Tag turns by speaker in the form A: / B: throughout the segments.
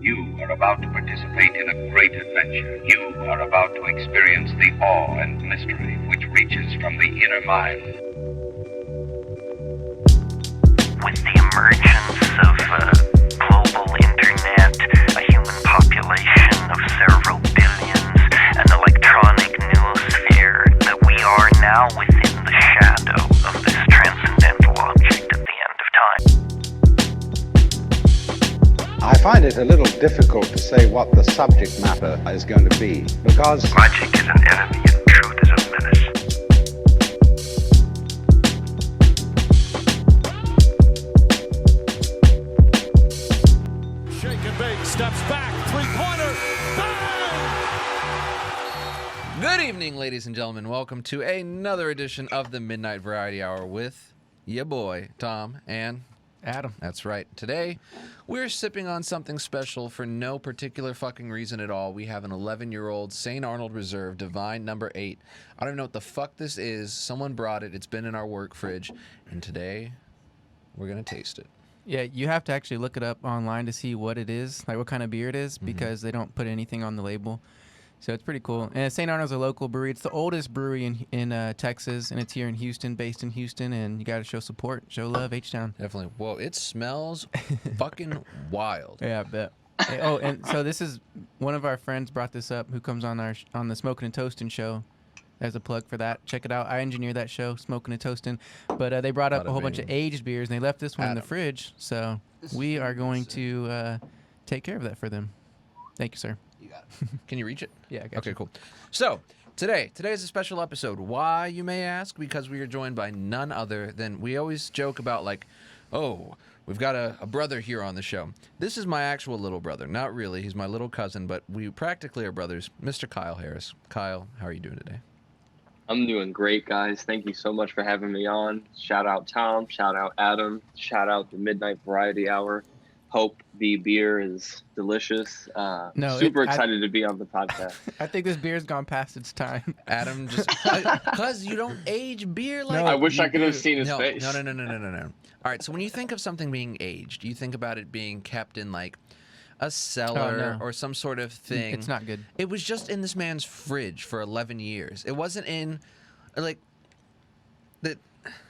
A: You are about to participate in a great adventure. You are about to experience the awe and mystery which reaches from the inner mind.
B: With the emergence of global internet, a human population of several billions, an electronic noosphere, that we are now within the shadow of this transcendental object at the end of time.
C: I find it a little difficult to say what the subject matter is going to be, because
B: Magic is an enemy and truth is a menace.
D: Shake and bake, steps back, three-pointer, bang!
E: Good evening, ladies and gentlemen. Welcome to another edition of the Midnight Variety Hour with your boy, Tom, and
F: Adam.
E: That's right. Today, we're sipping on something special for no particular fucking reason at all. We have an 11-year-old St. Arnold Reserve Divine number 8. I don't know what the fuck this is. Someone brought it. It's been in our work fridge. And today, we're going to taste it.
F: Yeah, you have to actually look it up online to see what it is, like what kind of beer it is, because they don't put anything on the label. So it's pretty cool. And St. Arnold's a local brewery. It's the oldest brewery in Texas, and it's here in Houston, based in Houston. And you got to show support, show love, H-Town.
E: Definitely. Whoa, it smells fucking wild.
F: Yeah, I bet. Oh, and so this is one of our friends brought this up, who comes on the Smoking and Toasting show. There's a plug for that. Check it out. I engineer that show, Smoking and Toasting. But they brought up a whole bunch of aged beers, and they left this one in the fridge. So we are going to take care of that for them. Thank you, sir.
E: You got it. Can you reach it?
F: Yeah, I got
E: Okay,
F: you.
E: cool. So, today is a special episode. Why, you may ask? Because we are joined by none other than, we always joke about, like, oh, we've got a brother here on the show. This is my actual little brother. Not really. He's my little cousin, but we practically are brothers. Mr. Kyle Harris. Kyle, how are you doing today?
G: I'm doing great, guys. Thank you so much for having me on. Shout out Tom. Shout out Adam. Shout out the Midnight Variety Hour. Hope the beer is delicious. Super excited to be on the podcast.
F: I think this beer's gone past its time.
E: Adam, just because you don't age beer like
G: I wish I could have seen his face.
E: No. All right, so when you think of something being aged, you think about it being kept in like a cellar or some sort of thing.
F: It's not good.
E: It was just in this man's fridge for 11 years. It wasn't in, like, the.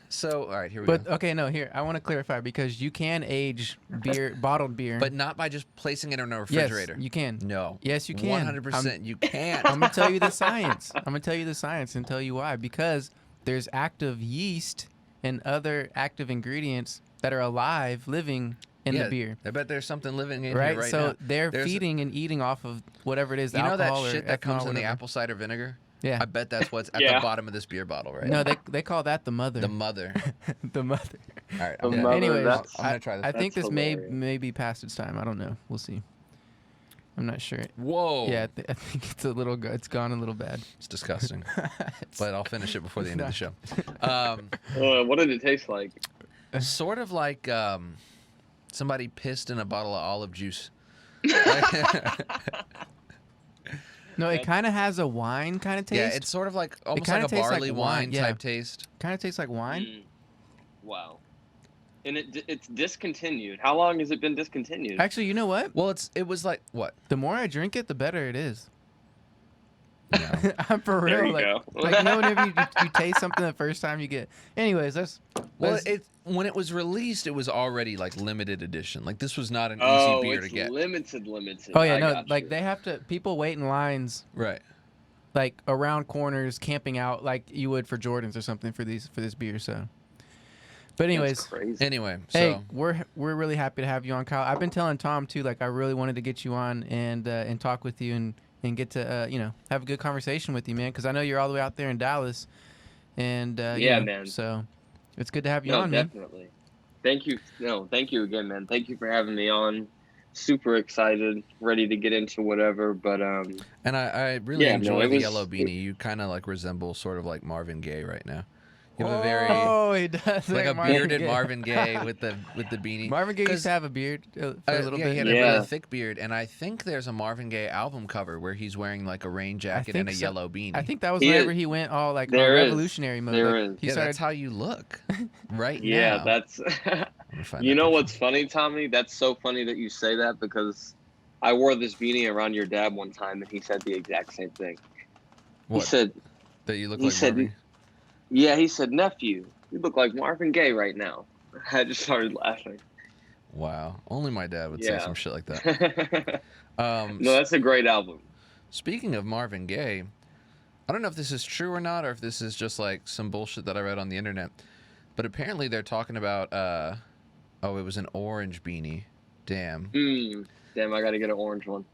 E: So, all right, here we go.
F: But, okay, no, here, I want to clarify, because you can age beer, bottled beer.
E: But not by just placing it in a refrigerator.
F: Yes, you can.
E: No.
F: Yes, you can.
E: 100% you can't.
F: I'm going to tell you the science. I'm going to tell you the science and tell you why. Because there's active yeast and other active ingredients that are alive, living in the beer.
E: I bet there's something living in
F: right?
E: here right
F: so
E: now.
F: They're feeding and eating off of whatever it is,
E: you know
F: alcohol
E: that shit
F: or
E: that comes
F: ethanol,
E: in the
F: whatever.
E: apple cider vinegar?
F: Yeah.
E: I bet that's what's at the bottom of this beer bottle right
F: No,
E: now.
F: they call that the mother.
E: The mother.
F: The mother.
E: All right.
G: The mother,
F: Anyways,
G: that's-
E: I'm going to try this.
F: I think this
G: hilarious.
F: may be past its time. I don't know. We'll see. I'm not sure.
E: Whoa.
F: Yeah, I think it's it's gone a little bad.
E: It's disgusting. But I'll finish it before the end of the show.
G: What did it taste like?
E: Sort of like somebody pissed in a bottle of olive juice.
F: No, it kind of has a wine kind of taste.
E: Yeah, it's sort of like almost
F: kinda
E: like a
F: tastes
E: barley
F: like
E: wine
F: wine, yeah.
E: type taste.
F: Kind of tastes like wine.
G: Wow. And it's discontinued. How long has it been discontinued?
F: Actually, you know what?
E: Well, it was like what?
F: The more I drink it, the better it is.
E: No.
F: I'm for real.
G: There you
F: like,
G: go.
F: like, you know, whenever you taste something the first time you get. Anyways,
E: Well, when it was released, it was already like limited edition. Like this was not an
G: Oh,
E: easy beer
G: it's
E: to get.
G: limited.
F: Oh yeah,
G: I
F: no,
G: got
F: like
G: you.
F: they have to. People wait in lines,
E: Right.
F: like around corners, camping out like you would for Jordans or something for this beer. So, but anyways,
G: That's crazy.
E: Anyway,
F: hey,
E: so
F: we're really happy to have you on, Kyle. I've been telling Tom too, like I really wanted to get you on and talk with you and get to have a good conversation with you, man, because I know you're all the way out there in Dallas, and
G: man.
F: So it's good to have you
G: No,
F: on, man.
G: definitely. Thank you. No, thank you again, man. Thank you for having me on. Super excited, ready to get into whatever. But
E: and I really enjoy
G: it
E: the
G: was-
E: yellow beanie. You kind of like resemble sort of like Marvin Gaye right now. You have a very
F: Oh, he does.
E: like a
F: Marvin
E: bearded
F: Gaye.
E: Marvin Gaye with the beanie.
F: Marvin Gaye used
E: 'Cause,
F: to have a beard for a little
E: yeah,
F: bit.
E: he had a
G: Yeah.
E: really thick beard, and I think there's a Marvin Gaye album cover where he's wearing like a rain jacket and a
F: think so.
E: yellow beanie.
F: I think that was
G: He
F: whenever
G: is.
F: he went all like
G: There is.
F: revolutionary mode.
G: There
F: like,
G: is.
F: He
E: yeah,
F: started.
E: that's how you look right
G: yeah,
E: now.
G: that's.
E: Let me find
G: You
E: that
G: know
E: picture.
G: what's funny, Tommy? That's so funny that you say that because I wore this beanie around your dad one time, and he said the exact same thing.
E: What?
G: He said
E: that you look
G: he
E: like
G: said,
E: Marvin?
G: yeah, he said, nephew, you look like Marvin Gaye right now. I just started laughing.
E: Wow. Only my dad would say
G: Yeah.
E: some shit like that.
G: No, that's a great album.
E: Speaking of Marvin Gaye, I don't know if this is true or not, or if this is just like some bullshit that I read on the internet, but apparently they're talking about, it was an orange beanie. Damn.
G: Damn, I got to get an orange one.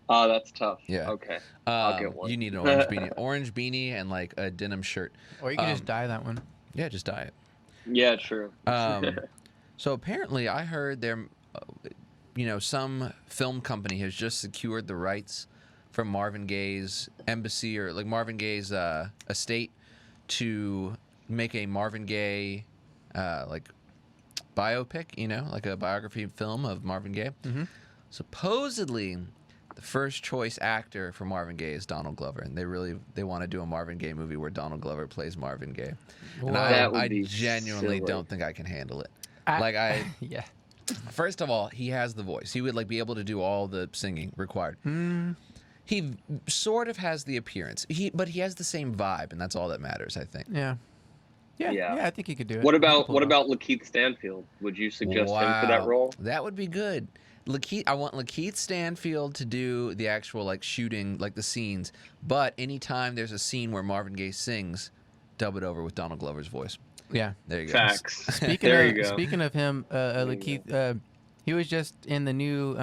G: Oh, that's tough.
E: Yeah.
G: Okay. I'll get one.
E: You need an orange beanie. Orange beanie and like a denim shirt.
F: Or you can just dye that one.
E: Yeah, just dye it.
G: Yeah, true.
E: So apparently I heard there, some film company has just secured the rights from Marvin Gaye's embassy or like Marvin Gaye's estate to make a Marvin Gaye like biopic, like a biography film of Marvin Gaye.
F: Mm-hmm.
E: Supposedly, the first choice actor for Marvin Gaye is Donald Glover, and they want to do a Marvin Gaye movie where Donald Glover plays Marvin Gaye. And I genuinely don't think I can handle it.
F: Yeah.
E: First of all, he has the voice. He would like be able to do all the singing required. He sort of has the appearance. But he has the same vibe, and that's all that matters, I think.
F: Yeah. Yeah, I think he could do it.
G: What about Lakeith Stanfield? Would you suggest him for that role?
E: That would be good. I want Lakeith Stanfield to do the actual like shooting, like the scenes. But anytime there's a scene where Marvin Gaye sings, dub it over with Donald Glover's voice.
F: Yeah,
E: there you go.
G: Facts.
F: Speaking of him, Lakeith, he was just in the new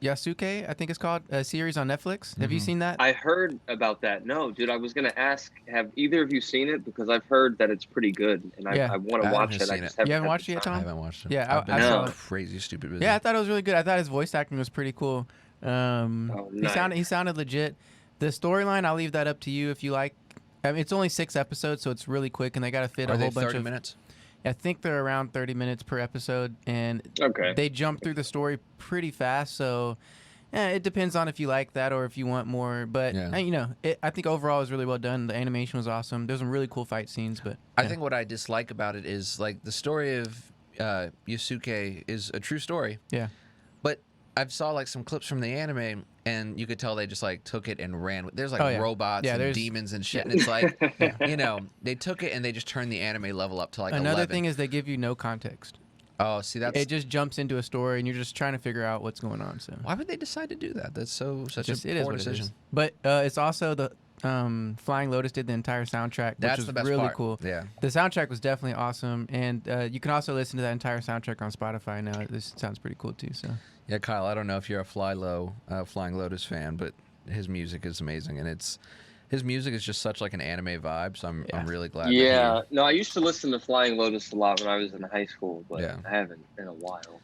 F: Yasuke, I think it's called, a series on Netflix. Have you seen that?
G: I heard about that. No, dude, I was going to ask, have either of you seen it? Because I've heard that it's pretty good, and I want to watch it.
F: You haven't watched it yet, Tom?
E: I haven't watched it.
F: Yeah,
E: I saw crazy stupid busy.
F: Yeah, I thought it was really good. I thought his voice acting was pretty cool.
G: Nice.
F: He sounded legit. The storyline, I'll leave that up to you if you like. I mean, it's only 6 episodes, so it's really quick, and they got to fit a whole bunch
E: 30
F: of
E: minutes.
F: I think they're around 30 minutes per episode, and they jump through the story pretty fast. So it depends on if you like that or if you want more. But I think overall it was really well done. The animation was awesome. There's some really cool fight scenes. But
E: I think what I dislike about it is like the story of Yasuke is a true story.
F: Yeah.
E: But I've saw like some clips from the anime, and you could tell they just like took it and ran. There's like robots and demons and shit, and it's like, they took it and they just turned the anime level up to like
F: Another
E: 11.
F: thing is they give you no context.
E: Oh, see,
F: it just jumps into a story, and you're just trying to figure out what's going on. So
E: why would they decide to do that? That's such a poor decision.
F: But it's also the Flying Lotus did the entire soundtrack, which was
E: the best
F: really
E: part.
F: cool.
E: Yeah,
F: the soundtrack was definitely awesome, and you can also listen to that entire soundtrack on Spotify now. This sounds pretty cool too. So
E: yeah, Kyle, I don't know if you're a Flying Lotus fan, but his music is amazing, and his music is just such like an anime vibe. So I'm really glad.
G: Yeah, no, I used to listen to Flying Lotus a lot when I was in high school, but I haven't in a while.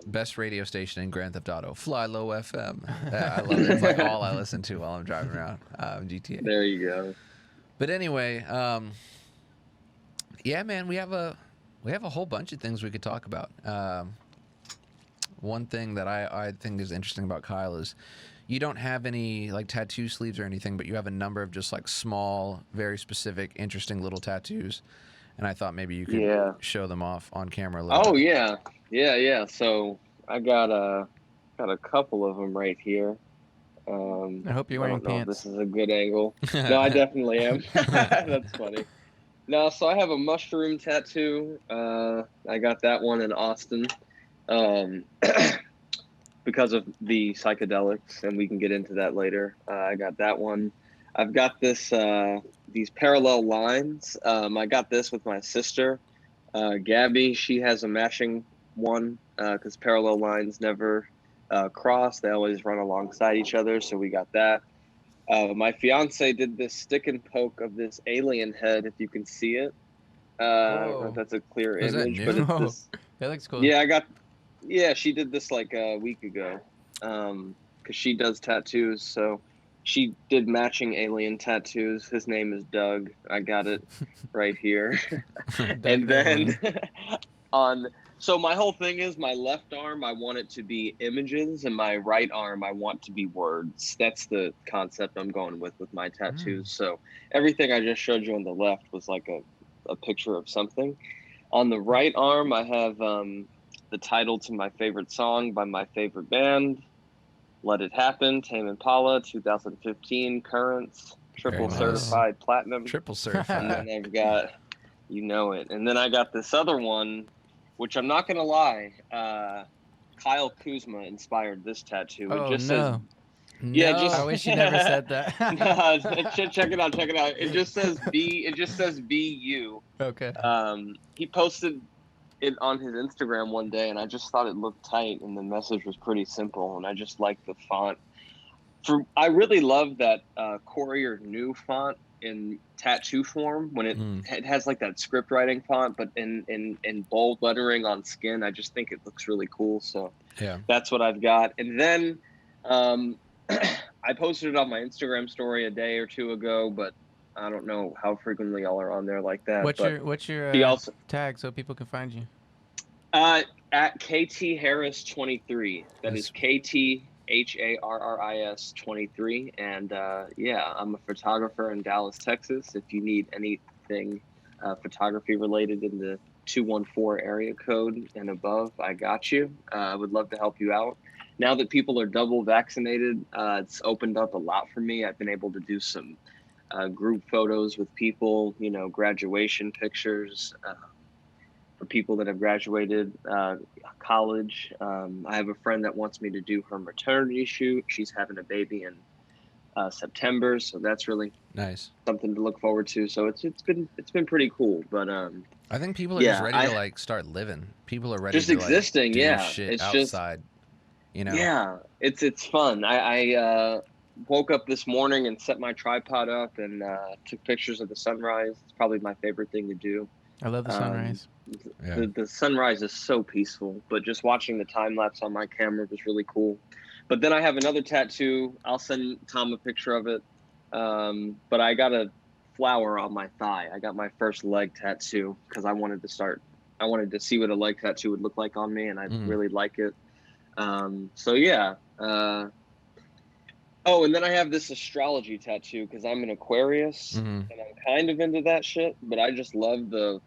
E: Best radio station in Grand Theft Auto, Fly Low FM. I love it. It's like all I listen to while I'm driving around GTA.
G: There you go.
E: But anyway, yeah, man, we have a whole bunch of things we could talk about. One thing that I think is interesting about Kyle is you don't have any like tattoo sleeves or anything, but you have a number of just like small, very specific, interesting little tattoos. And I thought maybe you could show them off on camera a little bit.
G: Yeah. So I got a couple of them right here.
F: I hope you're wearing pants.
G: This is a good angle. No, I definitely am. That's funny. No, so I have a mushroom tattoo. I got that one in Austin because of the psychedelics, and we can get into that later. I got that one. I've got this these parallel lines. I got this with my sister, Gabby. She has a matching one because parallel lines never cross. They always run alongside each other, so we got that. My fiance did this stick and poke of this alien head, if you can see it. I don't know if that's a clear image, but it's this.
F: That looks cool.
G: Yeah, she did this like a week ago because she does tattoos, so she did matching alien tattoos. His name is Doug. I got it right here. And then so my whole thing is my left arm, I want it to be images, and my right arm, I want to be words. That's the concept I'm going with my tattoos. So everything I just showed you on the left was like a picture of something. On the right arm, I have the title to my favorite song by my favorite band. Let It Happen, Tame Impala, 2015, Currents, triple
E: nice.
G: certified platinum.
E: Triple
G: And
E: certified.
G: then I've got, you know it. And then I got this other one, which I'm not going to lie, Kyle Kuzma inspired this tattoo. It just says, yeah,
E: No.
G: just
F: I wish you never said that.
G: check it out. It just says be you.
F: Okay.
G: He posted it on his Instagram one day, and I just thought it looked tight, and the message was pretty simple, and I just liked the font. I really love that Courier New font in tattoo form when it has like that script writing font, but in bold lettering on skin. I just think it looks really cool. So
E: Yeah.
G: that's what I've got. And then I posted it on my Instagram story a day or two ago, but I don't know how frequently y'all are on there like that.
F: What's your
G: he also
F: tag so people can find you?
G: At KT Harris 23. That is KT HARRIS 23. And yeah, I'm a photographer in Dallas, Texas. If you need anything photography related in the 214 area code and above, I got you. I would love to help you out. Now that people are double vaccinated, it's opened up a lot for me. I've been able to do some group photos with people, you know, graduation pictures for people that have graduated college. I have a friend that wants me to do her maternity shoot. She's having a baby in September, so that's really
E: nice.
G: Something to look forward to. So it's been pretty cool. But
E: I think people are just ready to like start living. People are ready
G: just
E: to
G: existing.
E: Like, do shit
G: it's
E: outside. You know?
G: Yeah, it's fun. I woke up this morning and set my tripod up and took pictures of the sunrise. It's probably my favorite thing to do.
F: I love the sunrise.
G: The sunrise is so peaceful, but just watching the time lapse on my camera was really cool. But then I have another tattoo. I'll send Tom a picture of it. But I got a flower on my thigh. I got my first leg tattoo because I wanted to see what a leg tattoo would look like on me, and I really like it. So yeah. Oh, and then I have this astrology tattoo because I'm an Aquarius and I'm kind of into that shit, but I just love the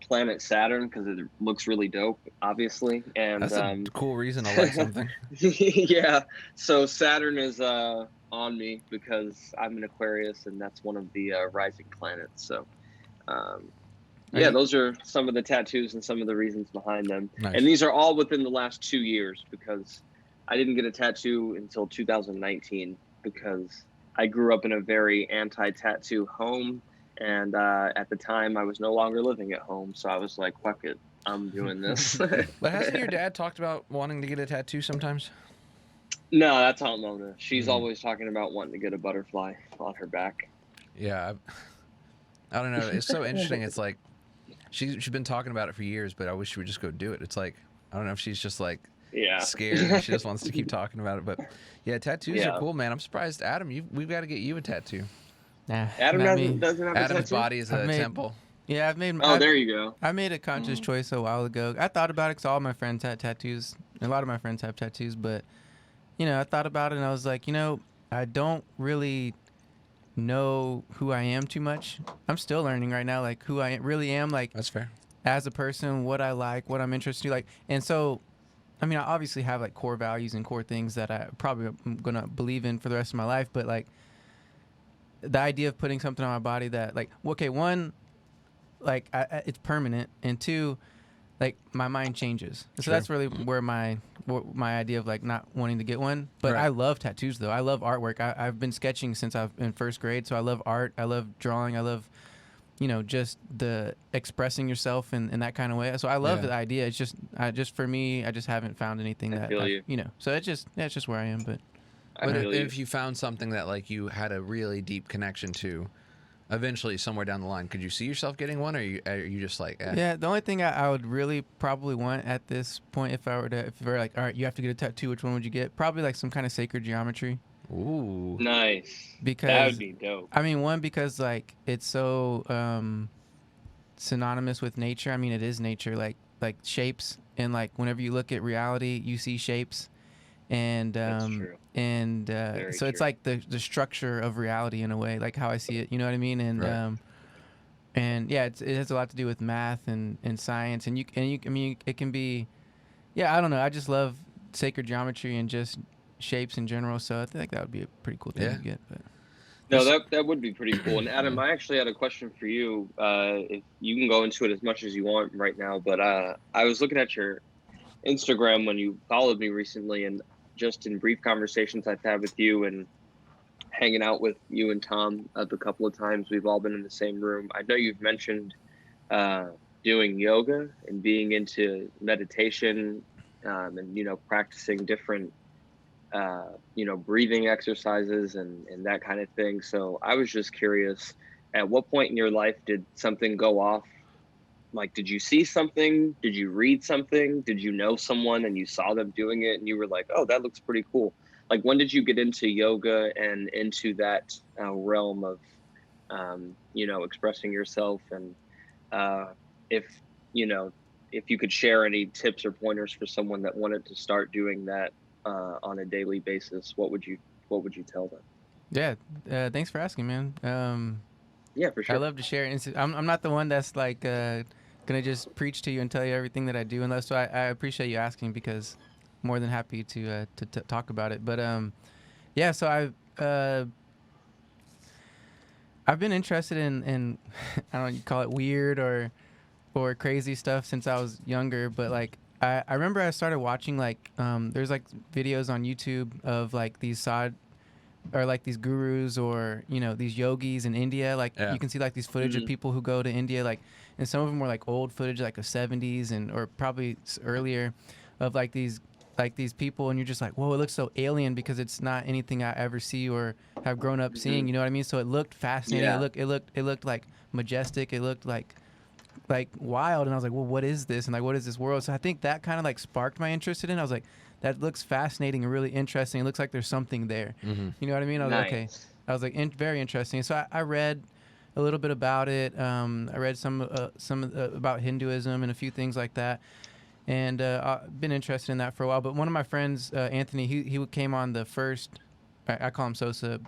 G: planet Saturn because it looks really dope, obviously. And
E: that's a cool reason to like something.
G: Yeah. So Saturn is on me because I'm an Aquarius and that's one of the rising planets. So yeah, those are some of the tattoos and some of the reasons behind them.
E: Nice.
G: And these are all within the last 2 years because I didn't get a tattoo until 2019 because I grew up in a very anti-tattoo home. And at the time, I was no longer living at home. So I was like, fuck it, I'm doing this.
E: But hasn't your dad talked about wanting to get a tattoo sometimes?
G: No, that's Aunt Mona. She's always talking about wanting to get a butterfly on her back.
E: Yeah. I don't know. It's so interesting. It's like she's been talking about it for years, but I wish she would just go do it. It's like, I don't know if she's just like scared and she just wants to keep talking about it. But yeah, tattoos are cool, man. I'm surprised, Adam, we've got to get you a tattoo.
F: Nah,
G: Adam doesn't have
E: Adam's
G: a tattoo?
E: body is a temple.
F: Yeah, I've made.
G: Oh, there you go.
F: I made a conscious choice a while ago. I thought about it because all my friends had tattoos. A lot of my friends have tattoos, but you know, I thought about it and I was like, you know, I don't really know who I am too much. I'm still learning right now, like who I really am, like
E: that's fair
F: as a person, what I like, what I'm interested in, like, and so. I mean, I obviously have like core values and core things that I probably am gonna believe in for the rest of my life, but like. The idea of putting something on my body that like, okay, one, like it's permanent, and two, like my mind changes. So that's really where my idea of like not wanting to get one. But I love tattoos though. I love artwork. I've been sketching since I've in first grade. So I love art. I love drawing. I love, you know, just the expressing yourself in that kind of way. So I love the idea. It's just for me, I just haven't found anything you know, so it's just where I am. But
E: if you found something that like you had a really deep connection to, eventually somewhere down the line, could you see yourself getting one, or are you just like
F: Yeah, the only thing I would really probably want at this point, if we're like, all right, you have to get a tattoo, which one would you get? Probably like some kind of sacred geometry.
E: Ooh,
G: nice.
F: Because
G: that would be dope.
F: I mean, one, because like it's so synonymous with nature. I mean, it is nature, like shapes, and like whenever you look at reality, you see shapes. And
G: That's true.
F: And so
G: true.
F: it's like the structure of reality in a way, like how I see it, you know what I mean? And and yeah, it has a lot to do with math and science, and you I mean, it can be, yeah, I don't know, I just love sacred geometry and just shapes in general. So I think that would be a pretty cool thing to get. But.
G: No, that would be pretty cool. And Adam, I actually had a question for you. If you can go into it as much as you want right now, but I was looking at your Instagram when you followed me recently, and just in brief conversations I've had with you and hanging out with you and Tom the couple of times we've all been in the same room. I know you've mentioned doing yoga and being into meditation, and practicing different breathing exercises and that kind of thing. So I was just curious, at what point in your life did something go off? Like, did you see something? Did you read something? Did you know someone and you saw them doing it and you were like, oh, that looks pretty cool? Like, when did you get into yoga and into that realm of, expressing yourself? And if you could share any tips or pointers for someone that wanted to start doing that on a daily basis, what would you tell them?
F: Yeah, thanks for asking, man.
G: Yeah, for sure.
F: I love to share. I'm not the one that's like gonna just preach to you and tell you everything that I do, unless so I appreciate you asking, because I'm more than happy to talk about it. But yeah, so I've been interested in I don't know, you call it weird or crazy stuff since I was younger, but like I remember I started watching like there's like videos on YouTube of like these or like these gurus or these yogis in India. Like you can see like these footage of people who go to India, like, and some of them were like old footage like of 70s or probably earlier, of like these people, and you're just like, whoa, it looks so alien because it's not anything I ever see or have grown up seeing. You know what I mean? So it looked fascinating.
G: Yeah.
F: It looked like majestic. It looked like wild, and I was like, well, what is this? And like, what is this world? So I think that kind of like sparked my interest in it. I was like, that looks fascinating and really interesting. It looks like there's something there. You know what I mean? I was like, okay. I was like, very interesting. So I read a little bit about it. I read some about Hinduism and a few things like that, and I've been interested in that for a while. But one of my friends, Anthony, he came on the first. I call him Sosa,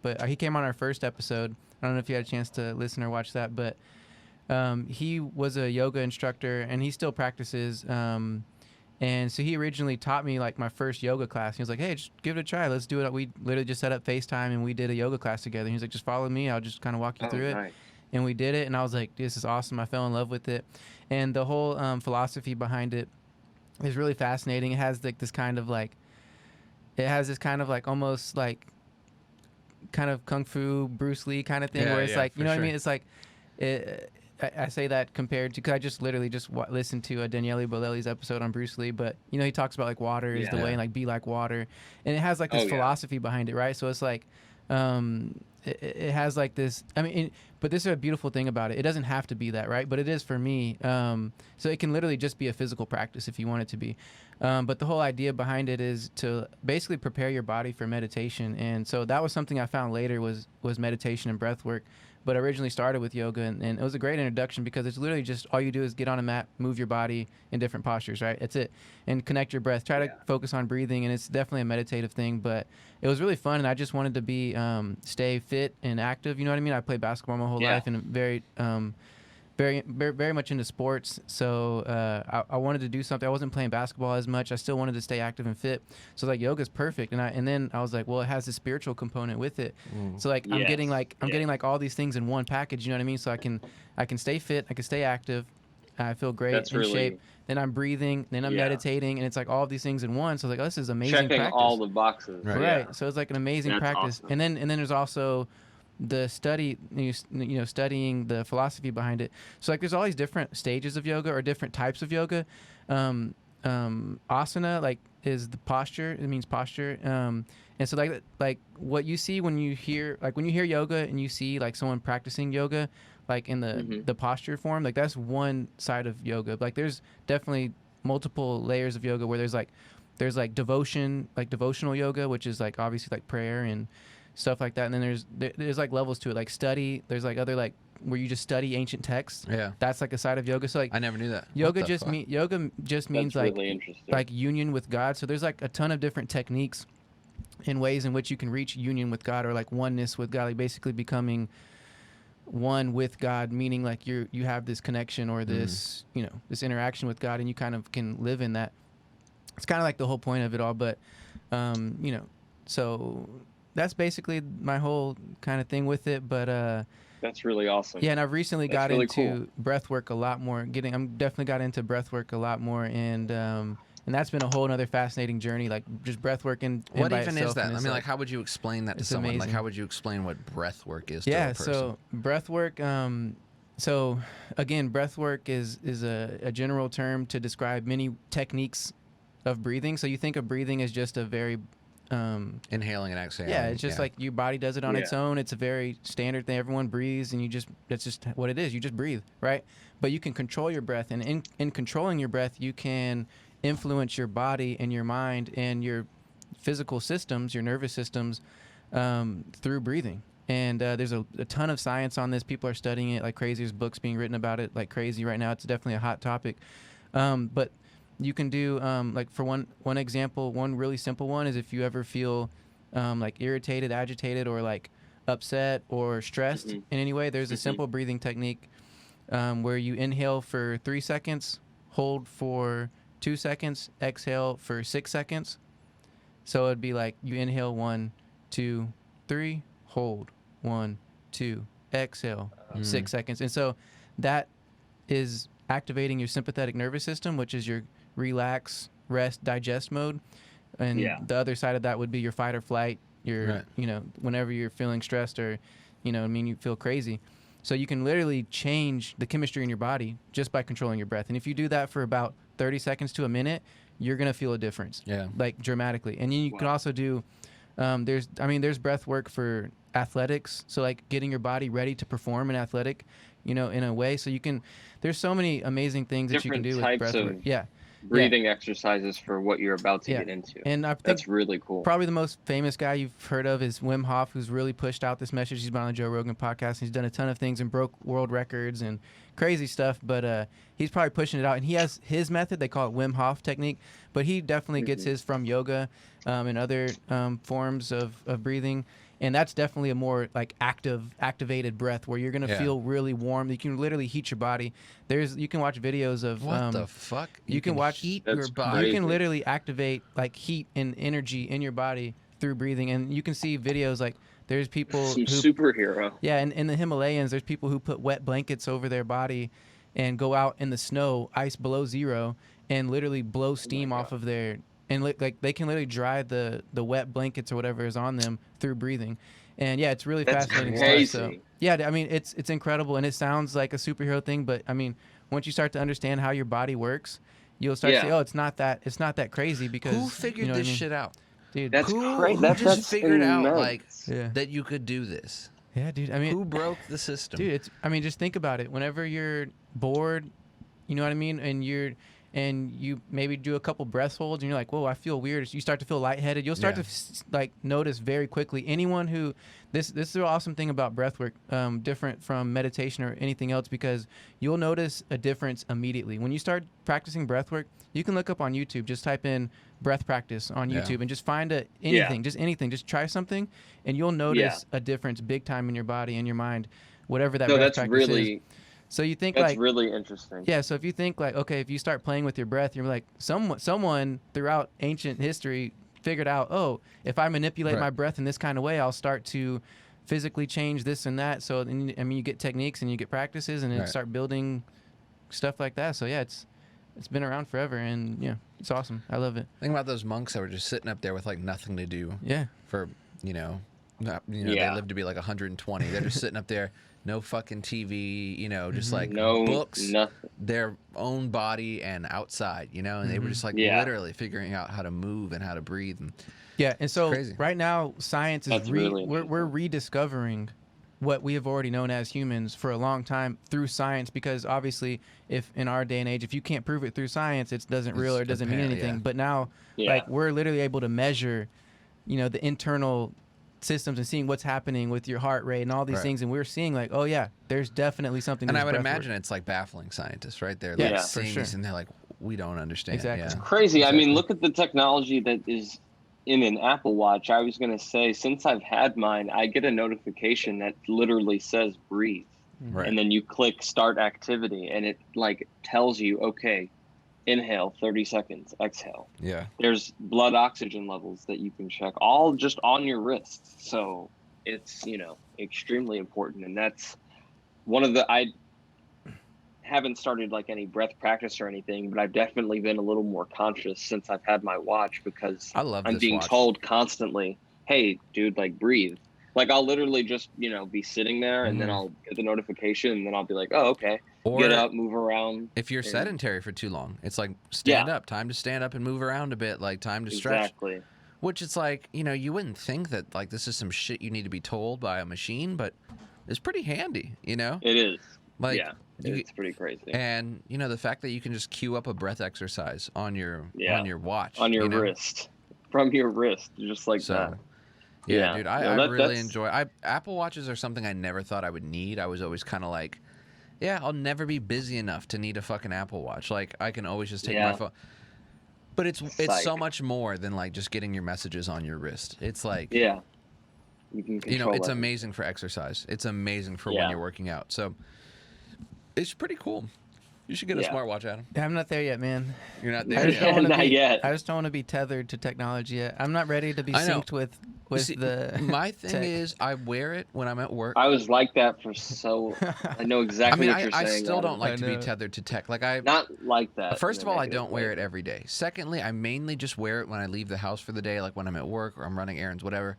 F: but he came on our first episode. I don't know if you had a chance to listen or watch that, but he was a yoga instructor and he still practices. And so he originally taught me like my first yoga class. He was like, hey, just give it a try. Let's do it. We literally just set up FaceTime and we did a yoga class together. He was like, just follow me. I'll just kind of walk you through it. And we did it. And I was like, this is awesome. I fell in love with it. And the whole philosophy behind it is really fascinating. It has like this kind of like, almost like kind of Kung Fu, Bruce Lee kind of thing, where it's like, you know what I mean? It's like, I say that compared to, because I just literally listened to Daniele Bolelli's episode on Bruce Lee, but he talks about like water is the way, and like be like water, and it has like this philosophy behind it, right? So it's like it has like this, but this is a beautiful thing about it. It doesn't have to be that, right? But it is for me. So it can literally just be a physical practice if you want it to be. But the whole idea behind it is to basically prepare your body for meditation. And so that was something I found later was meditation and breath work. But I originally started with yoga, and it was a great introduction because it's literally just all you do is get on a mat, move your body in different postures, right? That's it. And connect your breath. Try to focus on breathing, and it's definitely a meditative thing. But it was really fun, and I just wanted to be stay fit and active. You know what I mean? I played basketball my whole life, and very much into sports. So I wanted to do something. I wasn't playing basketball as much. I still wanted to stay active and fit. So like yoga's perfect. And then I was like, well, it has a spiritual component with it. So like I'm getting like all these things in one package. You know what I mean? So I can stay fit. I can stay active. I feel great in shape. Then I'm breathing. Then I'm meditating, and it's like all of these things in one. So I was like, oh, this is amazing.
G: Checking
F: practice.
G: all the boxes.
F: Right. Yeah. So it's like an amazing practice. Awesome. And then there's also the study, studying the philosophy behind it. So like there's all these different stages of yoga or different types of yoga. Asana like is the posture. It means posture. And so like what you see when you hear yoga and you see like someone practicing yoga, like in the posture form, like that's one side of yoga. Like there's definitely multiple layers of yoga where there's like devotion, like devotional yoga, which is like obviously like prayer and stuff like that. And then there's like levels to it, like study. There's like other like where you just study ancient texts. Yeah, that's like a side of yoga. So like
E: I never knew that.
F: Yoga just means like really like union with God. So there's like a ton of different techniques and ways in which you can reach union with God or like oneness with God, like basically becoming one with God, meaning like you have this connection or this this interaction with God, and you kind of can live in that. It's kind of like the whole point of it all. But You know, so that's basically my whole kind of thing with it. But
G: That's really awesome.
F: yeah, and I've recently
G: That's
F: got
G: really
F: into breath work a lot more. I'm definitely got into breath work a lot more, and that's been a whole other fascinating journey. Like just breath work in
E: What
F: by
E: even
F: itself,
E: is that?
F: and
E: I
F: it's
E: mean, like, how would you explain that to
F: it's
E: someone? Like,
F: amazing.
E: how would you explain what breath work is to
F: yeah.
E: a person?
F: So breath work. So again, breath work is a general term to describe many techniques of breathing. So you think of breathing as just a very
E: Inhaling and exhaling.
F: yeah, it's just like your body does it on its
G: Yeah.
F: own. It's a very standard thing. Everyone breathes, and that's just what it is. You just breathe, right? But you can control your breath, and in controlling your breath, you can influence your body and your mind and your physical systems, your nervous systems, through breathing. And there's a ton of science on this. People are studying it like crazy. There's books being written about it like crazy right now. It's definitely a hot topic. But you can do like for one example, one really simple one is if you ever feel like irritated, agitated, or like upset or stressed in any way, there's a simple breathing technique where you inhale for 3 seconds, hold for 2 seconds, exhale for 6 seconds. So it'd be like you inhale 1, 2, 3, hold 1, 2, exhale 6 seconds, and so that is activating your sympathetic nervous system, which is your relax, rest, digest mode. And the other side of that would be your fight or flight, your, you know, whenever you're feeling stressed or, you know, I mean, you feel crazy. So you can literally change the chemistry in your body just by controlling your breath. And if you do that for about 30 seconds to a minute, you're going to feel a difference. Yeah. Like dramatically. And you can also do, there's breath work for athletics. So like getting your body ready to perform in athletic, you know, in a way. So there's so many amazing things that you can do with breath work. Yeah.
G: Breathing exercises for what you're about to get into.
F: And I think
G: that's really cool.
F: Probably the most famous guy you've heard of is Wim Hof, who's really pushed out this message. He's been on the Joe Rogan podcast. And he's done a ton of things and broke world records and crazy stuff. But he's probably pushing it out. And he has his method. They call it Wim Hof technique. But he definitely gets his from yoga and other forms of breathing. And that's definitely a more like activated breath where you're gonna feel really warm. You can literally heat your body. You can watch videos of
E: what the fuck?
F: You can watch
E: heat your body.
F: You can literally activate like heat and energy in your body through breathing. And you can see videos like there's people
G: superhero.
F: Yeah, and in the Himalayas, there's people who put wet blankets over their body and go out in the snow, ice below zero, and literally blow steam off of their. And like they can literally dry the wet blankets or whatever is on them through breathing, and yeah, it's really fascinating stuff. So yeah, I mean it's incredible, and it sounds like a superhero thing, but I mean once you start to understand how your body works, you'll start to say, oh, it's not that crazy because
E: who figured this shit out,
F: dude?
G: That's crazy.
E: Who just figured out like that you could do this?
F: Yeah, dude. I mean,
E: who broke the system,
F: dude? Just think about it. Whenever you're bored, you know what I mean, and you maybe do a couple breath holds and you're like, whoa, I feel weird. You start to feel lightheaded. You'll start to like notice very quickly. Anyone who this is the awesome thing about breath work, different from meditation or anything else, because you'll notice a difference immediately. When you start practicing breath work, you can look up on YouTube, just type in breath practice on YouTube and just find anything, just try something and you'll notice a difference big time in your body and your mind, whatever that breath practice is. So you think
G: that's really interesting.
F: Yeah, so if you think like, okay, if you start playing with your breath, you're like, someone throughout ancient history figured out, oh, if I manipulate my breath in this kind of way, I'll start to physically change this and that. So I mean, you get techniques and you get practices and then start building stuff like that. So yeah, it's been around forever, and yeah, it's awesome. I love it.
E: Think about those monks that were just sitting up there with like nothing to do.
F: Yeah.
E: For they lived to be like 120. They're just sitting up there. No fucking TV, just like books,
G: nothing.
E: Their own body and outside, and they were just like literally figuring out how to move and how to breathe.
F: And so right now science is we're rediscovering what we have already known as humans for a long time through science, because obviously if in our day and age, if you can't prove it through science, it doesn't mean anything. But now like we're literally able to measure, the internal systems and seeing what's happening with your heart rate and all these things, and we're seeing like, oh yeah, there's definitely something.
E: And I would imagine it's like baffling scientists, right? They're like seeing these and they're like, we don't understand.
F: Exactly.
G: It's crazy. I mean, look at the technology that is in an Apple Watch. I was gonna say, since I've had mine, I get a notification that literally says breathe, and then you click start activity, and it like tells you, okay, inhale 30 seconds, exhale.
E: Yeah.
G: There's blood oxygen levels that you can check, all just on your wrists. So it's, extremely important. And that's one of the, I haven't started like any breath practice or anything, but I've definitely been a little more conscious since I've had my watch, because
E: I love
G: I'm
E: this
G: being
E: watch.
G: told constantly, hey, dude, like breathe. Like I'll literally just, be sitting there and then I'll get the notification and then I'll be like, oh, okay.
E: Or
G: Get up, move around.
E: if you're
G: and-
E: sedentary for too long, it's like stand up, time to stand up and move around a bit, like time to stretch.
G: Exactly.
E: Which it's like, you wouldn't think that like this is some shit you need to be told by a machine, but it's pretty handy,
G: It is.
E: Like,
G: yeah, it's pretty crazy.
E: And the fact that you can just queue up a breath exercise on your watch,
G: on your wrist, from your wrist, just like that.
E: Yeah, dude, I really
G: that's-
E: enjoy. Apple Watches are something I never thought I would need. I was always kind of like, yeah, I'll never be busy enough to need a fucking Apple Watch. Like I can always just take my phone. But it's so much more than like just getting your messages on your wrist. It's like
G: you can control
E: it's
G: it.
E: amazing for exercise. It's amazing for when you're working out. So it's pretty cool. You should get a smartwatch, Adam.
F: I'm not there yet, man.
E: You're not
F: I
E: there
F: just don't
E: yet.
F: wanna
G: Not
F: be,
G: yet.
F: I just don't want to be tethered to technology yet. I'm not ready to be
E: I know.
F: synced with
E: See,
F: the.
E: my thing
F: tech.
E: is, I wear it when I'm at work.
G: I was like that for so. I know exactly what you're
E: I
G: saying.
E: still
G: Adam.
E: don't like
F: I
E: to be
F: know.
E: tethered to tech. Like
G: Not like that.
E: First
G: in
E: of
G: a
E: all, I
G: negative
E: don't wear
G: way.
E: it every day. Secondly, I mainly just wear it when I leave the house for the day, like when I'm at work or I'm running errands, whatever.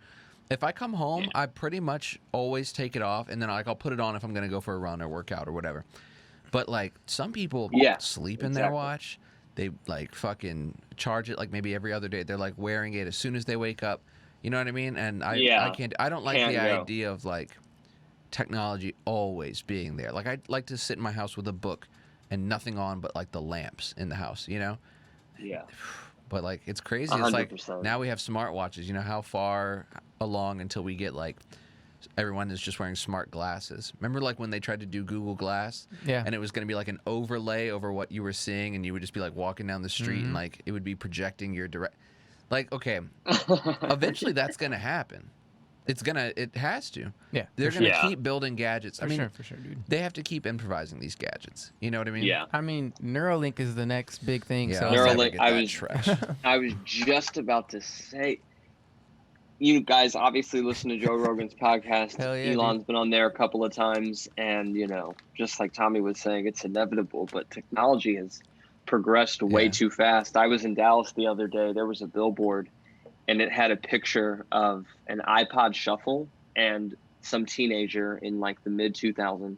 E: If I come home, I pretty much always take it off, and then I'll put it on if I'm going to go for a run or workout or whatever. But like some people sleep in their watch. They like fucking charge it like maybe every other day. They're like wearing it as soon as they wake up. You know what I mean? And I can't. I don't like the idea of like technology always being there. Like I'd like to sit in my house with a book and nothing on but like the lamps in the house.
G: Yeah.
E: But like it's crazy. It's like
G: 100%.
E: now we have smartwatches. How far along until we get like everyone is just wearing smart glasses? Remember like when they tried to do Google Glass?
F: Yeah.
E: And it was going to be like an overlay over what you were seeing, and you would just be like walking down the street and like it would be projecting your direct. Like okay, eventually that's going to happen. It has to.
F: Yeah.
E: They're going to keep building gadgets.
F: For sure, dude.
E: They have to keep improvising these gadgets. You know what I mean?
G: Yeah.
F: I mean, Neuralink is the next big thing.
E: Yeah,
F: so
G: Neuralink,
E: I was
G: I was just about to say, you guys obviously listen to Joe Rogan's podcast.
F: Hell yeah,
G: Elon's been on there a couple of times, and just like Tommy was saying, it's inevitable. But technology has progressed way too fast. I was in Dallas the other day. There was a billboard, and it had a picture of an iPod Shuffle and some teenager in like the mid 2000s.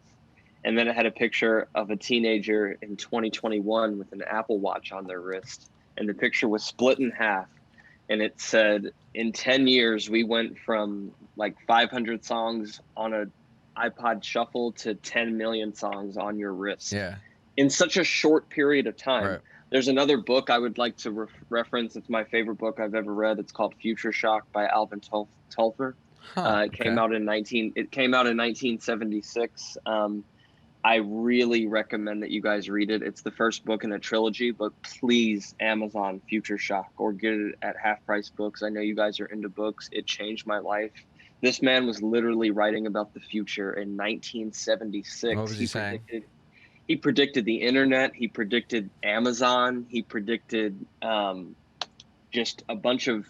G: And then it had a picture of a teenager in 2021 with an Apple Watch on their wrist. And the picture was split in half. And it said, in 10 years, we went from like 500 songs on an iPod Shuffle to 10 million songs on your wrist.
E: Yeah.
G: In such a short period of time.
E: Right.
G: There's another book I would like to reference. It's my favorite book I've ever read. It's called Future Shock by Alvin Toffler. It came out in 1976. I really recommend that you guys read it. It's the first book in a trilogy, but please Amazon Future Shock or get it at Half Price Books. I know you guys are into books. It changed my life. This man was literally writing about the future in 1976.
E: What was he saying?
G: He predicted the internet. He predicted Amazon. He predicted just a bunch of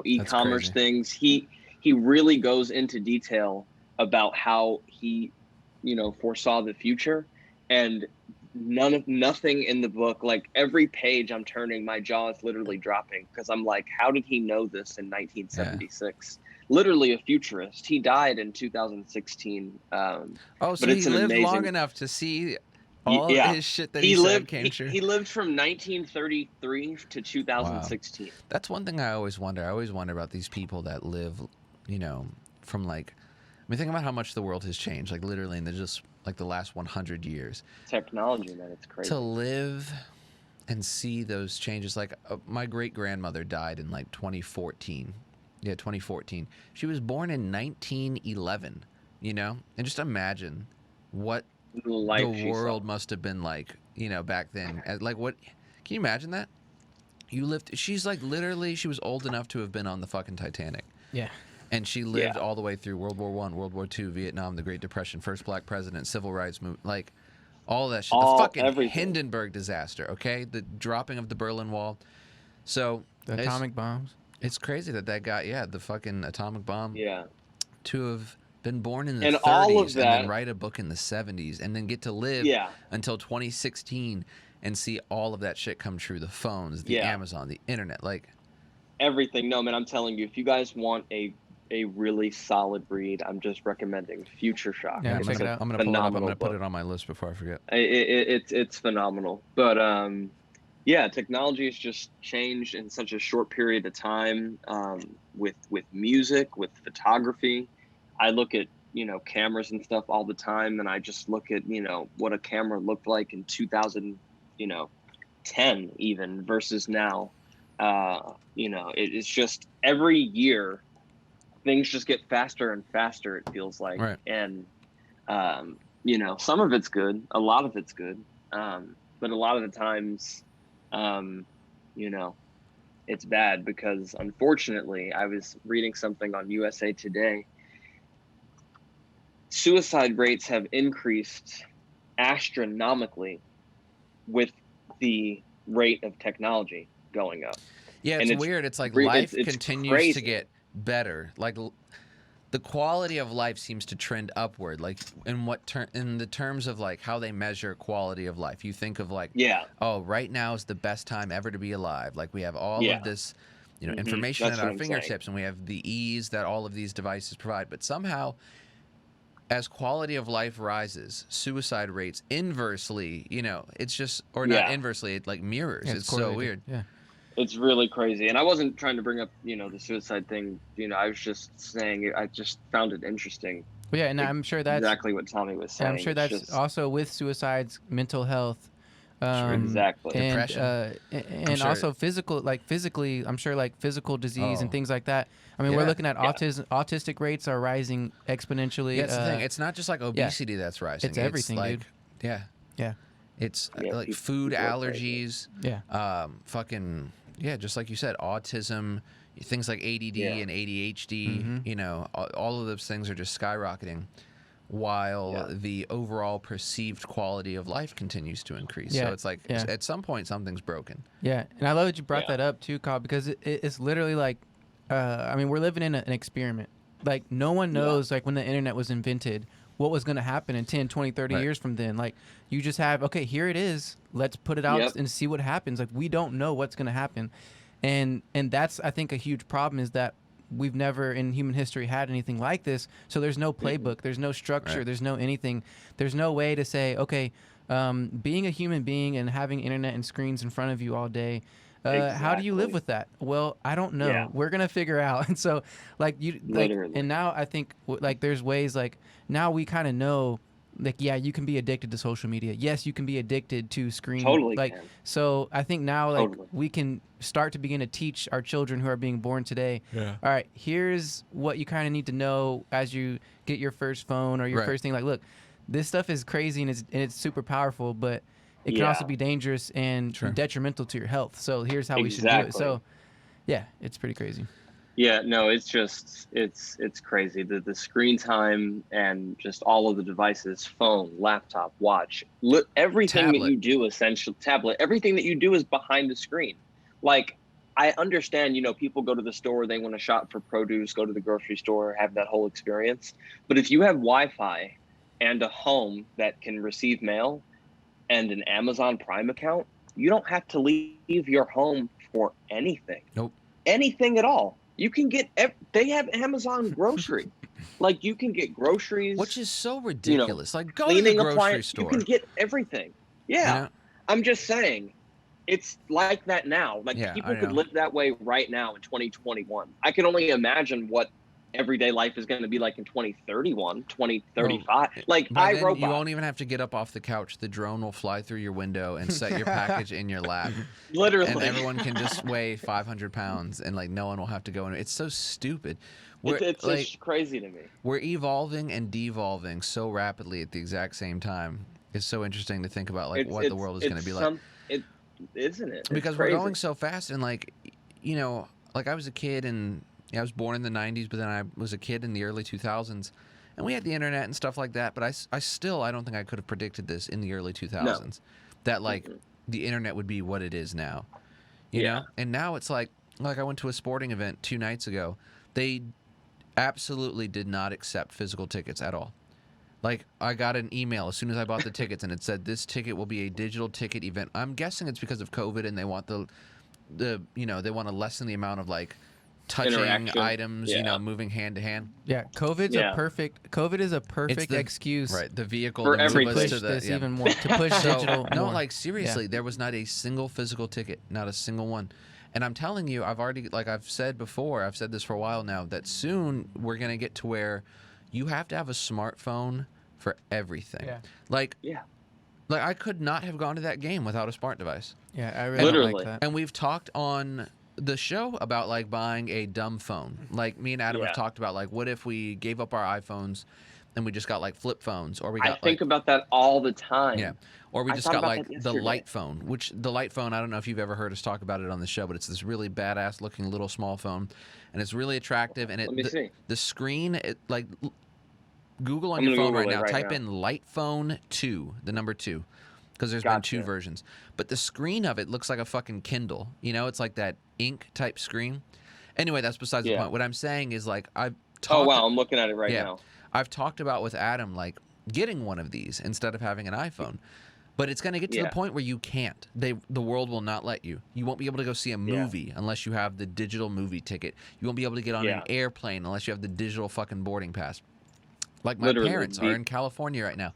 G: e-commerce things. He really goes into detail about how he foresaw the future, and nothing in the book, like every page I'm turning, my jaw is literally dropping because I'm like, how did he know this in 1976? Literally a futurist. He died in 2016
E: so
G: but
E: he
G: it's an
E: lived
G: amazing...
E: long enough to see all his shit that he
G: lived,
E: said came true.
G: He lived from 1933 to 2016.
E: Wow. That's one thing I always wonder. I always wonder about these people that live, from like, think about how much the world has changed, like literally in just like the last 100 years.
G: Technology, man, it's crazy.
E: To live and see those changes. Like my great grandmother died in like 2014. Yeah, 2014. She was born in 1911, and just imagine what the world must have been like, back then. Like what, can you imagine that? She's like literally, she was old enough to have been on the fucking Titanic.
F: Yeah.
E: And she lived all the way through World War I, World War II, Vietnam, the Great Depression, first black president, civil rights movement, like All that shit. The fucking Hindenburg disaster, okay? The dropping of the Berlin Wall. So
F: The atomic bombs.
E: It's crazy that guy, the fucking atomic bomb.
G: Yeah.
E: To have been born in the
G: And
E: 30s
G: all of that,
E: and then write a book in the 70s and then get to live until 2016 and see all of that shit come true. The phones, the Amazon, the internet, like
G: everything. No, man, I'm telling you, if you guys want a really solid read, I'm just recommending Future Shock.
F: Yeah,
E: I'm
F: check it out.
E: gonna pull it up. I'm gonna put it on my list before I forget.
G: It's phenomenal. But yeah, technology has just changed in such a short period of time. With music, with photography, I look at cameras and stuff all the time, and I just look at what a camera looked like in 2010 even versus now. It's just every year things just get faster and faster, it feels like.
E: Right.
G: And some of it's good, a lot of it's good, but a lot of the times it's bad, because unfortunately, I was reading something on USA Today. Suicide rates have increased astronomically with the rate of technology going up.
E: Yeah,
G: And
E: it's weird. It's like life
G: it's
E: continues
G: crazy.
E: to get better. Like the quality of life seems to trend upward. Like in the terms of like how they measure quality of life. You think of like, oh, right now is the best time ever to be alive. Like we have all of this, information
G: That's
E: at our
G: what I'm
E: fingertips, and we have the ease that all of these devices provide. But somehow, as quality of life rises, suicide rates inversely, it's just, or not inversely, it like mirrors.
F: Yeah,
E: it's so weird.
F: Yeah.
G: It's really crazy. And I wasn't trying to bring up, the suicide thing. I was just saying, I just found it interesting.
F: Well, yeah, and I'm sure that's
G: exactly what Tommy was saying.
F: I'm sure that's also with suicides, mental health.
G: Exactly.
F: And,
E: depression.
F: And also physically, I'm sure like physical disease and things like that. I mean, we're looking at autistic rates are rising exponentially.
E: Yeah, that's the thing. It's not just like obesity that's rising.
F: It's everything,
E: like,
F: dude.
E: Yeah.
F: Yeah.
E: It's like food allergies.
F: Yeah.
E: Just like you said, autism, things like ADD and ADHD, all of those things are just skyrocketing while the overall perceived quality of life continues to increase. So it's like at some point something's broken.
F: Yeah. And I love that you brought that up too, Kyle, because it's literally like, we're living in an experiment. Like no one knows like when the internet was invented, what was going to happen in 10, 20, 30 years from then. Like you just have, okay, here it is. Let's put it out and see what happens. Like we don't know what's going to happen. And that's, I think, a huge problem is that we've never in human history had anything like this. So there's no playbook. There's no structure. There's no anything. There's no way to say, okay, being a human being and having internet and screens in front of you all day, how do you live with that? Well, I don't know.
G: Yeah.
F: We're going to figure out. And so like and now I think like there's ways like now we kind of know like, you can be addicted to social media. Yes, you can be addicted to screen.
G: Totally
F: like,
G: can.
F: So I think now like we can start to begin to teach our children who are being born today. Yeah. All right, here's what you kind of need to know as you get your first phone or your first thing. Like, look, this stuff is crazy and it's super powerful, but it can also be dangerous and detrimental to your health. So here's how we should do it. So yeah, it's pretty crazy.
G: Yeah, no, it's just, it's crazy. The screen time and just all of the devices, phone, laptop, watch, everything
E: Tablet.
G: that you do, essentially, tablet, everything that you do is behind the screen. Like, I understand, people go to the store, they want to shop for produce, go to the grocery store, have that whole experience. But if you have Wi-Fi and a home that can receive mail and an Amazon Prime account, you don't have to leave your home for anything.
E: Nope.
G: Anything at all. You can get, they have Amazon grocery. Like you can get groceries.
E: Which is so ridiculous. Like go to the grocery store.
G: You can get everything. Yeah. I'm just saying, it's like that now. Like people could live that way right now in 2021. I can only imagine what everyday life is going to be like in 2031, 2035. Like iRobot.
E: You won't even have to get up off the couch. The drone will fly through your window and set your package in your lap.
G: Literally.
E: And everyone can just weigh 500 pounds and like no one will have to go in. It's so stupid.
G: It's crazy to me.
E: We're evolving and devolving so rapidly at the exact same time. It's so interesting to think about like what the world is going to be like.
G: Isn't it?
E: Because we're going so fast and like, like I was a kid and I was born in the 90s, but then I was a kid in the early 2000s. And we had the internet and stuff like that, but I still, I don't think I could have predicted this in the early 2000s. That, like, the internet would be what it is now. You know? And now it's like I went to a sporting event 2 nights ago. They absolutely did not accept physical tickets at all. Like, I got an email as soon as I bought the tickets, and it said, this ticket will be a digital ticket event. I'm guessing it's because of COVID, and they want they want to lessen the amount of, like, touching items, you know, moving hand to hand.
F: Yeah, COVID is a perfect excuse.
E: Right, the vehicle
G: for
E: to move
G: everything.
E: us
F: Push
E: to the,
F: this even more, to push digital
E: No,
F: more.
E: like, seriously, there was not a single physical ticket, not a single one. And I'm telling you, I've said before, I've said this for a while now, that soon we're going to get to where you have to have a smartphone for everything.
F: Yeah.
E: Like I could not have gone to that game without a smart device.
F: Yeah, I really don't like that.
E: And we've talked on the show about, like, buying a dumb phone. Like, me and Adam have talked about, like, what if we gave up our iPhones and we just got, like, flip phones, or we got,
G: I think about that all the time.
E: Yeah. Or we
G: I
E: just
G: thought
E: got,
G: about
E: like,
G: that
E: the
G: yesterday.
E: light phone, which the light phone, I don't know if you've ever heard us talk about it on the show, but it's this really badass looking little small phone, and it's really attractive. And
G: Let me see.
E: The screen, like, Google on
G: I'm
E: your
G: gonna
E: phone right
G: Google it
E: now.
G: right
E: Type
G: now.
E: in light phone 2, the number 2, because there's been 2
G: Gotcha.
E: versions. But the screen of it looks like a fucking Kindle. You know, it's like that ink type screen. Anyway, that's besides the point. What I'm saying is, like, I've talked.
G: Oh wow, I'm looking at it right now.
E: I've talked about with Adam, like, getting one of these instead of having an iPhone. But it's going to get to the point where you can't. The world will not let you. You won't be able to go see a movie unless you have the digital movie ticket. You won't be able to get on an airplane unless you have the digital fucking boarding pass. Like, my parents are in California right now,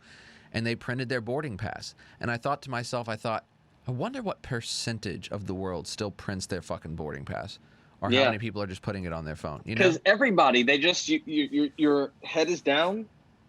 E: and they printed their boarding pass. And I thought to myself, I wonder what percentage of the world still prints their fucking boarding pass, or how many people are just putting it on their phone. You know?
G: Because everybody, they just your head is down,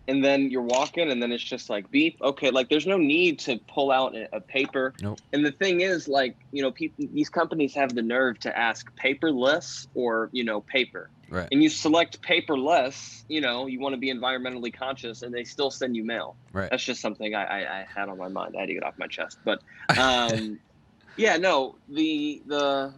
G: and then you're walking, and then it's just like beep. Okay, like there's no need to pull out a paper.
E: Nope.
G: And the thing is, like, you know, these companies have the nerve to ask paperless or, you know, paper.
E: Right.
G: And you select paperless, you know, you want to be environmentally conscious, and they still send you mail.
E: Right.
G: That's just something I had on my mind. I had to get off my chest. But yeah, no, the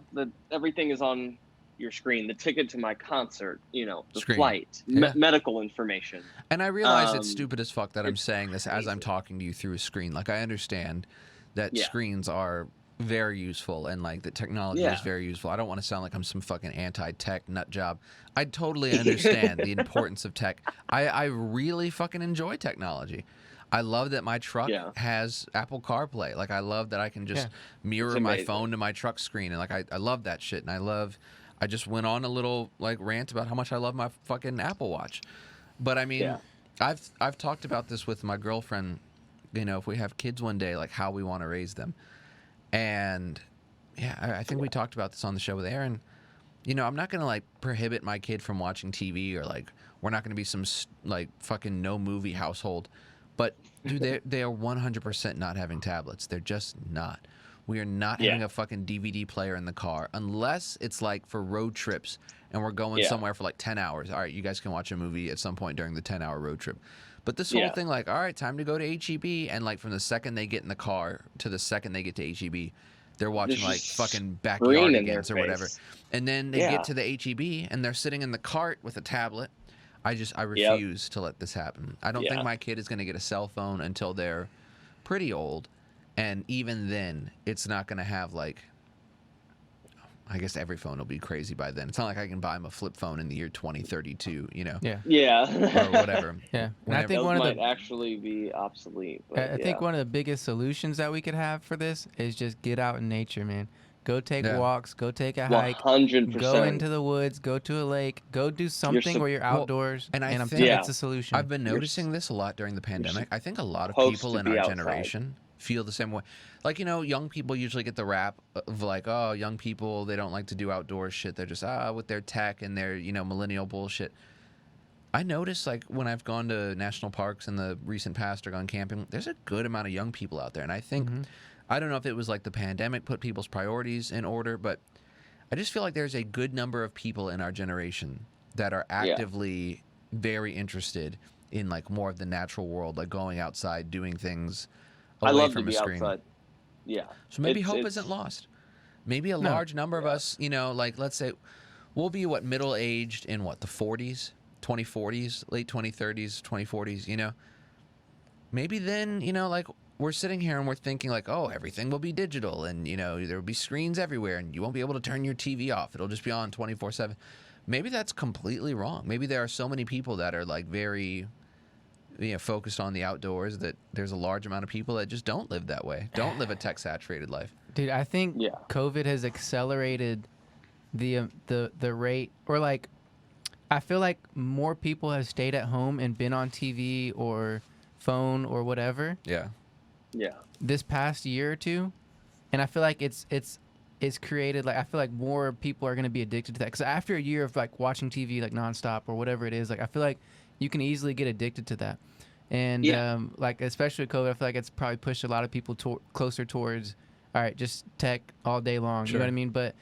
G: everything is on your screen. The ticket to my concert, you know, the flight, medical information.
E: And I realize it's stupid as fuck that I'm saying this as I'm talking to you through a screen. Like, I understand that screens are very useful, and, like, the technology is very useful. I don't want to sound like I'm some fucking anti-tech nut job. I totally understand the importance of tech. I really fucking enjoy technology. I love that my truck has Apple CarPlay. Like, I love that I can just mirror my phone to my truck screen, and, like, I love that shit. And I just went on a little, like, rant about how much I love my fucking Apple Watch. But I mean, I've talked about this with my girlfriend, you know, if we have kids one day, like, how we want to raise them. And I think we talked about this on the show with Aaron. You know, I'm not going to, like, prohibit my kid from watching TV, or, like, we're not going to be some, like, fucking no movie household. But, dude, they are 100% not having tablets. They're just not. We are not having a fucking DVD player in the car, unless it's, like, for road trips and we're going somewhere for, like, 10 hours. All right, you guys can watch a movie at some point during the 10-hour road trip. But this whole thing, like, all right, time to go to H-E-B, and, like, from the second they get in the car to the second they get to H-E-B, they're watching, like, fucking Backyardigans or whatever. And then they get to the H-E-B, and they're sitting in the cart with a tablet. I refuse to let this happen. I don't think my kid is going to get a cell phone until they're pretty old. And even then, it's not going to have, like, I guess every phone will be crazy by then. It's not like I can buy them a flip phone in the year 2032, you know?
G: Yeah.
E: Or whatever.
F: And I think
G: Those
F: one of
G: might
F: the
G: actually be obsolete. But
F: I think one of the biggest solutions that we could have for this is just get out in nature, man. Go take walks, go take a hike,
G: 100%.
F: go into the woods, go to a lake, go do something where you're outdoors.
E: And
F: I'm
E: think
F: telling you, it's a solution.
E: I've been noticing this a lot during the pandemic. I think a lot of people in our generation feel the same way. Like, you know, young people usually get the rap of, like, oh, young people, they don't like to do outdoor shit. They're just, with their tech and their, you know, millennial bullshit. I notice, like, when I've gone to national parks in the recent past or gone camping, there's a good amount of young people out there. And I think, I don't know if it was like the pandemic put people's priorities in order, but I just feel like there's a good number of people in our generation that are actively very interested in, like, more of the natural world, like going outside, doing things away from a screen.
G: Outside. Yeah.
E: So maybe hope isn't lost. Maybe a large number of us, you know, like, let's say we'll be middle-aged in the 40s, 2040s, late 2030s, 2040s, you know, maybe then, you know, like we're sitting here and we're thinking like, oh, everything will be digital and, you know, there will be screens everywhere and you won't be able to turn your TV off. It'll just be on 24/7. Maybe that's completely wrong. Maybe there are so many people that are like very, you know, focused on the outdoors that there's a large amount of people that just don't live that way, don't live a tech-saturated life.
F: Dude, I think
G: Yeah.
F: COVID has accelerated the rate, or like, I feel like more people have stayed at home and been on TV or phone or whatever
E: Yeah.
G: Yeah.
F: this past year or two, and I feel like it's created, like, I feel like more people are going to be addicted to that, because after a year of like watching TV like nonstop or whatever it is, like I feel like you can easily get addicted to that. And
G: Yeah.
F: like especially with COVID, I feel like it's probably pushed a lot of people closer towards, all right, just tech all day long. You know
E: Sure.
F: what I mean? But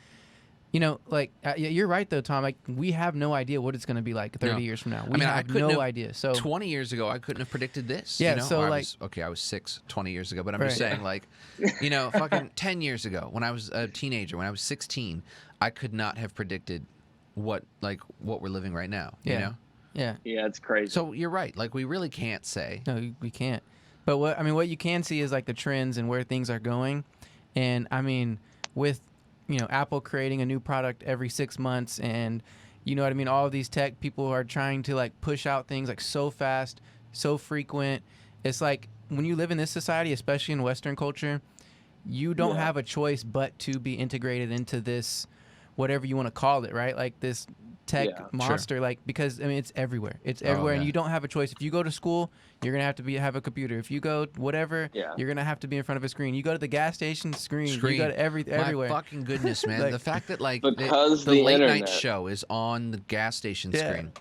F: you know, like yeah, you're right though, Tom. Like we have no idea what it's going to be like 30
E: No.
F: years from now. We
E: I mean, I
F: have
E: couldn't
F: no
E: have-
F: idea. So
E: 20 years ago, I couldn't have predicted this.
F: Yeah,
E: you know?
F: so,
E: Or
F: like-
E: I was 6 20 years ago, but I'm just
F: Right.
E: saying, like, you know, fucking 10 years ago, when I was a teenager, when I was 16, I could not have predicted what we're living right now. You
F: Yeah.
E: know?
F: yeah,
G: Yeah, it's crazy.
E: So you're right. Like, we really can't say.
F: no, we can't. But what you can see is like the trends and where things are going, and I mean, with you know Apple creating a new product every 6 months, and you know what I mean, all of these tech people are trying to like push out things like so fast, so frequent. It's like when you live in this society, especially in Western culture, you don't
G: Yeah.
F: have a choice but to be integrated into this, whatever you want to call it, right? Like this tech
G: Yeah.
F: monster, like, because I mean it's everywhere. It's everywhere, and
E: yeah.
F: you don't have a choice. If you go to school, you're gonna have to have a computer. If you go whatever,
G: Yeah.
F: you're gonna have to be in front of a screen. You go to the gas station, screen.
E: Screen.
F: You go to everywhere.
E: My fucking goodness, man.
F: Like-
E: the fact that, like,
G: Because
E: the
G: the
E: late night
G: internet.
E: show is on the gas station
F: Yeah.
E: screen.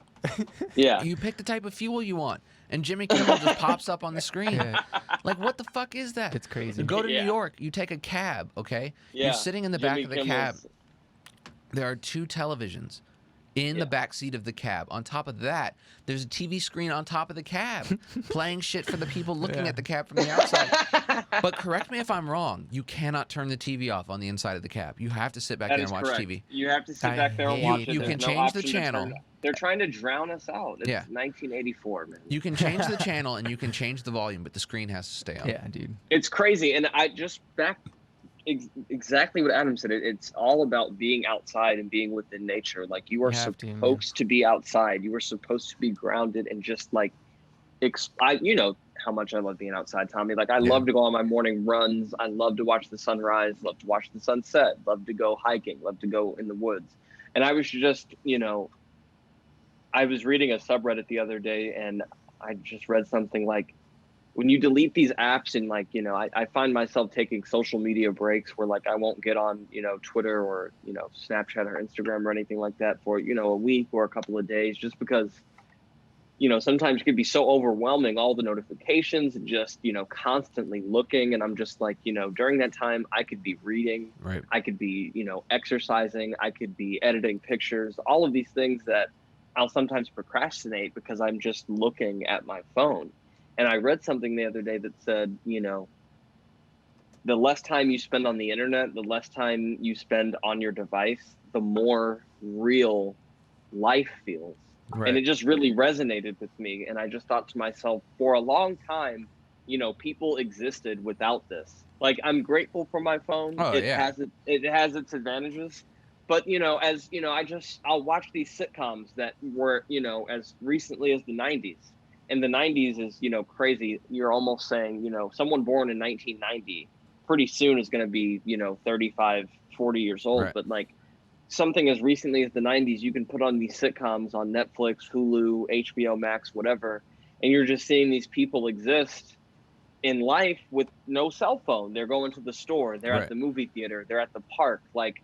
G: Yeah.
E: You pick the type of fuel you want, and Jimmy Kimmel just pops up on the screen.
F: Yeah.
E: Like, what the fuck is that?
F: It's crazy.
E: You go to
G: Yeah.
E: New York, you take a cab, okay?
G: Yeah.
E: You're sitting in the back
G: Jimmy
E: of the
G: Kimmel's-
E: cab. There are 2 televisions in
G: Yeah.
E: the back seat of the cab. On top of that, there's a TV screen on top of the cab playing shit for the people looking
F: Yeah.
E: at the cab from the outside. But correct me if I'm wrong. You cannot turn the TV off on the inside of the cab. You have to sit back
G: That
E: there
G: is
E: and watch
G: correct.
E: TV.
G: You have to sit
F: I
G: back there and
F: hate
G: watch
F: it.
G: it.
E: You
G: There's
E: can
G: no
E: change the
G: option to turn
E: channel.
G: it- They're trying to drown us out. It's
E: Yeah.
G: 1984, man.
E: You can change the channel and you can change the volume, but the screen has to stay on.
F: Yeah, dude.
G: It's crazy, and I just exactly what Adam said. It's all about being outside and being within nature. Like you are
F: You have to, man.
G: supposed to be outside. You are supposed to be grounded and just like, you know how much I love being outside, Tommy. Like I
E: Yeah.
G: love to go on my morning runs. I love to watch the sunrise. Love to watch the sunset. Love to go hiking. Love to go in the woods. And I was just, you know, I was reading a subreddit the other day, and I just read something like, when you delete these apps and like, you know, I find myself taking social media breaks where like I won't get on, you know, Twitter or, you know, Snapchat or Instagram or anything like that for, you know, a week or a couple of days, just because, you know, sometimes it can be so overwhelming, all the notifications and just, you know, constantly looking. And I'm just like, you know, during that time I could be reading,
E: Right.
G: I could be, you know, exercising, I could be editing pictures, all of these things that I'll sometimes procrastinate because I'm just looking at my phone. And I read something the other day that said, you know, the less time you spend on the internet, the less time you spend on your device, the more real life feels.
E: Right.
G: And it just really resonated with me. And I just thought to myself, for a long time, you know, people existed without this. Like, I'm grateful for my phone.
E: Oh, yeah.
G: It has its advantages. But, you know, as, you know, I'll watch these sitcoms that were, you know, as recently as the 90s. And the 90s is, you know, crazy. You're almost saying, you know, someone born in 1990 pretty soon is going to be, you know, 35, 40 years old.
E: Right.
G: But like something as recently as the 90s, you can put on these sitcoms on Netflix, Hulu, HBO Max, whatever. And you're just seeing these people exist in life with no cell phone. They're going to the store. They're
E: Right.
G: at the movie theater. They're at the park. Like,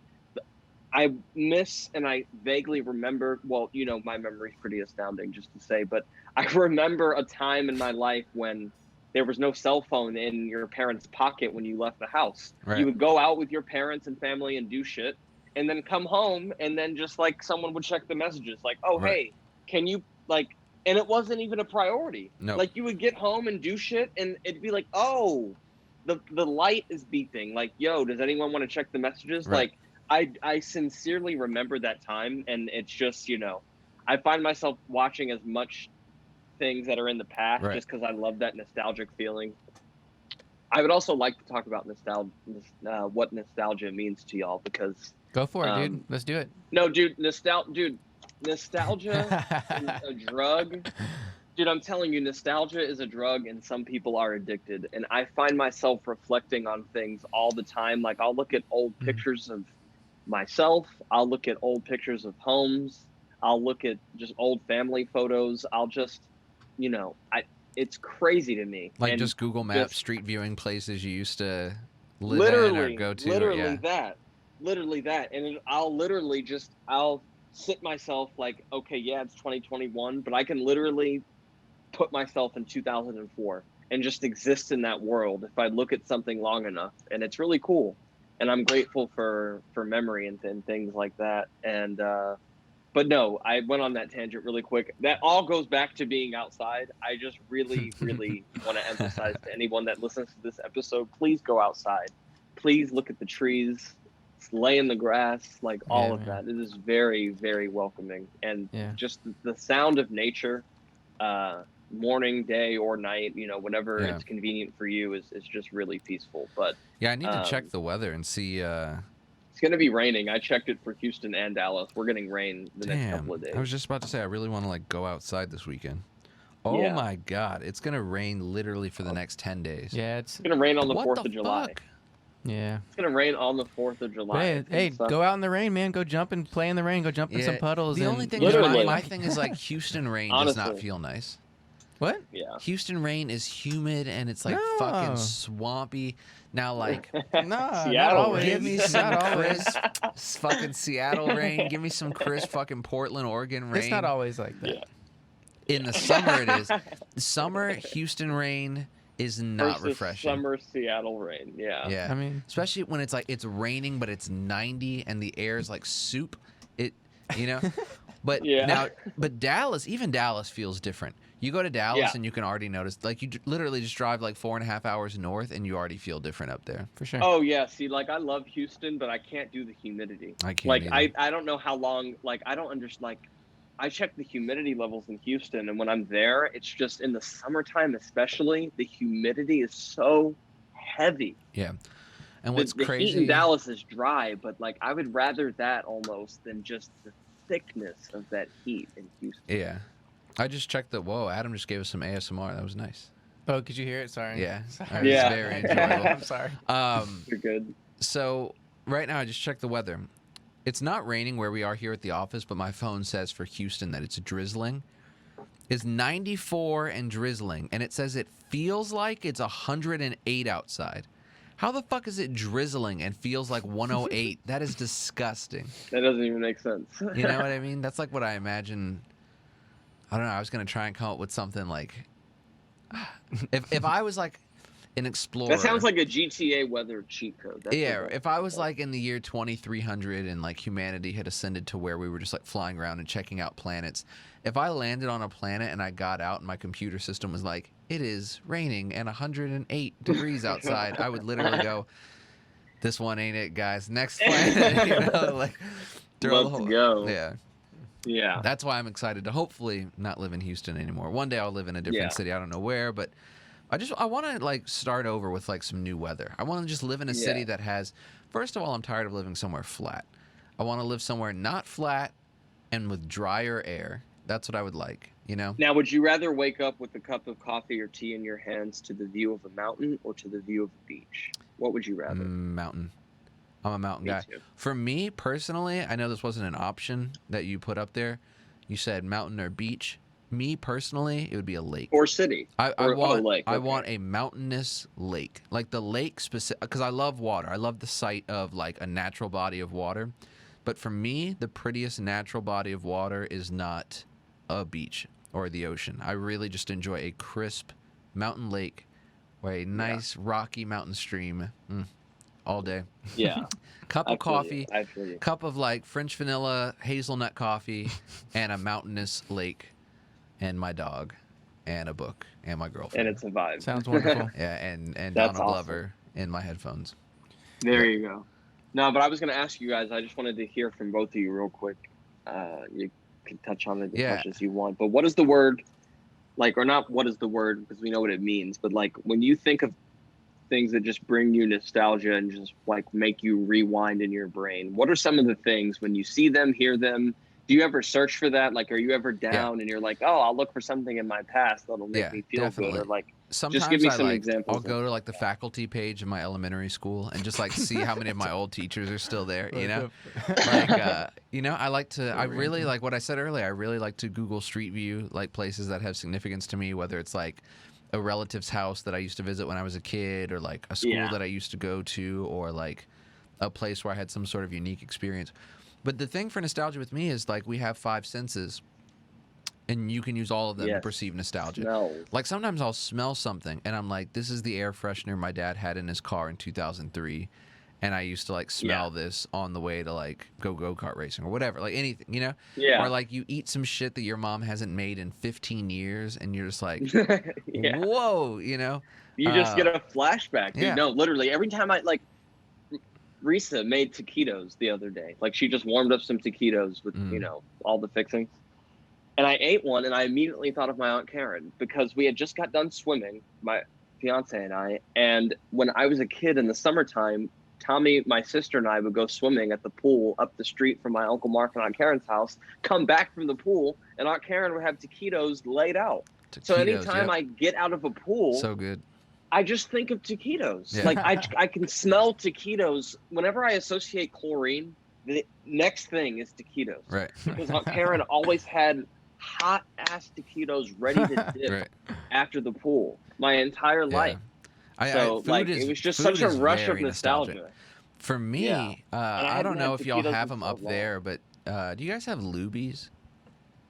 G: I miss and I vaguely remember, well, you know, my memory's pretty astounding just to say, but I remember a time in my life when there was no cell phone in your parents' pocket when you left the house.
E: Right.
G: You would go out with your parents and family and do shit and then come home and then just like someone would check the messages like, oh,
E: Right.
G: hey, can you like, and it wasn't even a priority.
E: No.
G: Like you would get home and do shit and it'd be like, oh, the light is beeping. Like, yo, does anyone want to check the messages?
E: Right.
G: Like, I sincerely remember that time, and it's just, you know, I find myself watching as much things that are in the past
E: Right.
G: just because I love that nostalgic feeling. I would also like to talk about what nostalgia means to y'all, because
F: Go for it, dude. Let's do it.
G: no, dude, nostalgia is a drug. Dude, I'm telling you, nostalgia is a drug, and some people are addicted. And I find myself reflecting on things all the time. Like, I'll look at old pictures of myself. I'll look at old pictures of homes. I'll look at just old family photos. I'll just, it's crazy to me.
E: Like,
G: and
E: just Google Maps
G: just
E: street viewing places you used to live in or go to.
G: Literally that. And I'll sit myself like, okay, yeah, it's 2021, but I can literally put myself in 2004 and just exist in that world if I look at something long enough. And it's really cool. And I'm grateful for memory and things like that. And, but no, I went on that tangent really quick. That all goes back to being outside. I just really, really want to emphasize to anyone that listens to this episode, please go outside. Please look at the trees, lay in the grass, like all of that. It is very, very welcoming. And just the sound of nature, morning, day, or night, whenever it's convenient for you, is just really peaceful. But
E: I need to check the weather and see.
G: It's going to be raining. I checked it for Houston and Dallas. We're getting rain the next couple of days.
E: I was just about to say, I really want to go outside this weekend. Oh my God, it's going to rain literally for the next 10 days.
F: Yeah, it's
G: going to rain on the 4th of July.
E: Fuck?
F: Yeah.
G: It's going to rain on the 4th of July.
F: Hey, go out in the rain, man. Go jump and play in the rain. Go jump in some puddles.
E: The only thing is, my thing is Houston rain does not feel nice.
F: What?
G: Yeah.
E: Houston rain is humid and it's fucking swampy. Now,
G: Seattle
E: give me some crisp fucking Seattle rain. Give me some crisp fucking Portland, Oregon rain.
F: It's not always like that.
G: Yeah.
E: In the summer, it is. Summer Houston rain is not
G: versus
E: refreshing.
G: Summer Seattle rain. Yeah.
E: Yeah.
F: I mean,
E: especially when it's it's raining, but it's 90 and the air is like soup. But but Dallas, even Dallas feels different. You go to Dallas and you can already notice, you literally just drive 4.5 hours north and you already feel different up there.
F: For sure.
G: Oh yeah. See, I love Houston, but I can't do the humidity.
E: I can't.
G: I don't know how long. I don't understand. I check the humidity levels in Houston, and when I'm there, it's just in the summertime, especially the humidity is so heavy.
E: Yeah. And what's
G: the
E: crazy?
G: Heat in Dallas is dry, but I would rather that almost than just the thickness of that heat in Houston.
E: Yeah. I just checked whoa, Adam just gave us some ASMR. That was nice.
F: Oh, could you hear it? Sorry.
E: Yeah.
F: Sorry.
E: It was very enjoyable.
F: I'm sorry.
G: You're good.
E: So right now I just checked the weather. It's not raining where we are here at the office, but my phone says for Houston that it's drizzling. It's 94 and drizzling, and it says it feels like it's 108 outside. How the fuck is it drizzling and feels like 108? That is disgusting.
G: That doesn't even make sense.
E: You know what I mean? That's what I imagine. I don't know. I was going to try and come up with something if I was an explorer.
G: That sounds like a GTA weather cheat code. That's
E: if I was in the year 2300 and humanity had ascended to where we were just flying around and checking out planets. If I landed on a planet and I got out and my computer system was it is raining and 108 degrees outside, I would literally go, this one ain't it, guys. Next planet. Throw the whole,
G: go.
E: Yeah.
G: Yeah.
E: That's why I'm excited to hopefully not live in Houston anymore. One day I'll live in a different city. I don't know where, but I want to start over with some new weather. I want to just live in a city that has, first of all, I'm tired of living somewhere flat. I want to live somewhere not flat and with drier air. That's what I would like,
G: Now, would you rather wake up with a cup of coffee or tea in your hands to the view of a mountain or to the view of a beach? What would you rather?
E: Mountain. I'm a mountain guy.
G: Too.
E: For me personally, I know this wasn't an option that you put up there. You said mountain or beach. Me personally, it would be a lake
G: or city.
E: I want
G: lake.
E: I
G: Okay.
E: want a mountainous lake, the lake specific, because I love water. I love the sight of a natural body of water. But for me, the prettiest natural body of water is not a beach or the ocean. I really just enjoy a crisp mountain lake or a nice rocky mountain stream. All day.
G: Yeah.
E: Cup of coffee.
G: I feel you.
E: Cup of French vanilla hazelnut coffee and a mountainous lake and my dog and a book and my girlfriend.
G: And it's a vibe.
F: Sounds wonderful.
E: Yeah, and
G: That's
E: Donald
G: awesome.
E: Glover in my headphones.
G: There you go. No, but I was going to ask you guys, I just wanted to hear from both of you real quick. can touch on it as
E: Yeah.
G: much as you want. But what is the word, like, or not what is the word, because we know what it means, but like when you think of things that just bring you nostalgia and just like make you rewind in your brain, what are some of the things when you see them, hear them? Do you ever search for that? Like, are you ever down and you're like, oh, I'll look for something in my past that'll make me feel
E: definitely.
G: good? Or like,
E: Sometimes
G: just give me
E: I
G: some
E: like,
G: examples.
E: I'll go to like the faculty page in my elementary school and just like see how many of my old teachers are still there, you know? Like, you know, I really like what I said earlier. I really like to Google Street View, like places that have significance to me, whether it's like a relative's house that I used to visit when I was a kid, or like a school that I used to go to, or like a place where I had some sort of unique experience. But the thing for nostalgia with me is like we have 5 senses, and you can use all of them to perceive nostalgia.
G: Smells.
E: Like sometimes I'll smell something and I'm like, this is the air freshener my dad had in his car in 2003. And I used to like smell this on the way to like go-kart racing or whatever, like anything, you know?
G: Yeah.
E: Or like you eat some shit that your mom hasn't made in 15 years and you're just like,
G: Yeah.
E: whoa, you know?
G: You just get a flashback, dude.
E: yeah.
G: No, literally, every time I, like, Risa made taquitos the other day. Like, she just warmed up some taquitos with, you know, all the fixings. And I ate one, and I immediately thought of my Aunt Karen, because we had just got done swimming, my fiance and I. And when I was a kid in the summertime, Tommy, my sister, and I would go swimming at the pool up the street from my Uncle Mark and Aunt Karen's house, come back from the pool, and Aunt Karen would have taquitos laid out. So anytime I get out of a pool,
E: so good.
G: I just think of taquitos.
E: Yeah.
G: Like I can smell taquitos. Whenever I associate chlorine, the next thing is taquitos.
E: Right.
G: Because Aunt Karen always had hot ass taquitos ready to dip
E: Right.
G: after the pool my entire life. So like it was just such a rush of nostalgia.
E: nostalgic. For me, I don't know if y'all have them up there, but do you guys have Lubies?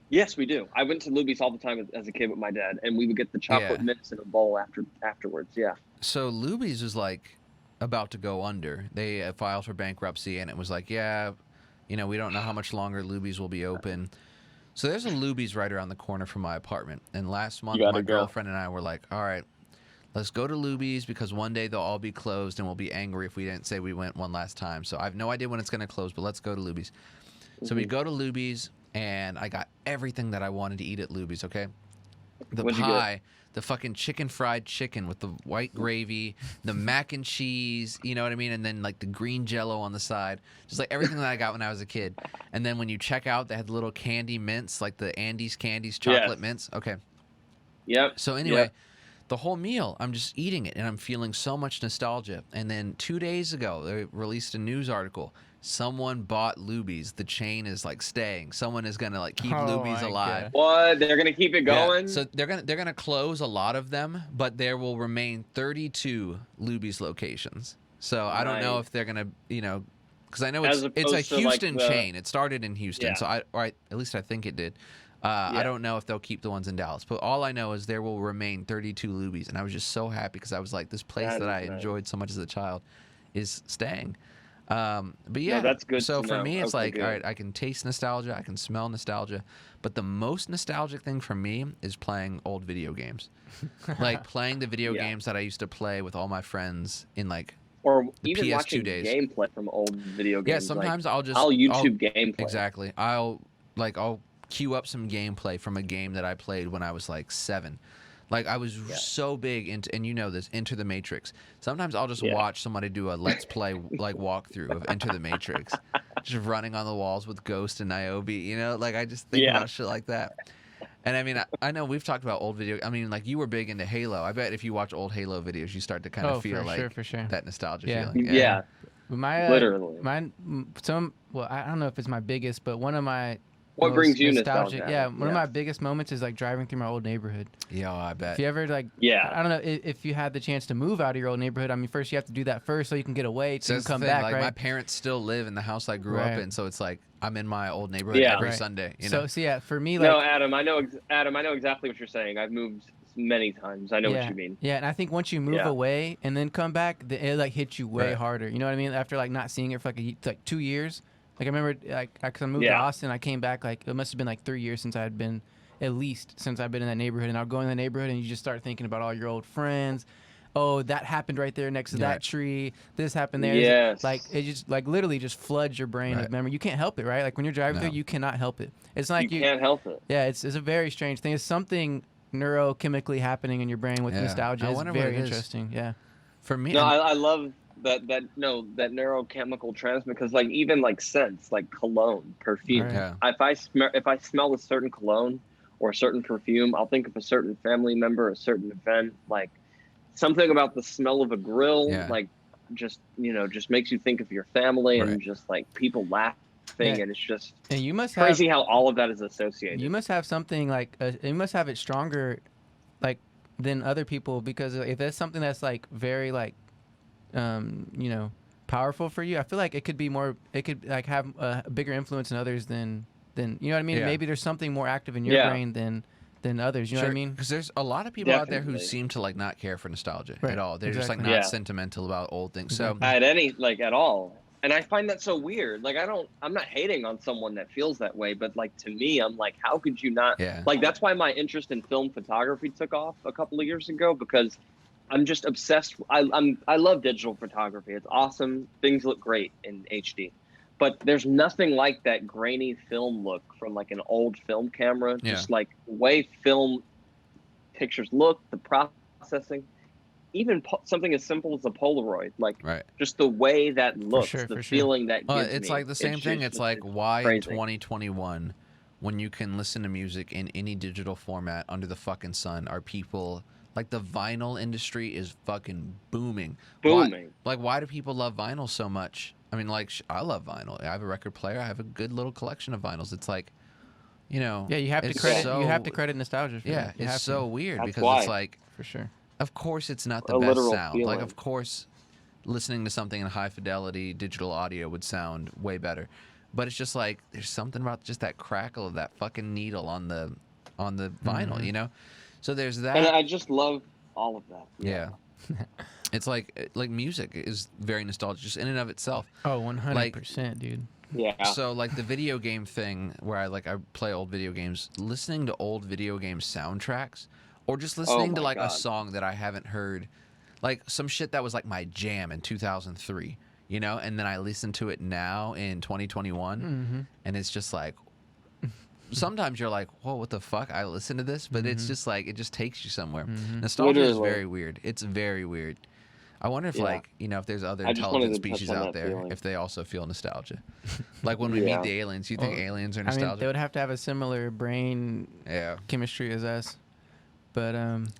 G: Yes, we do. I went to Luby's all the time as a kid with my dad, and we would get the chocolate mints in a bowl afterwards. Yeah.
E: So Luby's was like about to go under. They filed for bankruptcy, and it was like, yeah, you know, we don't know how much longer Luby's will be open. So there's a Luby's right around the corner from my apartment. And last month, my girlfriend and I were like, all right, let's go to Luby's because one day they'll all be closed, and we'll be angry if we didn't say we went one last time. So I have no idea when it's going to close, but let's go to Luby's. So we go to Luby's. And I got everything that I wanted to eat at Luby's, okay? The pie, the fucking fried chicken with the white gravy, the mac and cheese, you know what I mean? And then, like, the green Jell-O on the side. Just, like, everything that I got when I was a kid. And then when you check out, they had the little candy mints, like the Andes Candies chocolate mints. Okay.
G: Yep.
E: So, anyway, the whole meal, I'm just eating it, and I'm feeling so much nostalgia. And then 2 days ago, they released a news article. Someone bought Luby's. The chain is like staying. Someone is gonna like keep Luby's alive.
G: What? They're gonna keep it going?
E: Yeah. So they're gonna close a lot of them, but there will remain 32 Luby's locations. So I don't know if they're gonna, you know, because I know it's a Houston chain. It started in Houston, so at least I think it did. I don't know if they'll keep the ones in Dallas, but all I know is there will remain 32 Luby's, and I was just so happy because I was like, this place that I enjoyed so much as a child is staying. But yeah,
G: that's good.
E: So for me, it's like, all right, I can taste nostalgia, I can smell nostalgia, but the most nostalgic thing for me is playing old video games, like playing the video games that I used to play with all my friends in like
G: or
E: the
G: even
E: PS2
G: watching
E: days.
G: gameplay from old video games.
E: Yeah, sometimes
G: like,
E: I'll
G: YouTube gameplay.
E: Exactly, I'll queue up some gameplay from a game that I played when I was like 7. Like, I was so big into, and you know this, Enter the Matrix. Sometimes I'll just watch somebody do a Let's Play, like, walkthrough of Enter the Matrix. Just running on the walls with Ghost and Niobe, you know? Like, I just think about shit like that. And, I mean, I know we've talked about old video. I mean, like, you were big into Halo. I bet if you watch old Halo videos, you start to kind of feel
F: for sure.
E: that nostalgia
F: feeling.
G: Yeah.
F: My,
G: literally.
F: Well, I don't know if it's my biggest, but one of my
G: what brings you nostalgia?
F: Yeah, one of my biggest moments is like driving through my old neighborhood.
E: Yeah, I bet.
F: If you ever like, I don't know if you had the chance to move out of your old neighborhood. I mean, first you have to do that first so you can get away to come back.
E: Like,
F: right?
E: my parents still live in the house I grew up in, so it's like I'm in my old neighborhood every Sunday. You know?
F: So yeah, for me, like,
G: no, Adam, I know exactly what you're saying. I've moved many times. I know what you mean.
F: Yeah, and I think once you move away and then come back, it like hits you way harder. You know what I mean? After like not seeing it for like 2 years. Like, I remember, like, cause I moved to Austin, I came back, like, it must have been, like, 3 years since I'd been, at least, since I've been in that neighborhood. And I'll go in the neighborhood, and you just start thinking about all your old friends. oh, that happened right there next to
E: Right.
F: that tree. This happened there.
G: Yes.
F: Like it just like literally just floods your brain
E: Right.
F: of memory. You can't help it, right? Like when you're driving
E: No.
F: through, you cannot help it. It's like
G: you can't help it.
F: Yeah, it's a very strange thing. It's something neurochemically happening in your brain with
E: Yeah.
F: nostalgia.
E: I
F: It's
E: wonder what
F: very
E: it is.
F: interesting. Yeah.
E: For me,
G: No, I love that neurochemical transmit, because like even like scents, like cologne, perfume.
F: Right.
E: Yeah.
G: If I smell a certain cologne or a certain perfume, I'll think of a certain family member, a certain event, like something about the smell of a grill,
E: Yeah.
G: like just makes you think of your family
E: Right.
G: and just like people laughing,
F: Yeah.
G: and it's just
F: And you must
G: crazy
F: have
G: how all of that is associated.
F: you must have something like you must have it stronger, like than other people, because if that's something that's like very like, powerful for you, I feel like it could be more. It could like have a bigger influence in others than you know what I mean.
E: Yeah.
F: Maybe there's something more active in your
G: Yeah.
F: brain than others. You know what I mean?
E: Because there's a lot of people out there who
G: Definitely.
E: seem to like not care for nostalgia
F: Right.
E: at all. They're just like
F: Exactly.
E: not
G: Yeah.
E: sentimental about old things.
F: Exactly.
E: So
G: At any at all. And I find that so weird. Like I'm not hating on someone that feels that way, but like to me, I'm like, how could you not?
E: Yeah.
G: Like that's why my interest in film photography took off a couple of years ago, because I'm just obsessed. I love digital photography. It's awesome. Things look great in HD, but there's nothing like that grainy film look from like an old film camera.
E: Yeah.
G: Just like the way film pictures look, the processing. Even something as simple as a Polaroid, like
E: right.
G: just the way that looks,
F: sure,
G: the
F: for sure.
G: feeling that
E: Well,
G: gives
E: it's
G: me.
E: like the same thing. It's like why in
G: crazy.
E: 2021, when you can listen to music in any digital format under the fucking sun, are people like the vinyl industry is fucking booming.
G: Booming.
E: Why do people love vinyl so much? I mean, like I love vinyl. I have a record player. I have a good little collection of vinyls. It's like,
F: Yeah, you have to
E: it's
F: credit.
E: so-
F: You have to credit nostalgia. For
E: Yeah,
F: that. You
E: it's
F: have
E: so
F: to,
E: weird
G: That's
E: because
G: why.
E: it's like,
F: for sure.
E: of course, it's not the
G: A
E: best
G: literal
E: sound. Like,
G: feeling.
E: of course, listening to something in high fidelity digital audio would sound way better. But it's just like there's something about just that crackle of that fucking needle on the vinyl, you know. So there's that.
G: And I just love all of that.
E: yeah. It's like music is very nostalgic just in and of itself.
F: Oh, 100%, dude.
G: Yeah.
E: So like the video game thing where I play old video games, listening to old video game soundtracks or just listening to
G: my
E: like
G: God.
E: a song that I haven't heard, like some shit that was like my jam in 2003, you know, and then I listen to it now in 2021 and it's just like sometimes you're like, whoa, what the fuck? I listened to this, but it's just like it just takes you somewhere. Nostalgia is
G: Literally.
E: very weird. It's very weird. I wonder if
G: Yeah.
E: if there's other
G: I just wanted
E: intelligent
G: to touch
E: species
G: on
E: out
G: that
E: there,
G: feeling.
E: if they also feel nostalgia. Like when we meet
G: Yeah.
E: the aliens, you think
F: Well,
E: aliens are
F: I mean,
E: nostalgic?
F: they would have to have a similar brain
E: Yeah,
F: chemistry as us. But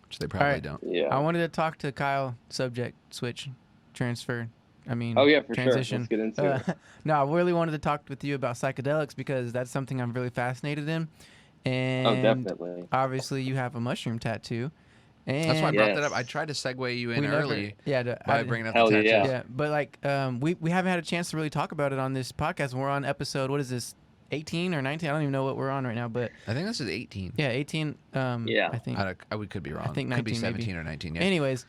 E: which they probably
F: Alright.
E: don't.
G: Yeah.
F: I wanted to talk to Kyle. Subject switch, transfer. I mean,
G: Oh, yeah, for
F: transition.
G: sure. Let's get into it.
F: No, I really wanted to talk with you about psychedelics because that's something I'm really fascinated in. And
G: Oh, definitely.
F: obviously, you have a mushroom tattoo. And
E: That's why I brought that up.
G: Yes.
E: I tried to segue you in
F: we never-
E: early
F: Yeah,
E: by bringing up
G: Hell
E: the tattoo.
G: yeah.
F: Yeah, but like we haven't had a chance to really talk about it on this podcast. We're on episode, what is this, 18 or 19? I don't even know what we're on right now, but
E: I think this is 18.
F: yeah, 18.
G: Yeah.
F: I think.
E: We could be wrong.
F: think
E: Could be
F: 19 maybe.
E: 17 or 19. Yeah.
F: Anyways,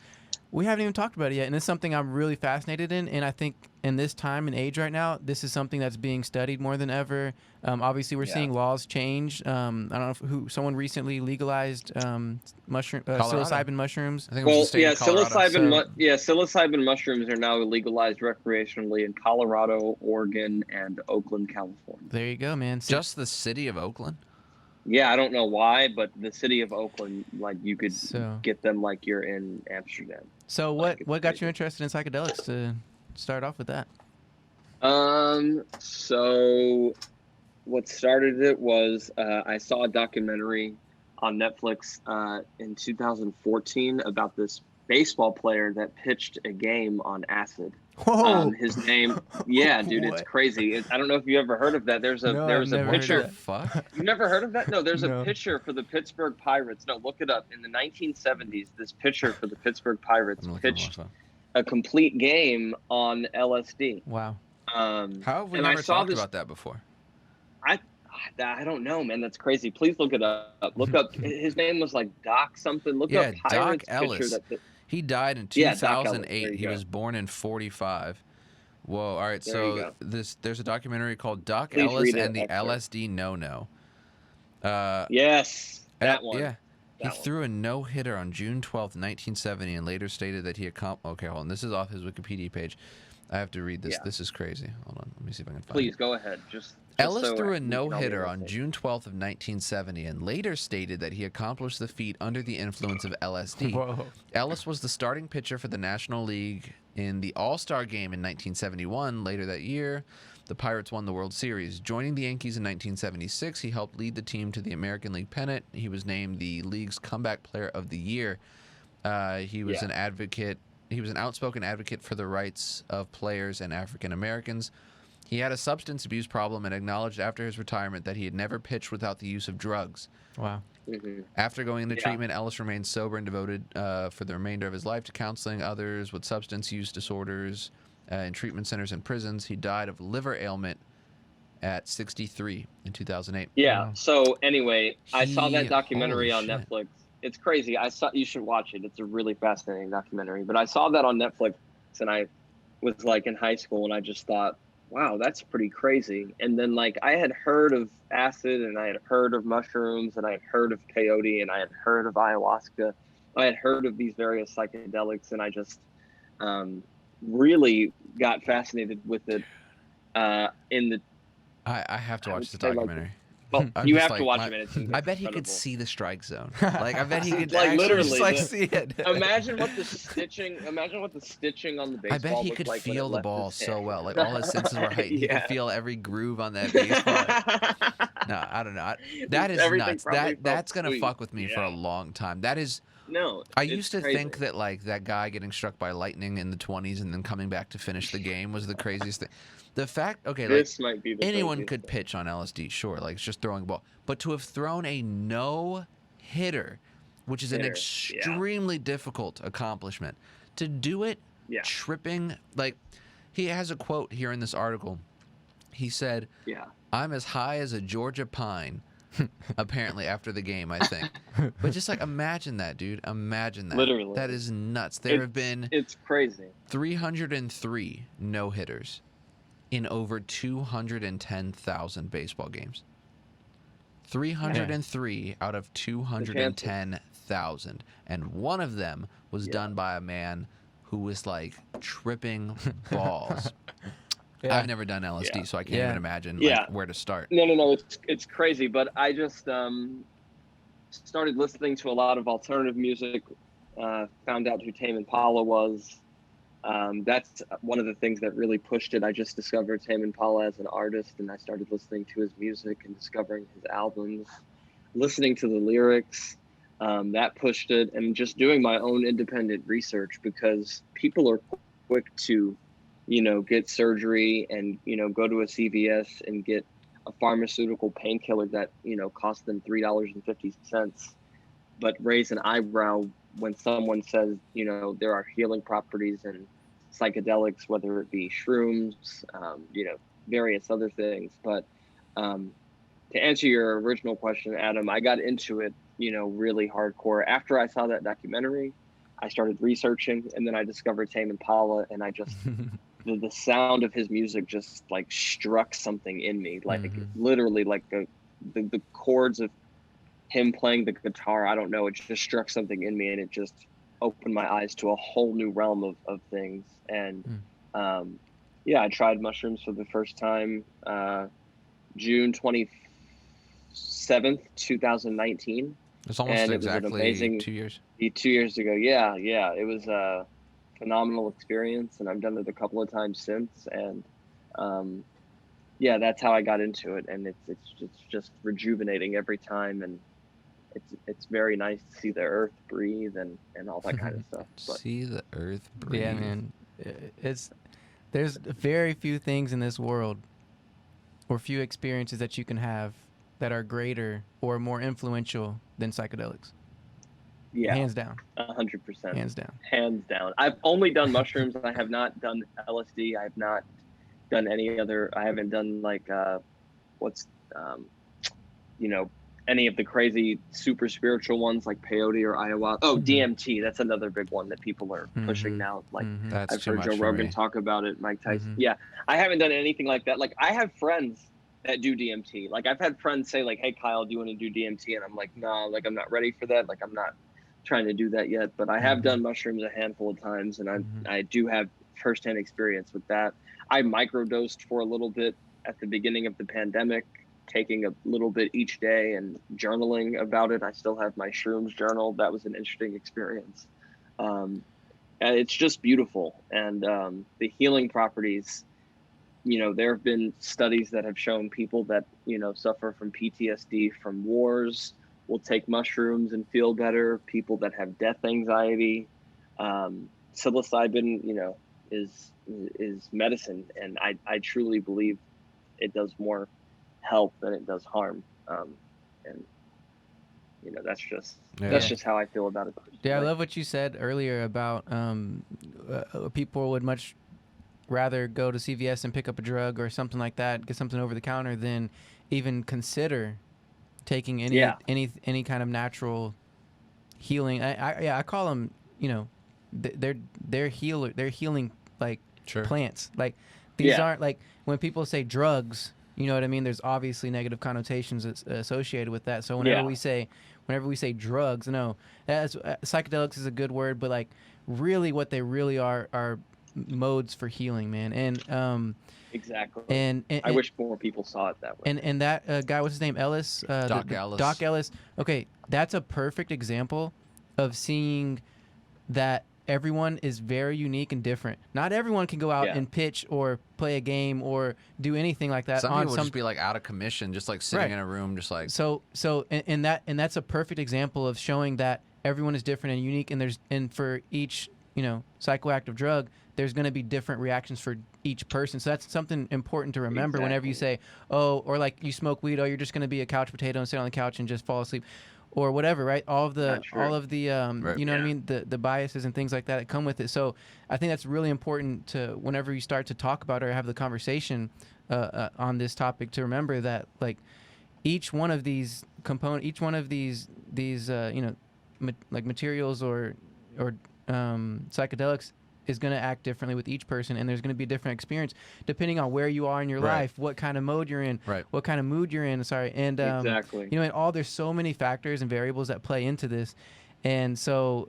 F: we haven't even talked about it yet, and it's something I'm really fascinated in. And I think in this time and age right now, this is something that's being studied more than ever. Obviously, we're
G: Yeah.
F: seeing laws change. I don't know someone recently legalized psilocybin mushrooms.
E: I think it was
G: Well,
E: the state
G: yeah,
E: of Colorado.
G: psilocybin mushrooms are now legalized recreationally in Colorado, Oregon, and Oakland, California.
F: There you go, man.
E: Just the city of Oakland.
G: Yeah, I don't know why, but the city of Oakland, like you could
F: So-
G: get them like you're in Amsterdam.
F: So
G: Like, it's
F: what got
G: crazy.
F: you interested in psychedelics to start off with that?
G: So what started it was I saw a documentary on Netflix in 2014 about this baseball player that pitched a game on acid.
F: Whoa!
G: His name, yeah, dude, it's
F: What?
G: crazy. I don't know if you ever heard of that. There's a
F: No,
G: there's
F: I've
G: a
F: never heard of
G: pitcher.
E: What the fuck?
G: You never heard of that? No, there's
F: No.
G: a pitcher for the Pittsburgh Pirates. No, look it up. In the 1970s, this pitcher for the Pittsburgh Pirates
E: I'm looking at
G: pitched
E: my phone.
G: a complete game on LSD.
F: Wow.
E: How have we
G: and I
E: never
G: saw
E: talked
G: this-
E: about that before?
G: I don't know, man. That's crazy. Please look it up. Look up. His name was like Doc something. Look
E: Yeah,
G: up Pirates
E: Doc Ellis.
G: pitcher that.
E: He died in
G: Yeah, Doc Ellis.
E: 2008.
G: There you
E: He
G: go.
E: was born in 45. Whoa! All right,
G: There you
E: so
G: go.
E: there's a documentary called Doc
G: Please
E: Ellis
G: read it,
E: and the
G: excerpt.
E: LSD No-No.
G: Yes, that one.
E: Yeah, He threw a no-hitter on June 12th, 1970, and later stated that he accomplished... Okay, hold on. This is off his Wikipedia page. I have to read this.
G: Yeah.
E: This is crazy. Hold on. Let me see if I can find it.
G: Please, go ahead. Just
E: Ellis
G: so
E: threw a
G: we can all be
E: no-hitter
G: on the
E: on
G: same.
E: June 12th of 1970 and later stated that he accomplished the feat under the influence of LSD.
F: Whoa.
E: Ellis was the starting pitcher for the National League in the All-Star Game in 1971. Later that year, the Pirates won the World Series. Joining the Yankees in 1976, he helped lead the team to the American League pennant. He was named the league's Comeback Player of the Year. He was an advocate. He was an outspoken advocate for the rights of players and African Americans. He had a substance abuse problem and acknowledged after his retirement that he had never pitched without the use of drugs.
F: Wow.
E: After going into treatment, Ellis remained sober and devoted for the remainder of his life to counseling others with substance use disorders in treatment centers and prisons. He died of liver ailment at 63 in 2008.
G: Yeah. So anyway, I saw that documentary
E: holy
G: on
E: shit.
G: Netflix. It's crazy. You should watch it. It's a really fascinating documentary. But I saw that on Netflix, and I was like in high school, and I just thought, wow, that's pretty crazy. And then like I had heard of acid, and I had heard of mushrooms, and I had heard of peyote, and I had heard of ayahuasca. I had heard of these various psychedelics, and I just really got fascinated with it. I
E: have to watch the
G: would say, like,
E: documentary.
G: well,
E: I'm
G: you
E: just
G: have to
E: like,
G: watch it. It's
E: I bet he could
G: incredible.
E: see the strike zone. Like I bet he could
G: Like,
E: actually
G: literally,
E: just, like
G: the-
E: see it.
G: Imagine what the stitching on the baseball
E: I bet he
G: looked
E: could
G: like when it
E: feel the
G: left
E: ball
G: his
E: so
G: hand.
E: well. Like all his senses were heightened. He could
G: Yeah.
E: feel every groove on that baseball. No, I don't know. That is
G: Everything
E: nuts.
G: probably felt
E: That's gonna
G: sweet.
E: fuck with me for a
G: Yeah.
E: long time. That is.
G: No,
E: I
G: it's
E: used to
G: crazy.
E: think that like that guy getting struck by lightning in the 20s and then coming back to finish the game was the craziest thing. The fact, okay, like
G: This might be the
E: anyone
G: craziest
E: could
G: thing.
E: pitch on LSD, sure, like it's just throwing a ball, but to have thrown a no hitter, which is an
G: Hitter,
E: extremely difficult accomplishment, to do it
G: Yeah.
E: tripping, like he has a quote here in this article. He said,
G: Yeah.
E: "I'm as high as a Georgia pine." Apparently after the game, I think. But just like imagine that, dude. Imagine that.
G: Literally.
E: That is nuts. There have been
G: It's crazy.
E: 303 no-hitters in over 210,000 baseball games. 303 out of 210,000. And one of them was done by a man who was like tripping balls.
F: Yeah.
E: I've never done LSD, so I can't
F: Yeah.
E: even imagine
G: Yeah.
E: like, where to start.
G: No. It's crazy, but I just started listening to a lot of alternative music. Found out who Tame Impala was. That's one of the things that really pushed it. I just discovered Tame Impala as an artist, and I started listening to his music and discovering his albums, listening to the lyrics. That pushed it, and just doing my own independent research, because people are quick to, get surgery and, go to a CVS and get a pharmaceutical painkiller that, costs them $3.50, but raise an eyebrow when someone says, there are healing properties in psychedelics, whether it be shrooms, various other things. But to answer your original question, Adam, I got into it, really hardcore. After I saw that documentary, I started researching, and then I discovered Tame Impala, and I just, the sound of his music just like struck something in me, like literally like the chords of him playing the guitar. I don't know. It just struck something in me, and it just opened my eyes to a whole new realm of things. And I tried mushrooms for the first time June 27th, 2019.
E: It's almost
G: And it was an
E: exactly
G: amazing-
E: 2 years.
G: 2 years ago. Yeah. It was a phenomenal experience, and I've done it a couple of times since. And that's how I got into it. And it's just rejuvenating every time. And it's very nice to see the earth breathe and all that kind of stuff. But
E: See the earth breathe.
F: Yeah, man. There's very few things in this world, or few experiences that you can have that are greater or more influential than psychedelics.
G: yeah,
F: Hands down.
G: 100%.
F: Hands down.
G: Hands down. I've only done mushrooms. I have not done LSD. I have not done any other. I haven't done like any of the crazy super spiritual ones like peyote or ayahuasca. Oh, DMT. That's another big one that people are pushing now. Like
E: That's
G: I've
E: too
G: heard
E: much
G: Joe
E: for
G: Rogan
E: me.
G: talk about it. Mike Tyson. Yeah, I haven't done anything like that. Like I have friends that do DMT. Like I've had friends say like, "Hey Kyle, do you want to do DMT?" And I'm like, "No, like I'm not ready for that. Like I'm not trying to do that yet." But I have done mushrooms a handful of times, and I do have firsthand experience with that. I microdosed for a little bit at the beginning of the pandemic, taking a little bit each day and journaling about it. I still have my shrooms journal. That was an interesting experience. And it's just beautiful. And the healing properties, you know, there have been studies that have shown people that, you know, suffer from PTSD from wars will take mushrooms and feel better. People that have death anxiety, psilocybin, you know, is medicine. And I truly believe it does more help than it does harm. And, you know, that's just how I feel about it.
F: Yeah, I love what you said earlier about people would much rather go to CVS and pick up a drug or something like that, get something over the counter, than even consider taking any kind of natural healing. I call them, you know, they're healing like plants. Like these aren't like when people say drugs, you know what I mean? There's obviously negative connotations associated with that. So whenever we say drugs, no, that's psychedelics is a good word, but like really what they really are modes for healing, man. And
G: exactly.
F: And
G: I wish more people saw it that way.
F: And that guy, what's his name? Ellis.
E: Ellis.
F: Doc Ellis. Okay, that's a perfect example of seeing that everyone is very unique and different. Not everyone can go out and pitch or play a game or do anything like that.
E: Some people would just be like out of commission, just like sitting in a room, just like.
F: And that's a perfect example of showing that everyone is different and unique. And for each, you know, psychoactive drug, there's going to be different reactions for each person. So that's something important to remember whenever you say, oh, or like you smoke weed, oh, you're just going to be a couch potato and sit on the couch and just fall asleep. Or whatever, right? All of the, you know what I mean? The biases and things like that come with it. So I think that's really important to, whenever you start to talk about or have the conversation on this topic, to remember that like each one of these each one of these you know, like materials or psychedelics is going to act differently with each person, and there's going to be a different experience depending on where you are in your life, what kind of mode you're in, what kind of mood you're in. And you know, and there's so many factors and variables that play into this, and so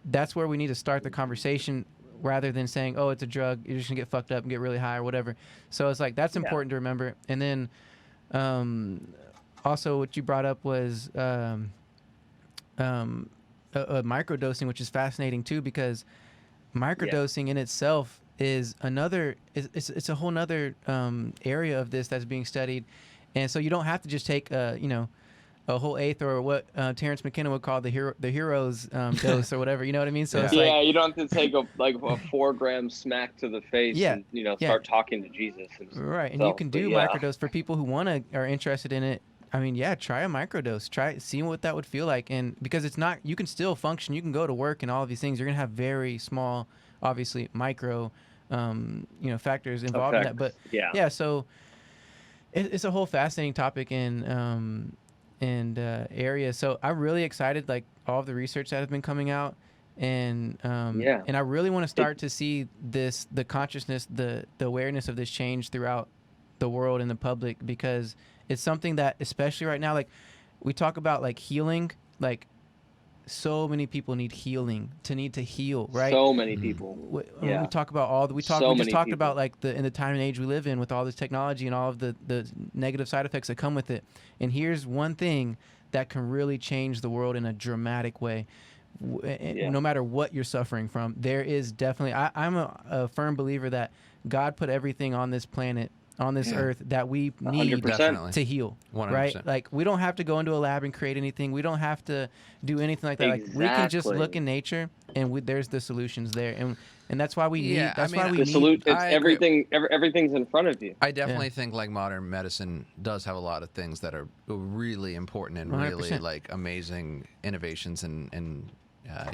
F: that's where we need to start the conversation, rather than saying, oh, it's a drug, you're just gonna get fucked up and get really high or whatever. So it's like that's important to remember. And then also what you brought up was microdosing, which is fascinating too, because microdosing in itself is another it's a whole nother area of this that's being studied. And so you don't have to just take you know, a whole eighth, or what Terrence McKenna would call the hero's dose or whatever, you know what I mean? So it's like,
G: you don't have to take a 4 gram smack to the face and, you know, start talking to Jesus
F: and you can do microdose for people who are interested in it. I mean, try a microdose. See what that would feel like. And because it's not, you can still function. You can go to work and all of these things. You're going to have very small, obviously, micro, you know, factors involved in that. But so it's a whole fascinating topic and area. So I'm really excited, like all of the research that has been coming out. And and I really want to start to see the consciousness, the awareness of this change throughout the world and the public, because it's something that, especially right now, like we talk about like healing, like so many people need healing, need to heal, right?
G: So many people.
F: We talk about we just talked about like in the time and age we live in, with all this technology and all of the negative side effects that come with it. And here's one thing that can really change the world in a dramatic way. No matter what you're suffering from, there is definitely, I'm a firm believer that God put everything on this planet, on this earth, that we need
G: 100%.
F: to heal,
E: 100%.
F: right? Like we don't have to go into a lab and create anything. We don't have to do anything like that. Like we can just look in nature, and there's the solutions there, and that's why we need. That's why we need.
G: Everything's in front of you.
E: I definitely think like modern medicine does have a lot of things that are really important and
F: 100%.
E: really like amazing innovations and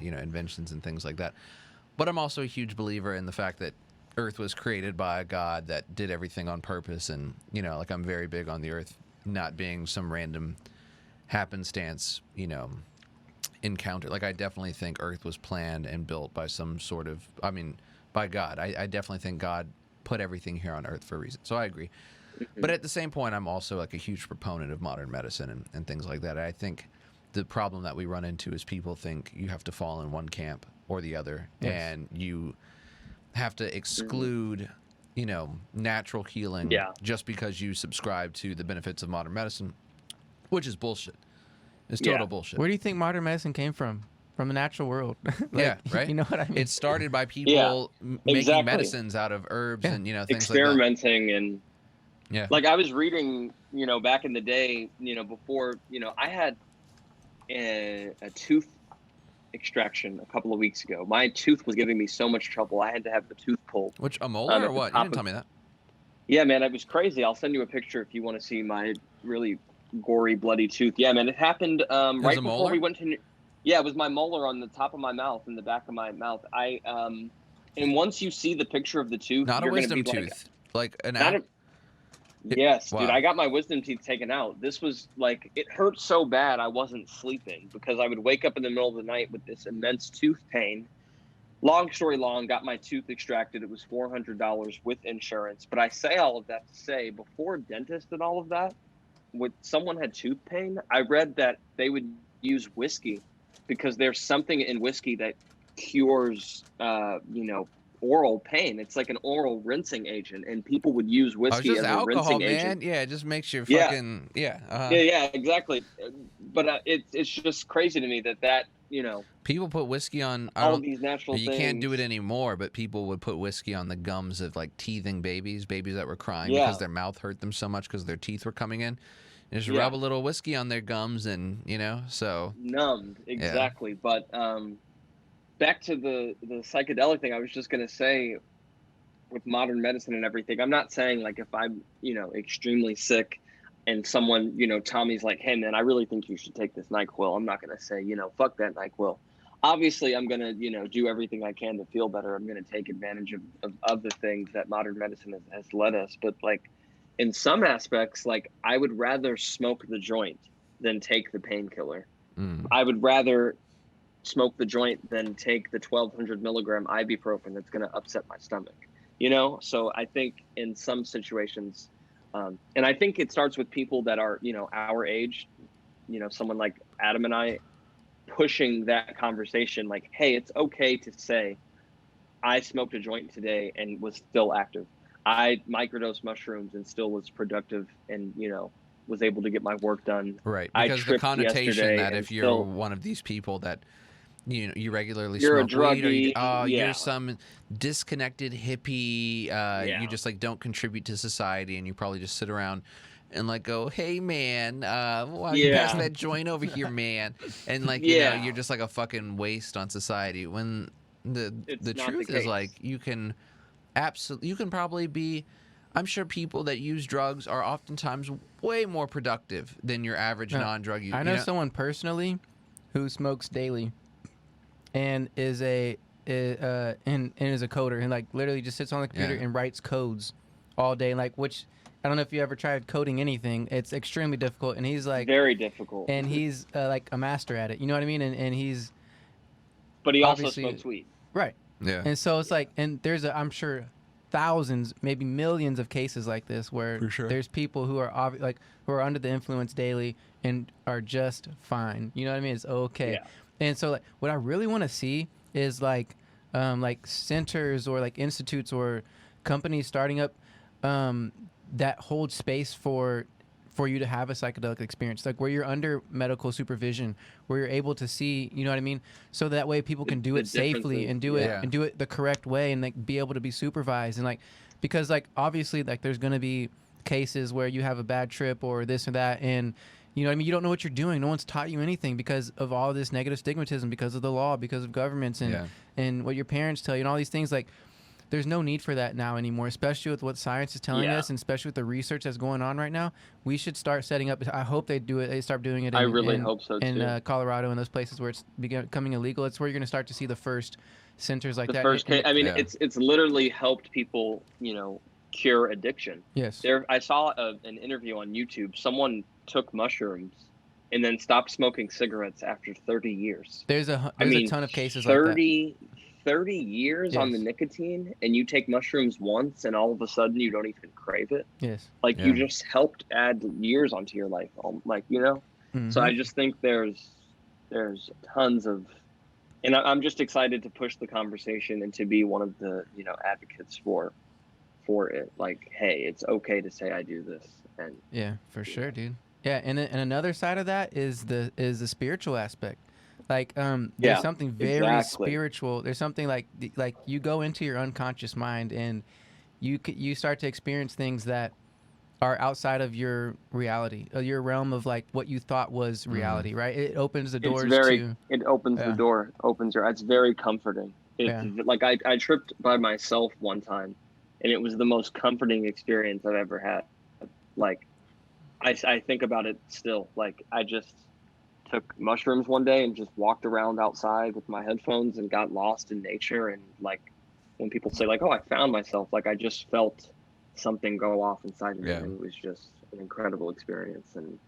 E: you know, inventions and things like that. But I'm also a huge believer in the fact that Earth was created by a God that did everything on purpose. And, you know, like I'm very big on the Earth not being some random happenstance, you know, encounter. Like I definitely think Earth was planned and built by some sort of, by God. I definitely think God put everything here on Earth for a reason. So I agree. But at the same point, I'm also like a huge proponent of modern medicine and things like that. I think the problem that we run into is people think you have to fall in one camp or the other, and you have to exclude, you know, natural healing just because you subscribe to the benefits of modern medicine, which is bullshit. It's total bullshit.
F: Where do you think modern medicine came from? From the natural world.
E: Yeah, right?
F: You know what I mean?
E: It started by people making medicines out of herbs and, you know, things
G: experimenting
E: like that.
G: And
E: yeah.
G: Like I was reading, you know, back in the day, you know, before, you know, I had a tooth extraction a couple of weeks ago. My tooth was giving me so much trouble. I had to have the tooth pulled.
E: Which, a molar or what? You didn't tell me that.
G: Yeah, man, it was crazy. I'll send you a picture if you want to see my really gory, bloody tooth. Yeah, man, it happened right before we went to... Yeah, it was my molar on the top of my mouth, in the back of my mouth. And once you see the picture of the tooth...
E: Not a wisdom tooth. Like an...
G: Yes, dude, I got my wisdom teeth taken out. This was like, it hurt so bad I wasn't sleeping because I would wake up in the middle of the night with this immense tooth pain. Long story long, got my tooth extracted. It was $400 with insurance. But I say all of that to say, before dentist and all of that, when someone had tooth pain, I read that they would use whiskey because there's something in whiskey that cures, you know, oral pain. It's like an oral rinsing agent, and people would use whiskey as a rinsing agent.
E: Yeah, it just makes you fucking
G: yeah, exactly. But it's just crazy to me that you know,
E: people put whiskey on
G: all of these natural
E: you
G: things.
E: Can't do it anymore, but people would put whiskey on the gums of like teething babies that were crying because their mouth hurt them so much because their teeth were coming in. And just rub a little whiskey on their gums, and you know, so
G: numbed exactly. But back to the psychedelic thing, I was just going to say, with modern medicine and everything, I'm not saying like if I'm, you know, extremely sick and someone, you know, Tommy's like, hey man, I really think you should take this NyQuil. I'm not going to say, you know, fuck that NyQuil. Obviously I'm going to, you know, do everything I can to feel better. I'm going to take advantage of the things that modern medicine has led us. But like in some aspects, like I would rather smoke the joint than take the painkiller. I would rather smoke the joint than take the 1200 milligram ibuprofen that's going to upset my stomach, you know? So I think in some situations, and I think it starts with people that are, you know, our age, you know, someone like Adam and I pushing that conversation, like, hey, it's okay to say, I smoked a joint today and was still active. I microdosed mushrooms and still was productive and, you know, was able to get my work done.
E: Right. Because the connotation that if you're one of these people that, you know, you regularly
G: smoke
E: weed, or you're some disconnected hippie, you just like don't contribute to society, and you probably just sit around and like go, hey man, why don't you pass that joint over here, man? And like, you know, you're just like a fucking waste on society. When the truth is like, you can probably be, I'm sure people that use drugs are oftentimes way more productive than your average non-drug user.
F: I know someone personally who smokes daily and is a coder and like literally just sits on the computer and writes codes all day, like, which I don't know if you ever tried coding anything. It's extremely difficult, and he's like
G: very difficult,
F: and he's like a master at it. You know what I mean? And he's,
G: but he also smokes weed,
F: right?
E: Yeah.
F: And so it's like, and there's I'm sure thousands, maybe millions of cases like this where there's people who are who are under the influence daily and are just fine. You know what I mean? It's okay. Yeah. And so like, what I really want to see is like centers or like institutes or companies starting up that hold space for you to have a psychedelic experience, like where you're under medical supervision, where you're able to see, you know what I mean? So that way people can do it safely and do it the correct way and like be able to be supervised. And like, because like obviously like there's going to be cases where you have a bad trip or this or that, and you know what I mean? You don't know what you're doing. No one's taught you anything because of all this negative stigmatism, because of the law, because of governments and what your parents tell you and all these things. Like, there's no need for that now anymore, especially with what science is telling us and especially with the research that's going on right now. We should start setting up. I hope they do it. They start doing it
G: I really hope so, too.
F: In Colorado and those places where it's becoming illegal. It's where you're going to start to see the first centers like that.
G: First case, I mean, it's literally helped people, you know, cure addiction.
F: Yes.
G: I saw an interview on YouTube. Someone took mushrooms and then stopped smoking cigarettes after 30 years.
F: There's a ton of cases
G: 30,
F: like
G: 30 years on the nicotine, and you take mushrooms once, and all of a sudden you don't even crave it.
F: Yes.
G: Like you just helped add years onto your life, like, you know. So I just think there's tons of, and I'm just excited to push the conversation and to be one of the, you know, advocates for it. Like, hey, it's okay to say I do this. And
F: yeah, for sure, dude. Yeah, and another side of that is the spiritual aspect. Like, there's something very spiritual. There's something like you go into your unconscious mind and you start to experience things that are outside of your reality, your realm of like what you thought was reality, right? It opens the doors
G: it opens the door, it's very comforting. Like I tripped by myself one time, and it was the most comforting experience I've ever had. Like, I think about it still. Like, I just took mushrooms one day and just walked around outside with my headphones and got lost in nature. And like, when people say like, oh, I found myself, like I just felt something go off inside of me. And it was just an incredible experience. And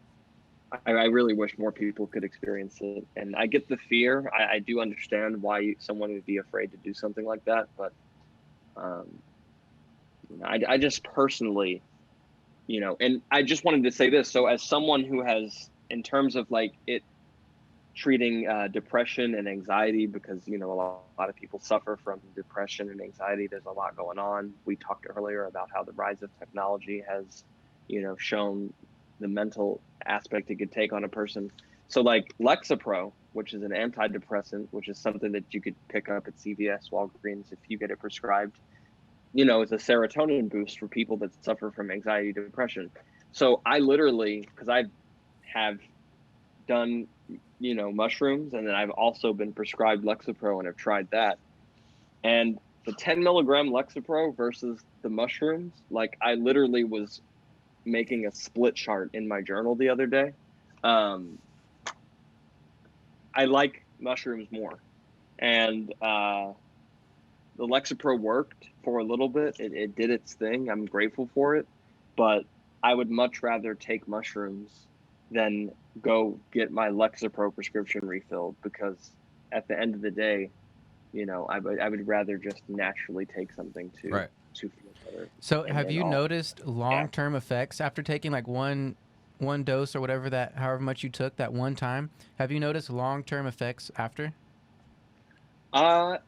G: I really wish more people could experience it. And I get the fear. I do understand why someone would be afraid to do something like that. But I just personally, you know, and I just wanted to say this. So as someone who has, in terms of like it treating depression and anxiety, because, you know, a lot of people suffer from depression and anxiety. There's a lot going on. We talked earlier about how the rise of technology has, you know, shown the mental aspect it could take on a person. So like Lexapro, which is an antidepressant, which is something that you could pick up at CVS, Walgreens, if you get it prescribed, you know, it's a serotonin boost for people that suffer from anxiety, depression. So I literally, because I have done, you know, mushrooms, and then I've also been prescribed Lexapro and have tried that. And the 10 milligram Lexapro versus the mushrooms, like I literally was making a split chart in my journal the other day. I like mushrooms more. And the Lexapro worked for a little bit. It did its thing. I'm grateful for it. But I would much rather take mushrooms than go get my Lexapro prescription refilled, because at the end of the day, you know, I would rather just naturally take something to feel better.
F: So have you noticed long-term effects after taking like one dose or whatever, that however much you took that one time? Have you noticed long-term effects after?
G: Not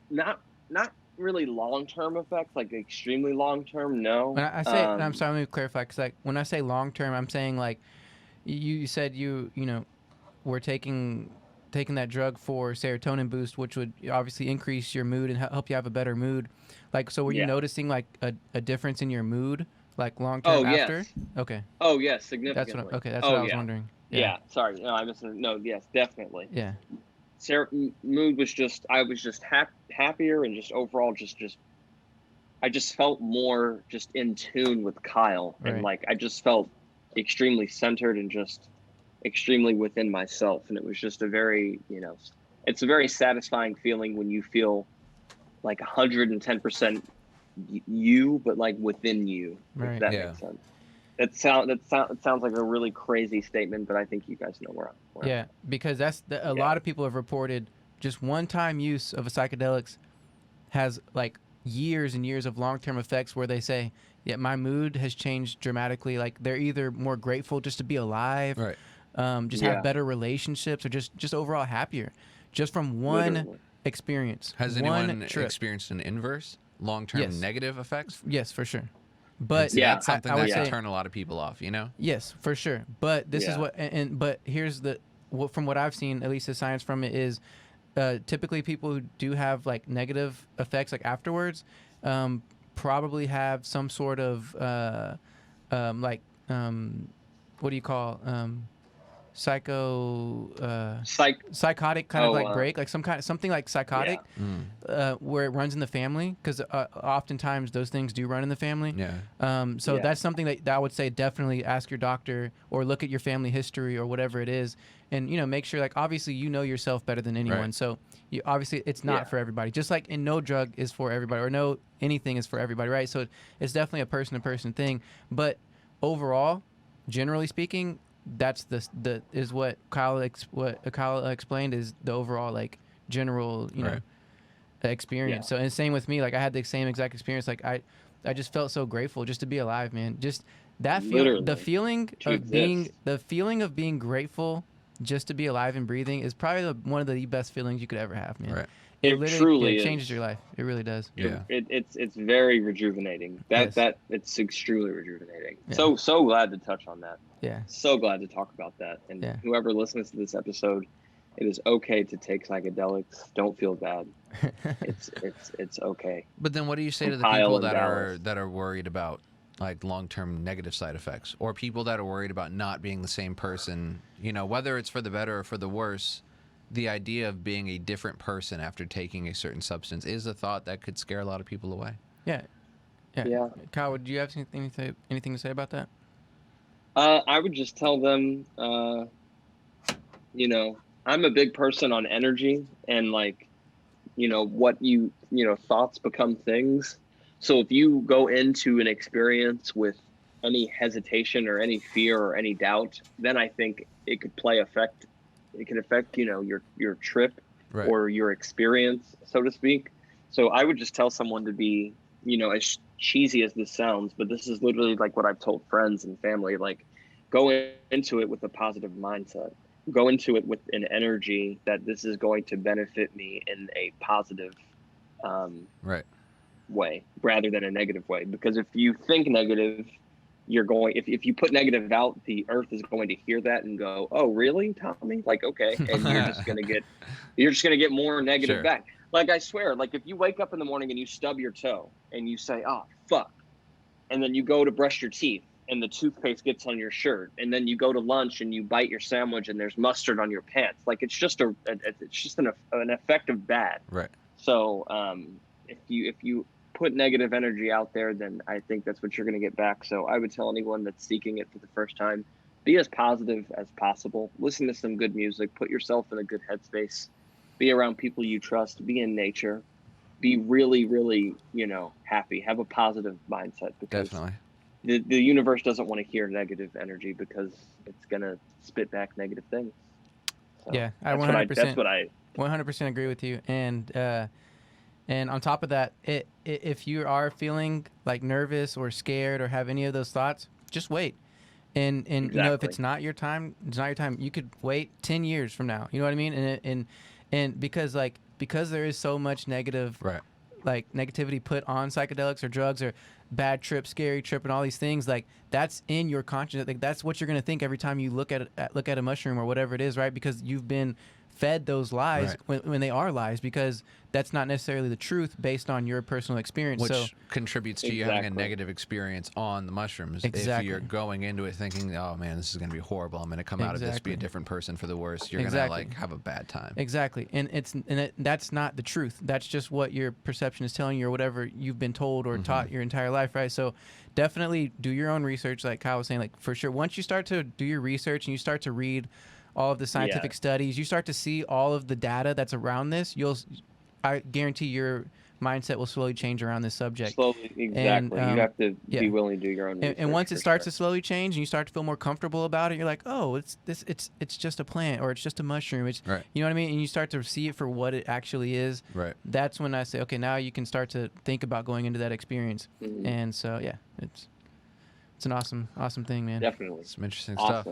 G: really long-term effects, like extremely long-term. No.
F: When I say, I'm sorry, let me clarify, because like when I say long-term, I'm saying like you said you know were taking that drug for serotonin boost, which would obviously increase your mood and help you have a better mood. Like, so were you noticing like a difference in your mood, like long-term after?
G: Yes.
F: Okay.
G: Oh yes, significantly.
F: That's what I was wondering.
G: Yeah. Sorry. No, I missed it. No, yes, definitely.
F: Yeah.
G: Mood was just, I was just happier, and just overall I just felt more just in tune with Kyle.
F: Right.
G: And like, I just felt extremely centered and just extremely within myself. And it was just a very, you know, it's a very satisfying feeling when you feel like 110% you, but like within you.
F: Right.
G: If that makes sense. It sounds like a really crazy statement, but I think you guys know where I'm.
F: Yeah, because that's a lot of people have reported just one-time use of a psychedelics has like years and years of long-term effects, where they say, yeah, my mood has changed dramatically. Like they're either more grateful just to be alive,
E: right,
F: have better relationships, or just overall happier, just from one experience.
E: Has anyone experienced an inverse long-term negative effects?
F: Yes, for sure. But
E: that's something that can turn a lot of people off, you know?
F: Yes, for sure. But this is what, but here's from what I've seen, at least the science from it is, typically people who do have like negative effects like afterwards, probably have some sort of what do you call psychotic kind of like break, like something like psychotic, where it runs in the family, because oftentimes those things do run in the family. That's something that I would say definitely ask your doctor, or look at your family history or whatever it is, and you know, make sure, like, obviously you know yourself better than anyone, right. So obviously it's not for everybody, just like no drug is for everybody, or no anything is for everybody, right? So it's definitely a person-to-person thing, but overall, generally speaking, that's what Kyle explained is the overall like general, you know, experience. So, and same with me. Like I had the same exact experience. Like I just felt so grateful just to be alive, man. Just that feeling, the feeling of being grateful just to be alive and breathing is probably one of the best feelings you could ever have, man.
E: Right.
G: It truly
F: changes your life. It really does.
E: Yeah.
G: It's very rejuvenating. It's extremely rejuvenating. Yeah. So glad to touch on that.
F: Yeah.
G: So glad to talk about that. And whoever listens to this episode, it is okay to take psychedelics. Don't feel bad. It's okay.
E: But then what do you say to the people that are worried about like long-term negative side effects, or people that are worried about not being the same person, you know, whether it's for the better or for the worse? The idea of being a different person after taking a certain substance is a thought that could scare a lot of people away.
F: Yeah. Kyle, do you have anything to say about that?
G: I would just tell them, you know, I'm a big person on energy and like, you know, thoughts become things. So if you go into an experience with any hesitation or any fear or any doubt, then I think it could affect, you know, your trip or your experience, so to speak. So I would just tell someone to be, you know, as cheesy as this sounds, but this is literally like what I've told friends and family, like go into it with a positive mindset. Go into it with an energy that this is going to benefit me in a positive way rather than a negative way. Because if you think negative, you're going, if you put negative out, the earth is going to hear that and go, oh, really, Tommy? Like, okay. And you're just going to get more negative back. Like, I swear, like if you wake up in the morning and you stub your toe and you say, oh, fuck. And then you go to brush your teeth and the toothpaste gets on your shirt. And then you go to lunch and you bite your sandwich and there's mustard on your pants. Like, it's just an effect of bad.
E: Right.
G: So if you put negative energy out there, then I think that's what you're going to get back. So I would tell anyone that's seeking it for the first time, be as positive as possible. Listen to some good music. Put yourself in a good headspace. Be around people you trust. Be in nature. Be really, really, you know, happy. Have a positive mindset, because
E: definitely
G: the universe doesn't want to hear negative energy because it's going to spit back negative things. So
F: yeah, I 100% agree with you. And on top of that, if you are feeling like nervous or scared or have any of those thoughts, just wait. And you know, if it's not your time, you could wait 10 years from now. You know what I mean? And because there is so much negative, like negativity put on psychedelics or drugs or bad trip, scary trip, and all these things, like that's in your consciousness. Like that's what you're gonna think every time you look at a mushroom or whatever it is, right? Because you've been fed those lies when they are lies, because that's not necessarily the truth based on your personal experience.
E: Which contributes to you having a negative experience on the mushrooms. If you're going into it thinking, oh man, this is going to be horrible, I'm going to come out of this, be a different person for the worse, you're going to like have a bad time.
F: Exactly. And that's not the truth. That's just what your perception is telling you or whatever you've been told or taught your entire life, right? So definitely do your own research, like Kyle was saying, like for sure. Once you start to do your research and you start to read all of the scientific studies, you start to see all of the data that's around this, I guarantee your mindset will slowly change around this subject.
G: Slowly, exactly. And, you have to be willing to do your own research.
F: And once it starts to slowly change and you start to feel more comfortable about it, you're like, oh, it's just a plant or it's just a mushroom. It's you know what I mean? And you start to see it for what it actually is.
E: Right.
F: That's when I say, okay, now you can start to think about going into that experience. And so yeah, it's an awesome thing, man.
G: Definitely.
E: Some interesting stuff.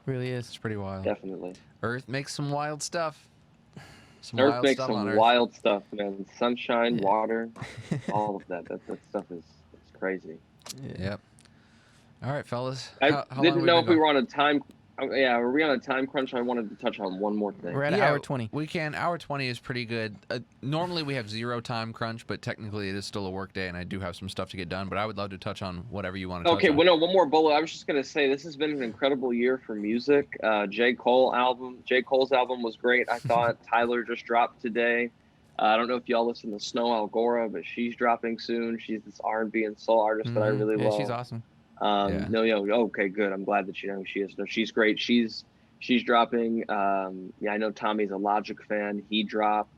F: Really is.
E: It's pretty wild.
G: Definitely.
E: Earth makes some wild stuff.
G: Earth makes some wild stuff, man. Sunshine, water, all of that. That stuff is crazy.
E: Yep. All right, fellas.
G: I didn't know if we were on a time. Yeah, were we on a time crunch? I wanted to touch on one more thing.
F: We're at hour 20.
E: We can. Hour 20 is pretty good. Normally we have 0 time crunch, but technically it is still a work day, and I do have some stuff to get done. But I would love to touch on whatever you want to touch on.
G: Okay, well, no, one more bullet. I was just going to say this has been an incredible year for music. J. Cole's album was great. I thought Tyler just dropped today. I don't know if y'all listen to Snow Algora, but she's dropping soon. She's this R&B and soul artist that I really love.
F: She's awesome.
G: Okay, good. I'm glad that you know who she is. No, she's great. She's dropping. I know Tommy's a Logic fan. He dropped.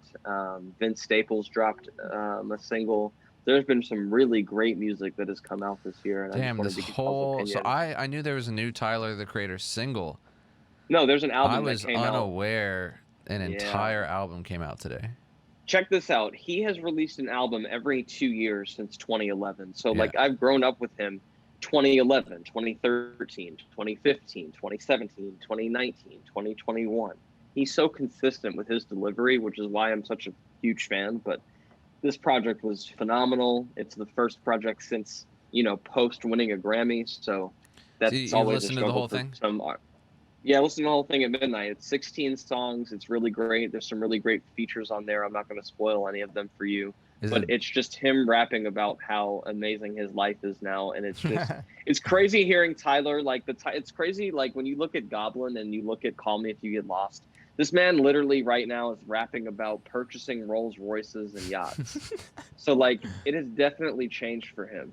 G: Vince Staples dropped a single. There's been some really great music that has come out this year. And
E: damn, this whole. So I knew there was a new Tyler the Creator single.
G: No, there's an album.
E: I was unaware an entire album came out today.
G: check this out. He has released an album every 2 years since 2011. So
E: Yeah.
G: like I've grown up with him 2011, 2013, 2015, 2017, 2019, 2021. He's so consistent with his delivery, which is why I'm such a huge fan. But this project was phenomenal. It's the first project since, post winning a Grammy. So that's
E: you've
G: always a
E: listened to the
G: struggle
E: whole
G: for
E: thing?
G: some. Yeah, listen to the whole thing at midnight. It's 16 songs. It's really great. There's some really great features on there. I'm not going to spoil any of them for you. But it's just him rapping about how amazing his life is now. And it's just, it's crazy hearing Tyler, like it's crazy. Like when you look at Goblin and you look at Call Me If You Get Lost, this man literally right now is rapping about purchasing Rolls Royces and yachts. So like, it has definitely changed for him.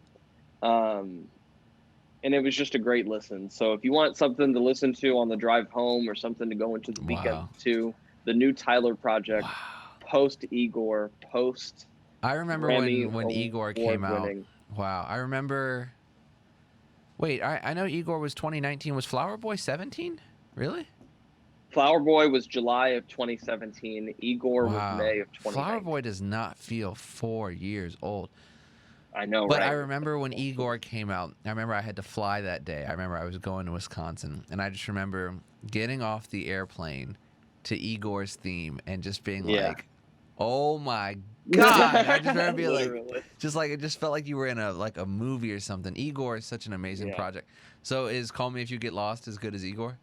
G: And it was just a great listen. So if you want something to listen to on the drive home or something to go into the weekend to, the new Tyler project, post Igor, post
E: I remember
G: Grammy
E: when Igor came out.
G: winning.
E: Wow. I remember. Wait, I know Igor was 2019. Was Flower Boy 17? Really?
G: Flower Boy was July of 2017. Igor was May of 2019.
E: Flower Boy does not feel 4 years old.
G: I know,
E: But
G: right?
E: I remember when Igor came out, I remember I had to fly that day. I remember I was going to Wisconsin, and I just remember getting off the airplane to Igor's theme and just being like, oh my God. I just remember being like, it just felt like you were in a movie or something. Igor is such an amazing project. So is Call Me If You Get Lost as good as Igor?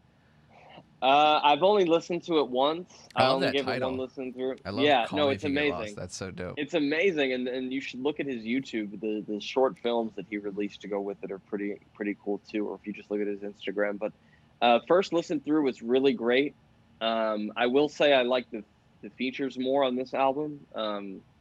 G: I've only listened to it once.
E: I love
G: only
E: that
G: gave
E: title.
G: it one listen through.
E: I love Call Me
G: it's
E: If You Get
G: amazing.
E: Lost. That's so dope.
G: It's amazing, and you should look at his YouTube. The short films that he released to go with it are pretty cool too. Or if you just look at his Instagram. But first listen through was really great. I will say I like the features more on this album.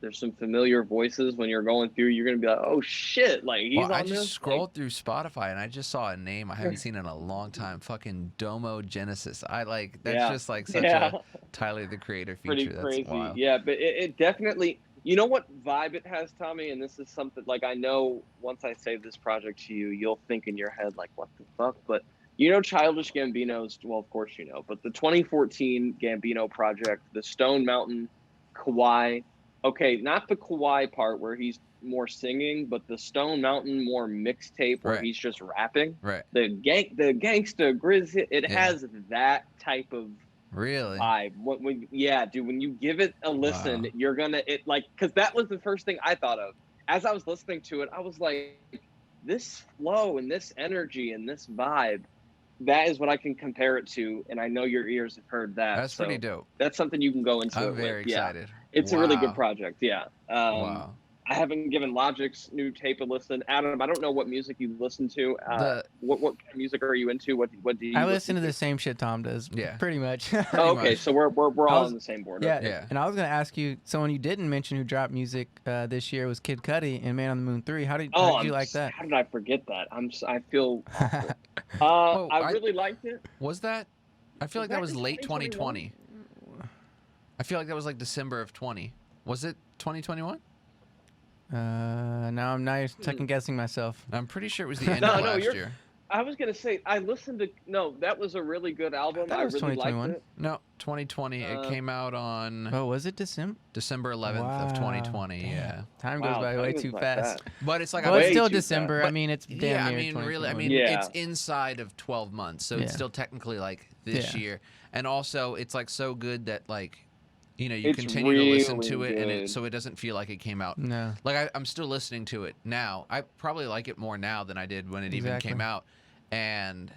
G: There's some familiar voices when you're going through. You're gonna be like, oh shit, like he's on this.
E: I just scrolled through Spotify and I just saw a name I haven't seen in a long time. Fucking Domo Genesis. That's just like such a Tyler the Creator feature.
G: Pretty
E: That's
G: crazy.
E: wild.
G: Yeah, but it definitely. You know what vibe it has, Tommy? And this is something like I know once I say this project to you, you'll think in your head like, what the fuck? But Childish Gambino's, well, of course you know, but the 2014 Gambino project, the Stone Mountain, Kawhi. Okay, not the Kawhi part where he's more singing, but the Stone Mountain more mixtape where he's just rapping.
E: Right.
G: The Gangsta Grizz, it has that type of vibe. When you give it a listen, you're gonna because that was the first thing I thought of as I was listening to it. I was like, this flow and this energy and this vibe. That is what I can compare it to, and I know your ears have heard that.
E: That's pretty dope.
G: That's something you can go into.
E: I'm very excited.
G: It's a really good project. Yeah.
E: Wow.
G: I haven't given Logic's new tape a listen. Adam, I don't know what music you listen to. What music are you into? What do you?
F: I listen to the same shit Tom does. Yeah. Pretty much.
G: Okay, so we're all on the same board.
F: Yeah.
G: Okay.
F: Yeah. And I was gonna ask you, someone you didn't mention who dropped music this year was Kid Cudi and Man on the Moon 3. How did you like that?
G: How did I forget that? I feel awful. I really liked it.
E: Was that? I feel like that was late 2020. I feel like that was like December of 20. Was it 2021?
F: Now I'm not second guessing myself.
E: I'm pretty sure it was the end of last year.
G: I was gonna say I listened to that was a really good album. I really liked it.
E: No, 2020. It came out on.
F: Oh, was it December?
E: December 11th of 2020. Damn. Yeah.
F: Time goes by way too fast.
E: But it's like
F: it's still December. I mean, it's damn near.
E: I mean, really. I mean, it's inside of 12 months, so it's still technically like this year. And also, it's like so good that like. You continue to listen to it, and so it doesn't feel like it came out.
F: No.
E: Like I'm still listening to it now. I probably like it more now than I did when it even came out, and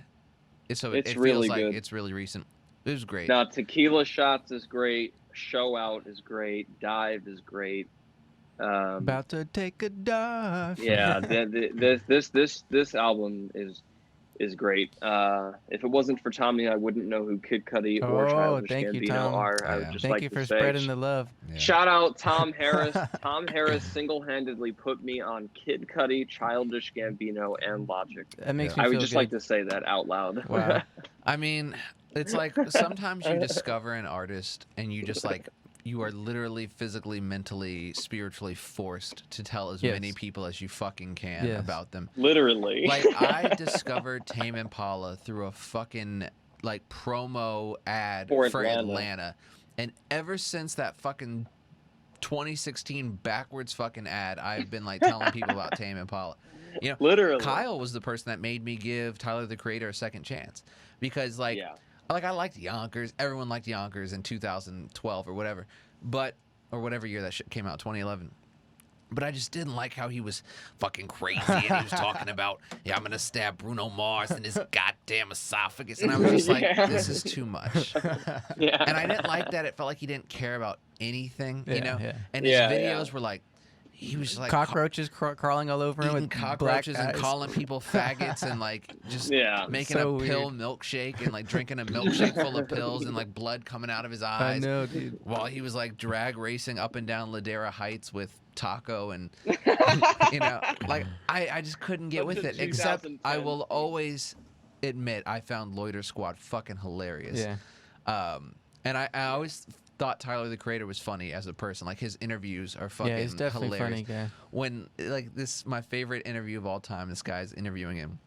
E: it feels
G: really
E: like
G: good.
E: it's really recent. It was great.
G: Now, Tequila Shots is great. Show Out is great. Dive is great.
F: About to take a dive.
G: Yeah, this album is great. If it wasn't for Tommy, I wouldn't know who Kid Cudi or Childish Gambino are. I would just
F: thank
G: like
F: you
G: to
F: for
G: say,
F: spreading the love.
G: Yeah. Shout out Tom Harris. Tom Harris single-handedly put me on Kid Cudi, Childish Gambino, and Logic.
F: That makes me
G: I would
F: feel
G: just
F: good.
G: like to say that out loud.
F: Wow.
E: I mean, it's like sometimes you discover an artist and you just like you are literally physically, mentally, spiritually forced to tell as many people as you fucking can about them.
G: Literally.
E: Like I discovered Tame Impala through a fucking like promo ad for Atlanta. And ever since that fucking 2016 backwards fucking ad I've been like telling people about Tame Impala. You know,
G: Literally.
E: Kyle was the person that made me give Tyler the Creator a second chance because like I liked Yonkers. Everyone liked Yonkers in 2012 or whatever, or whatever year that shit came out, 2011. But I just didn't like how he was fucking crazy and he was talking about, I'm going to stab Bruno Mars in his goddamn esophagus. And I was just like, this is too much. And I didn't like that. It felt like he didn't care about anything, you know? Yeah. And his videos were like, he was just like
F: cockroaches crawling all over him with
E: cockroaches and calling people faggots and like just making a pill milkshake and like drinking a milkshake full of pills and like blood coming out of his eyes.
F: I know, dude.
E: While he was like drag racing up and down Ladera Heights with Taco and you know, like I just couldn't get with it. Except I will always admit I found Loiter Squad fucking hilarious. Yeah. And I always thought Tyler the Creator was funny as a person. Like his interviews are fucking
F: he's definitely
E: hilarious.
F: Funny guy.
E: When like my favorite interview of all time, this guy's interviewing him,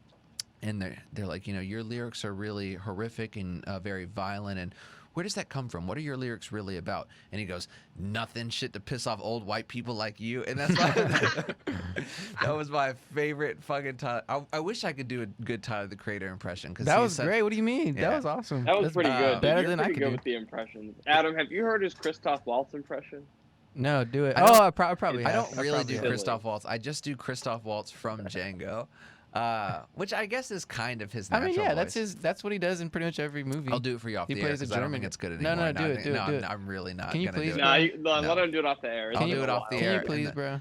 E: and they're like, you know, your lyrics are really horrific and very violent, and where does that come from? What are your lyrics really about? And he goes, nothing, shit to piss off old white people like you. And that's that was my favorite fucking Tyler. I wish I could do a good Tyler the Creator impression.
F: That was great. What do you mean? Yeah. That was awesome.
G: That was pretty good.
F: Better than I could do.
G: With the impressions. Adam, have you heard his Christoph Waltz impression?
F: No, do it. I probably
E: I don't really do Christoph Waltz. I just do Christoph Waltz from Django. Which I guess is kind of his natural voice.
F: That's what he does in pretty much every movie.
E: I'll do it for you off the air because I don't think it's good anymore.
F: No, do it.
E: I'm really not.
F: Can you please?
G: No, let him do it off the air.
E: I'll do it off the air.
F: Can you please, bro?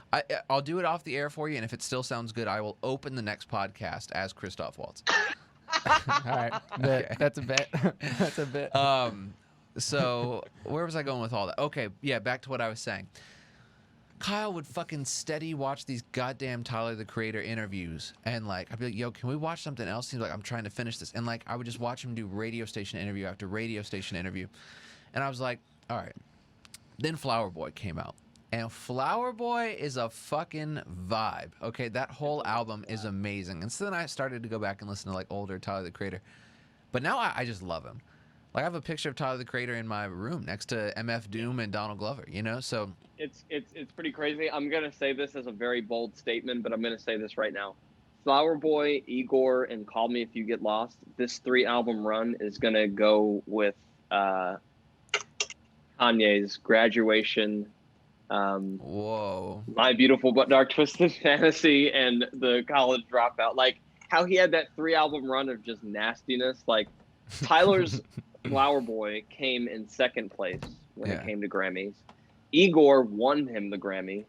E: I'll do it off the air for you, and if it still sounds good, I will open the next podcast as Christoph Waltz.
F: All right, okay. That's a bet. That's a bet.
E: So where was I going with all that? Okay, yeah, back to what I was saying. Kyle would fucking steady watch these goddamn Tyler the Creator interviews, and like I'd be like, yo, can we watch something else? He's like, I'm trying to finish this, and like I would just watch him do radio station interview after radio station interview, and I was like, all right. Then Flower Boy came out, and Flower Boy is a fucking vibe. Okay, that whole album is amazing, and so then I started to go back and listen to like older Tyler the Creator, but now I just love him. Like I have a picture of Tyler the Creator in my room next to MF Doom and Donald Glover, you know? So
G: it's pretty crazy. I'm gonna say this as a very bold statement, but I'm gonna say this right now. Flower Boy, Igor, and Call Me If You Get Lost. This 3-album run is gonna go with Kanye's Graduation,
E: whoa,
G: My Beautiful But Dark Twisted Fantasy, and the College Dropout. Like how he had that 3-album run of just nastiness. Like Tyler's Flower Boy came in second place when it came to Grammys. Igor won him the Grammy.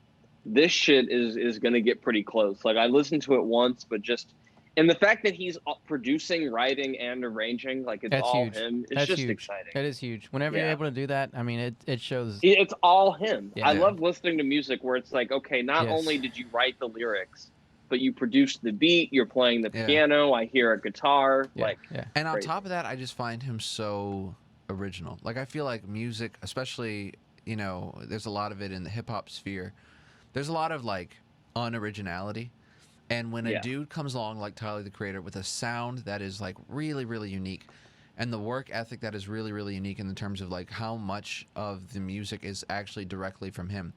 G: This shit is going to get pretty close. Like I listened to it once, but and the fact that he's producing, writing, and arranging, like it's all
F: huge.
G: him. It's
F: That's
G: just
F: huge.
G: exciting.
F: That is huge. Whenever you're able to do that, I mean, it shows.
G: It's all him.
F: Yeah.
G: I love listening to music where it's like, okay, not only did you write the lyrics, but you produced the beat, you're playing the piano, I hear a guitar.
E: And on top of that, I just find him so original. Like I feel like music, especially, you know, there's a lot of it in the hip hop sphere. There's a lot of like unoriginality. And when a dude comes along like Tyler the Creator with a sound that is like really, really unique, and the work ethic that is really, really unique in the terms of like how much of the music is actually directly from him.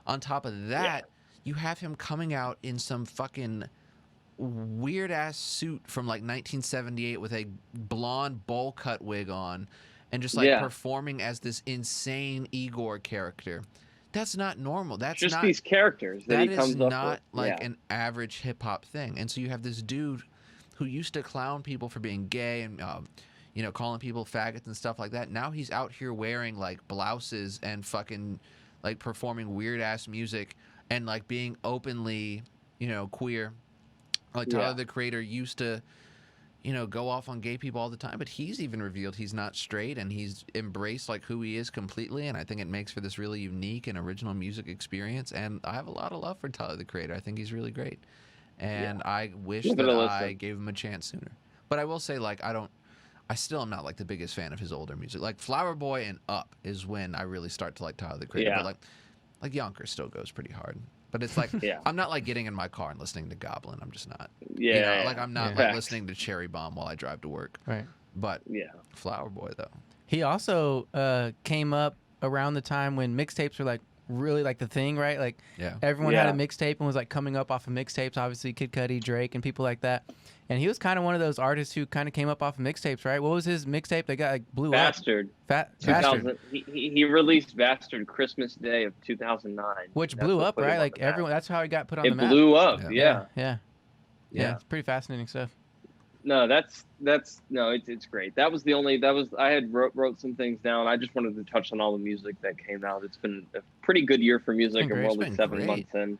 E: On top of that, you have him coming out in some fucking weird ass suit from like 1978 with a blonde bowl cut wig on and just like performing as this insane Igor character. That's not normal. That's
G: just
E: not
G: these characters that he comes up with.
E: That is not like an average hip hop thing. And so you have this dude who used to clown people for being gay and you know, calling people faggots and stuff like that. Now he's out here wearing like blouses and fucking like performing weird ass music and like being openly, you know, queer. Like Tyler the Creator used to, you know, go off on gay people all the time, but he's even revealed he's not straight and he's embraced like who he is completely. And I think it makes for this really unique and original music experience. And I have a lot of love for Tyler the Creator. I think he's really great. And I wish that I gave him a chance sooner. But I will say, like, I still am not like the biggest fan of his older music. Like Flower Boy and Up is when I really start to like Tyler the Creator. But like Yonkers still goes pretty hard. But it's like I'm not like getting in my car and listening to Goblin. I'm just not. You know, like I'm not like listening to Cherry Bomb while I drive to work.
F: Right.
E: But Flower Boy though.
F: He also came up around the time when mixtapes were like really like the thing, right? Like
E: Yeah.
F: everyone had a
G: Yeah.
F: mixtape and was like coming up off of mixtapes. Obviously, Kid Cudi, Drake, and people like that. And he was kind of one of those artists who kind of came up off of mixtapes, right? What was his mixtape that got like blew
G: Bastard.
F: up? Bastard,
G: 2000. He released Bastard Christmas Day of 2009.
F: which
G: That's
F: blew
G: what
F: up,
G: put him
F: right?
G: on
F: Like
G: the map.
F: everyone. That's how he got put on
G: It
F: the map.
G: blew up.
E: Yeah.
G: Yeah.
F: Yeah.
G: Yeah.
F: It's pretty fascinating stuff.
G: No, it's great. That was I had wrote some things down. I just wanted to touch on all the music that came out. It's been a pretty good year for music,
F: been
G: and
F: great.
G: we're
F: It's
G: only
E: been
G: 7
E: great.
G: months in.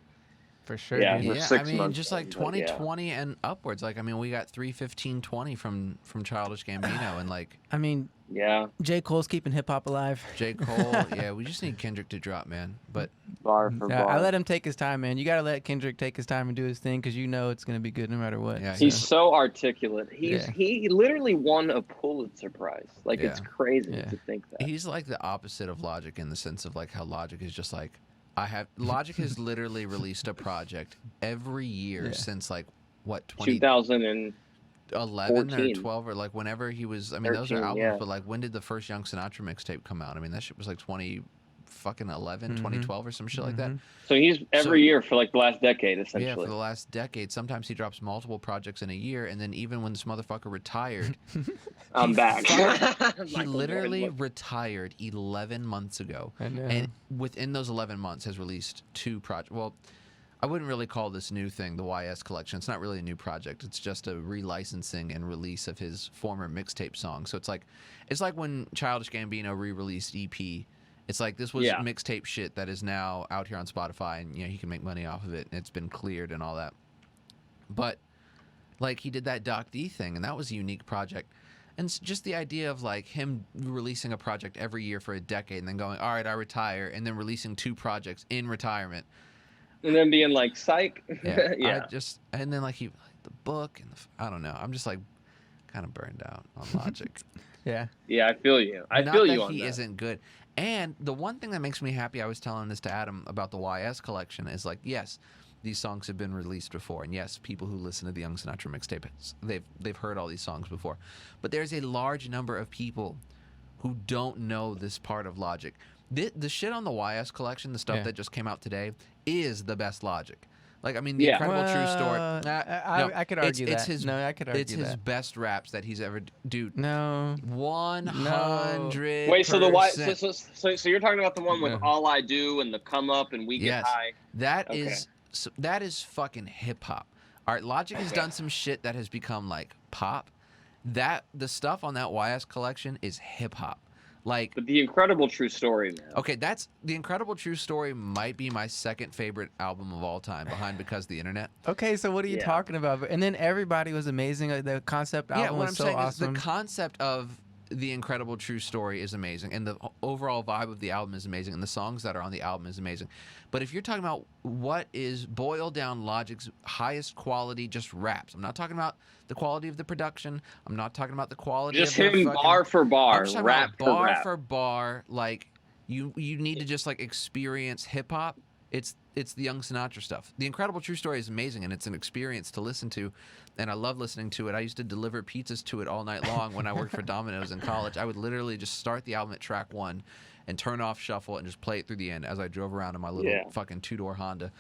F: For sure.
G: Yeah.
F: dude.
G: We're
E: Yeah,
G: 6
E: I mean,
G: months
E: just like
G: in, but yeah.
E: 2020 and upwards. Like, I mean, we got 31520 from Childish Gambino, and like
F: I mean,
G: Yeah,
F: J. Cole's keeping hip hop alive.
E: J. Cole. Yeah, we just need Kendrick to drop, man. But
G: bar for
F: Yeah,
G: bar.
F: I let him take his time, man. You gotta let Kendrick take his time and do his thing because you know it's gonna be good no matter what.
E: Yeah,
G: He's so articulate.
F: Yeah.
G: He literally won a Pulitzer Prize. Like it's
E: Yeah.
G: crazy
F: Yeah.
G: to think that.
E: he's like the opposite of Logic in the sense of like how Logic is just like Logic has literally released a project every year
F: Yeah.
E: since like what
G: 2011
E: or
G: 14.
E: 12 or like whenever he was. I mean, those are
G: 13,
E: albums,
G: yeah.
E: but like when did the first Young Sinatra mixtape come out? I mean, that shit was like 2011, 2012 or some shit like that.
G: So he's every year for like the last decade,
E: Yeah,
G: essentially.
E: for the last decade. Sometimes he drops multiple projects in a year, and then even when this motherfucker retired,
G: I'm
E: he
G: back.
E: he
G: Michael
E: literally
G: Jordan.
E: retired 11 months ago,
F: I know.
E: and within those 11 months has released 2 projects. Well, I wouldn't really call this new thing the YS collection. It's not really a new project. It's just a relicensing and release of his former mixtape song. So it's like when Childish Gambino re-released EP. It's like this was
G: Yeah.
E: mixtape shit that is now out here on Spotify, and he can make money off of it, and it's been cleared and all that. But like he did that Doc D thing, and that was a unique project. And just the idea of like him releasing a project every year for a decade, and then going, all right, I retire, and then releasing 2 projects in retirement.
G: And then being like, psych.
E: Yeah,
G: Yeah.
E: and then like the book and I don't know. I'm just like kind of burned out on Logic.
F: Yeah.
G: Yeah, I feel you. I
E: Not
G: feel
E: that
G: you on
E: he
G: that.
E: isn't good. And the one thing that makes me happy, I was telling this to Adam about the YS collection, is like, yes, these songs have been released before, and yes, people who listen to the Young Sinatra mixtape, they've heard all these songs before. But there's a large number of people who don't know this part of Logic. The shit on the YS collection, the stuff
F: Yeah.
E: that just came out today, is the best Logic. Like, I mean, the
G: Yeah.
E: Incredible True Story.
F: I could argue
E: it's
F: that.
E: His,
F: No, I could argue
E: It's his
F: that.
E: best raps that he's ever. Dude,
F: No.
E: 100.
G: Wait, so the why? So you're talking about the one with
F: Yeah.
G: All I Do and the Come Up and We Get
E: Yes.
G: High?
E: That
G: Okay.
E: that is fucking hip hop. All right, Logic has done some shit that has become like pop. The stuff on that YS collection is hip hop. Like,
G: But the Incredible True Story, man.
E: okay, that's The Incredible True Story might be my second favorite album of all time, behind Because of the Internet.
F: Okay, so what are you
G: Yeah.
F: talking about? And then Everybody was amazing. The concept album
E: Yeah, what
F: was
E: I'm
F: so
E: saying
F: awesome.
E: is the concept of The Incredible True Story is amazing, and the overall vibe of the album is amazing, and the songs that are on the album is amazing. But if you're talking about what is boiled down Logic's highest quality, just raps. I'm not talking about the quality of the production. I'm not talking about the quality
G: Just
E: of the
G: him
E: fucking,
G: bar for
E: I'm
G: bar,
E: just talking
G: rap
E: about bar
G: for rap.
E: for bar. Like you need to just like experience hip hop. It's the Young Sinatra stuff. The Incredible True Story is amazing, and it's an experience to listen to, and I love listening to it. I used to deliver pizzas to it all night long when I worked for Domino's in college. I would literally just start the album at track 1 and turn off shuffle and just play it through the end as I drove around in my little fucking 2-door Honda.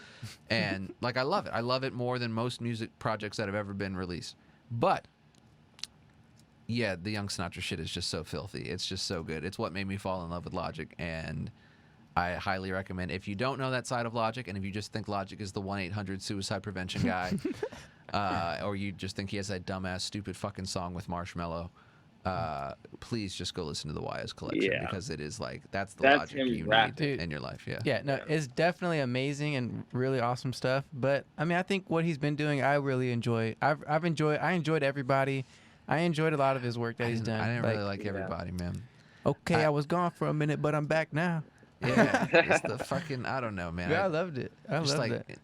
E: And like I love it. I love it more than most music projects that have ever been released. But yeah, the Young Sinatra shit is just so filthy. It's just so good. It's what made me fall in love with Logic, and I highly recommend. If you don't know that side of Logic, and if you just think Logic is the 1-800 suicide prevention guy, or you just think he has that dumbass stupid fucking song with Marshmello, please just go listen to the YS collection,
G: Yeah.
E: because it is like that's
G: That's
E: Logic
G: him
E: you
G: rapping.
E: need in your life. Yeah.
F: Yeah, no, it's definitely amazing and really awesome stuff. But I mean, I think what he's been doing, I really enjoy. I enjoyed Everybody. I enjoyed a lot of his work that he's done.
E: I didn't really like Everybody, man.
F: Okay, I was gone for a minute, but I'm back now.
E: Yeah, it's the fucking I don't know, man.
F: Yeah, I loved it. I
E: just
F: loved
E: like
F: it.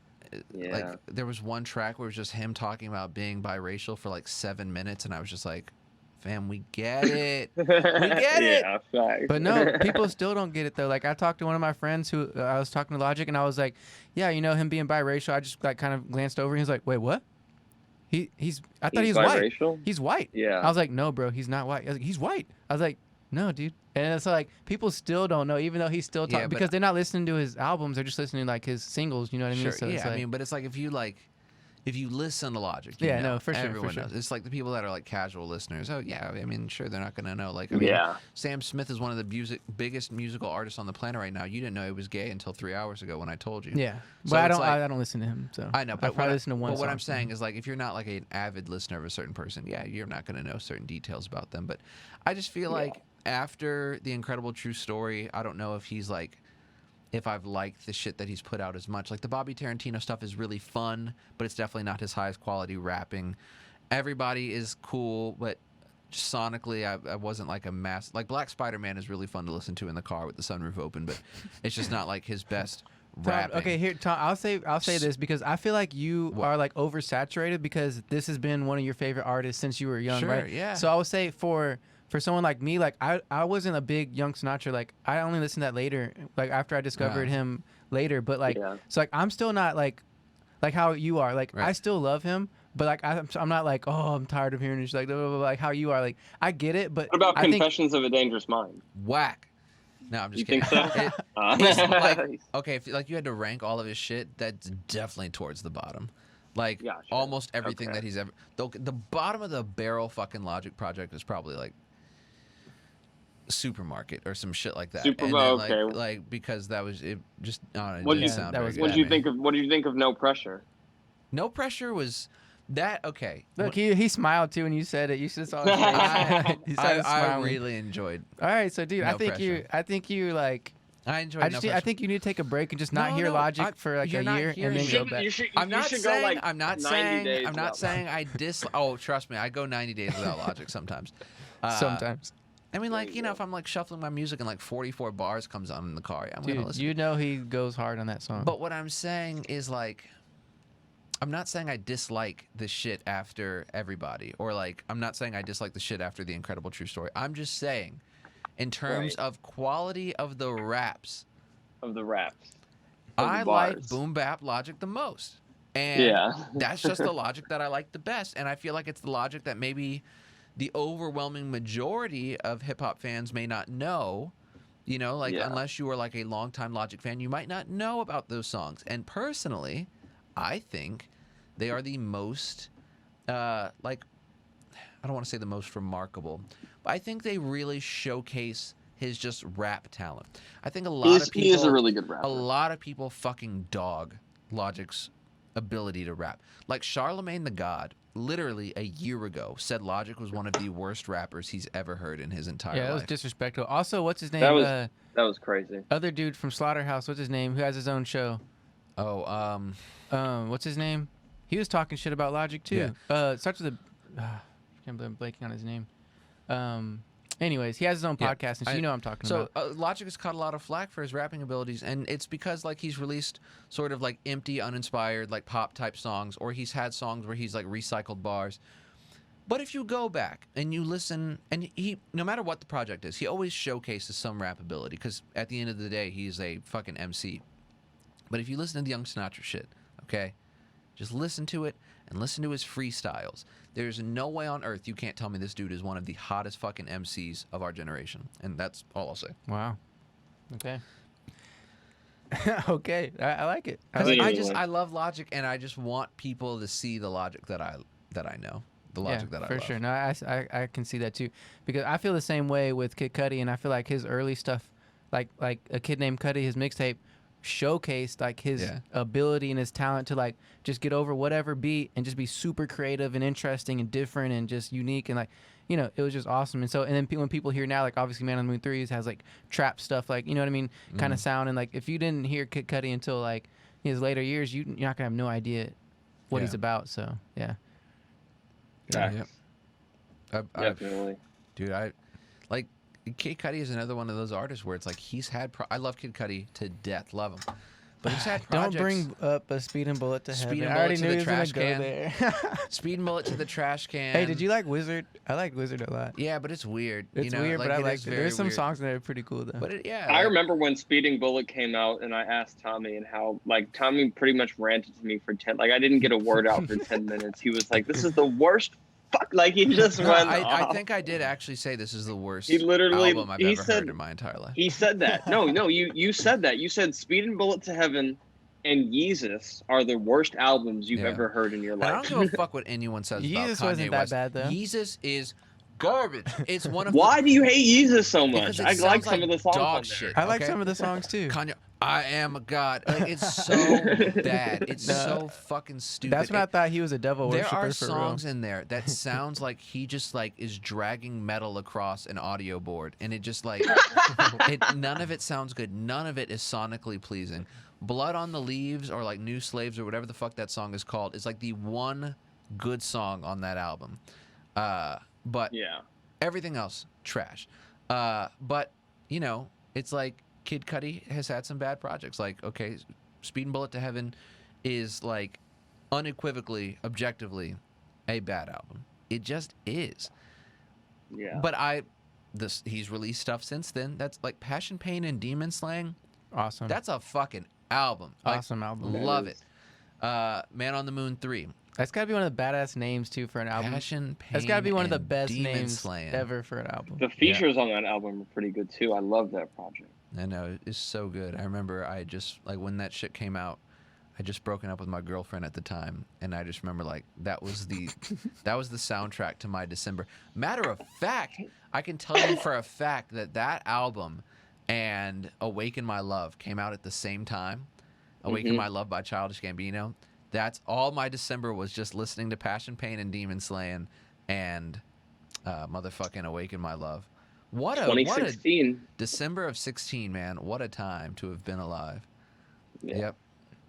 G: Yeah.
E: like there was one track where it was just him talking about being biracial for like 7 minutes, and I was just like, fam, we get it. We get it.
G: Yeah, facts.
F: But no, people still don't get it though. Like I talked to one of my friends who I was talking to Logic, and I was like, "Yeah, you know him being biracial." I just like kind of glanced over. And he's like, "Wait, what? I thought
G: He's
F: he's white.
G: biracial?
F: He's white."
G: Yeah.
F: I was like, "No, bro, he's not white." I was like, "He's white." I was like, No, dude. And it's like people still don't know, even though he's still talking,
E: Yeah, but-
F: because they're not listening to his albums. They're just listening to like his singles. You know what I mean?
E: Sure.
F: So
E: Yeah.
F: it's like,
E: I mean, but it's like if you listen to Logic, you
F: Yeah,
E: know,
F: no, for sure, for
E: everyone
F: sure.
E: knows. It's like the people that are like casual listeners. Oh yeah, I mean, sure, they're not gonna know. Like, I mean,
G: Yeah.
E: Sam Smith is one of the biggest musical artists on the planet right now. You didn't know he was gay until 3 hours ago when I told you.
F: yeah.
E: So
F: But I
E: it's
F: don't.
E: like-
F: I don't listen to him. So
E: I know, but
F: I probably listen to one.
E: But what
F: song.
E: I'm saying is, like, if you're not like an avid listener of a certain person, yeah, you're not going to know certain details about them. But I just feel like after the Incredible True Story, I don't know if he's like, if I've liked the shit that he's put out as much. Like the Bobby Tarantino stuff is really fun, but it's definitely not his highest quality rapping. Everybody is cool, but just sonically, I wasn't like a mass. Like Black Spider-Man is really fun to listen to in the car with the sunroof open, but it's just not like his best
F: Tom,
E: rapping.
F: okay, here, Tom. I'll say this because I feel like you are like oversaturated because this has been one of your favorite artists since you were young,
E: Sure,
F: right?
E: yeah.
F: So I would say for someone like me, like I wasn't a big Young Sinatra. Like I only listened to that later, like after I discovered him later. But like, so like I'm still not like how you are. Like I still love him, but like I'm not like, oh, I'm tired of hearing this. Like blah, blah, blah, like how you are. Like I get it, but
G: What about
F: I think,
G: Confessions of a Dangerous Mind?
E: Whack. No, I'm just
G: You
E: kidding.
G: think so?
E: Listen, like, okay, if like you had to rank all of his shit, that's definitely towards the bottom. Like
G: Gotcha.
E: almost everything
G: Okay.
E: that he's ever. The bottom of the barrel fucking Logic project is probably like Supermarket or some shit like that. And then,
G: Okay.
E: like because that was it. Just I don't know, it
G: What
E: didn't
G: you-
E: sound
F: that
E: very
F: was
E: good
G: What
E: to
G: do you
E: me.
G: think of What do you think of No Pressure?
E: No Pressure was that okay?
F: look, he smiled too when you said it. You should have saw his face. He started
E: I
F: smiling.
E: really enjoyed.
F: All right, so dude,
E: No
F: I think you like.
E: I enjoyed.
F: I
E: No
F: just
E: Pressure.
F: I think you need to take a break and just not
E: No,
F: hear
E: no,
F: Logic for like
E: you're
F: a
E: not
F: year
E: hearing-
F: and then
E: You
F: go back.
E: I'm not
G: should
E: saying.
G: go like
E: I'm not
G: 90
E: saying.
G: days
E: I'm not
G: without
E: saying I dislike. Oh, trust me, I go 90 days without Logic sometimes.
F: Sometimes.
E: I mean, like, you know, if I'm like shuffling my music and like 44 bars comes on in the car, I'm gonna
F: Dude,
E: listen.
F: you know he goes hard on that song.
E: But what I'm saying is like, I'm not saying I dislike the shit after Everybody, or like, I'm not saying I dislike the shit after The Incredible True Story. I'm just saying, in terms of quality of the raps,
G: Of the raps. Of the
E: I like
G: bars.
E: Boom Bap Logic the most. And
G: Yeah.
E: that's just the Logic that I like the best. And I feel like it's the Logic that maybe the overwhelming majority of hip hop fans may not know. You know, like unless you are like a longtime Logic fan, you might not know about those songs. And personally, I think they are the most, like, I don't want to say the most remarkable, but I think they really showcase his just rap talent. I think a lot of people,
G: He is a really good rapper.
E: a lot of people fucking dog Logic's ability to rap. Like Charlemagne the God, literally a year ago, said Logic was one of the worst rappers he's ever heard in his entire
F: yeah, it was
E: life.
F: disrespectful. Also, what's his name?
G: That was crazy.
F: Other dude from Slaughterhouse. What's his name? Who has his own show?
E: Oh,
F: What's his name? He was talking shit about Logic too. Starts with a. I can't believe I'm blanking on his name. Anyways, he has his own
E: Yeah,
F: podcast, and so you know what I'm talking
E: so
F: about.
E: Logic has caught a lot of flack for his rapping abilities, and it's because like he's released sort of like empty, uninspired, like pop type songs, or he's had songs where he's like recycled bars. But if you go back and you listen, and he, no matter what the project is, he always showcases some rap ability, because at the end of the day, he's a fucking MC. But if you listen to the Young Sinatra shit, okay, just listen to it and listen to his freestyles. There's no way on earth you can't tell me this dude is one of the hottest fucking MCs of our generation. And that's all I'll say.
F: Wow. Okay. Okay, I like it. I
E: 'Cause
F: like
G: Anyway.
E: I love Logic, and I just want people to see the Logic that I know. The Logic that I
F: for
E: love.
F: sure. No, I can see that too, because I feel the same way with Kid Cudi, and I feel like his early stuff, like A Kid Named Cudi, his mixtape, showcased like his ability and his talent to like just get over whatever beat and just be super creative and interesting and different and just unique, and like, you know, it was just awesome. And so, and then when people hear now, like obviously Man on the Moon 3 has like trap stuff, like, you know what I mean, kind of sound, and like if you didn't hear Kid Cudi until like his later years, you're not gonna have no idea what he's about. So yeah.
G: Definitely.
E: Dude, I like Kid Cudi is another one of those artists where it's like he's had. I love Kid Cudi to death, love him, but he's had projects.
F: Don't bring up a Speed and Bullet to
E: Speed
F: Heaven.
E: and
F: I already
E: Bullet to
F: knew
E: the
F: he was gonna
E: trash
F: go
E: can.
F: there.
E: Speed and Bullet to the trash can.
F: Hey, did you like Wizard? I like Wizard a lot.
E: Yeah, but it's weird.
F: It's
E: you know?
F: weird,
E: like,
F: but I
E: it
F: liked
E: is
F: it.
E: very
F: There's some
E: weird.
F: songs that are pretty cool though.
E: But yeah,
G: I remember when Speeding Bullet came out, and I asked Tommy, and how like Tommy pretty much ranted to me for 10. Like I didn't get a word out for 10 minutes. He was like, "This is the worst fuck? Like he just
E: No,
G: went
E: I
G: off.
E: think I did actually say this is the worst
G: He literally-
E: album I've
G: he
E: ever
G: said-
E: heard in my entire life.
G: He said that. No, you said that. You said Speed and Bullet to Heaven and Yeezus are the worst albums you've
E: Yeah.
G: ever heard in your
E: And I
G: life.
E: don't give a fuck what anyone says about
F: Yeezus
E: Kanye
F: wasn't that
E: West.
F: bad, though.
E: Yeezus is garbage. It's one of
G: Why do you hate Yeezus so
E: because
G: much?
E: it
G: I
E: sounds
G: like some of the songs
E: dog
G: on there.
E: shit.
F: I like
E: okay?
F: some of the songs too.
E: Kanye, I am a god. Like, it's so bad. It's so fucking stupid.
F: That's when I thought he was a devil
E: There
F: worshiper
E: are
F: for
E: songs
F: real.
E: in there that sounds like he just like is dragging metal across an audio board, and it just like none of it sounds good. None of it is sonically pleasing. Blood on the Leaves or like New Slaves or whatever the fuck that song is called is like the one good song on that album. But
G: Yeah.
E: everything else trash. But you know, it's like Kid Cudi has had some bad projects. Like, okay, Speed and Bullet to Heaven is like unequivocally, objectively a bad album. It just is.
G: Yeah.
E: But he's released stuff since then. That's like Passion, Pain, and Demon Slaying.
F: Awesome.
E: That's a fucking album. Like,
F: awesome album.
E: love it. Man on the Moon 3.
F: That's got to be one of the badass names too for an album.
E: Passion, Pain,
F: That's got to be one of the
E: and
F: best
E: Demon
F: names
E: Slaying.
F: ever for an album.
G: The features on that album are pretty good too. I love that project.
E: I know, it's so good. I remember I just, like, when that shit came out, I just broken up with my girlfriend at the time, and I just remember, like, that was the soundtrack to my December. Matter of fact, I can tell you for a fact that album and Awaken My Love came out at the same time. Awaken My Love by Childish Gambino. That's all my December was, just listening to Passion, Pain, and Demon Slaying and motherfucking Awaken My Love. What a
G: 2016.
E: December of 16, man. What a time to have been alive.
G: Yeah.
E: Yep.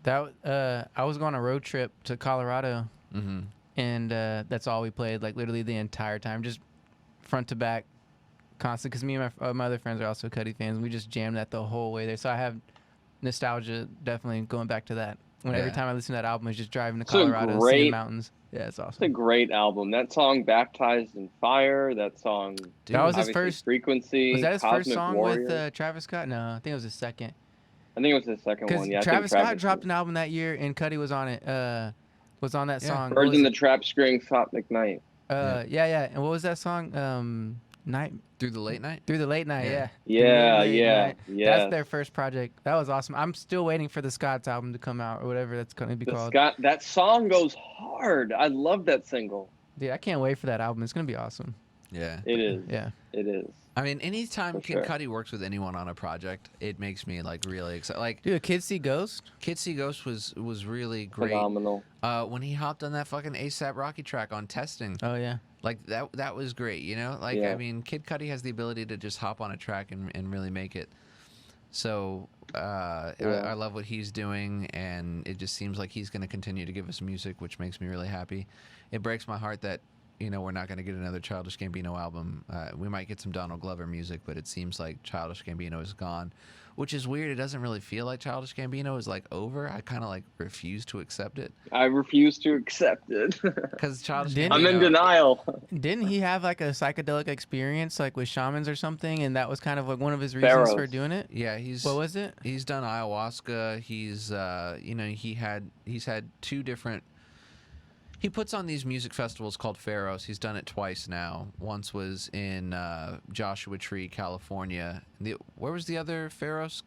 F: That I was going on a road trip to Colorado,
E: Mm-hmm.
F: and that's all we played, like literally the entire time, just front to back, constant. Because me and my other friends are also Cudi fans, and we just jammed that the whole way there. So I have nostalgia, definitely going back to that. Every
E: Yeah.
F: time I listen to that album, it's just driving to
G: It's a
F: Colorado,
G: great-
F: seeing mountains. Yeah, it's
G: It's a
F: awesome.
G: great album. That song, Baptized in Fire. That song,
F: That was his
G: obviously
F: first.
G: Frequency.
F: Was that his
G: Cosmic
F: first song
G: Warrior.
F: with Travis Scott? No, I think it was his second.
G: I think it was his second
F: Because
G: one. Yeah, I
F: Travis
G: think
F: Scott dropped an album that year, and Cudi was on it. Was on that
E: Yeah.
F: song. What
G: Birds
F: was
G: in the
F: it?
G: Trap String, Top McKnight.
F: Yeah. And what was that song? Night
E: Through the Late Night?
F: Through the Late Night.
E: Yeah.
F: Yeah.
G: Yeah,
F: Through the Late
G: yeah,
F: Night.
G: yeah.
F: That's their first project. That was awesome. I'm still waiting for the Scott's album to come out or whatever that's going to be called.
G: That song goes hard. I love that single.
F: Dude, I can't wait for that album. It's going to be awesome.
E: Yeah.
G: It is.
F: Yeah.
G: It is.
E: I mean, anytime
G: For
E: Kid
G: sure.
E: Cudi works with anyone on a project, it makes me like really excited. Like
F: Dude, Kids See Ghost?
E: Kid See Ghost was really great.
G: Phenomenal.
E: When he hopped on that fucking ASAP Rocky track on Testing,
F: Oh, yeah.
E: like that was great. You know, like
G: Yeah.
E: I mean, Kid Cudi has the ability to just hop on a track and really make it. So I love what he's doing, and it just seems like he's going to continue to give us music, which makes me really happy. It breaks my heart that, you know, we're not going to get another Childish Gambino album. We might get some Donald Glover music, but it seems like Childish Gambino is gone, which is weird. It doesn't really feel like Childish Gambino is like over. I kind of like refuse to accept it
G: I refuse to accept it.
E: because Childish
F: Didn't-
E: Gambino.
G: I'm in denial.
F: Didn't he have like a psychedelic experience like with shamans or something? And that was kind of like one of his reasons for
G: Pharaohs.
F: doing it?
E: Yeah, he's
F: What was it?
E: he's done ayahuasca. He's you know, he's had two different. He puts on these music festivals called Pharaohs. He's done it twice now. Once was in Joshua Tree, California. Where was the other Pharaohs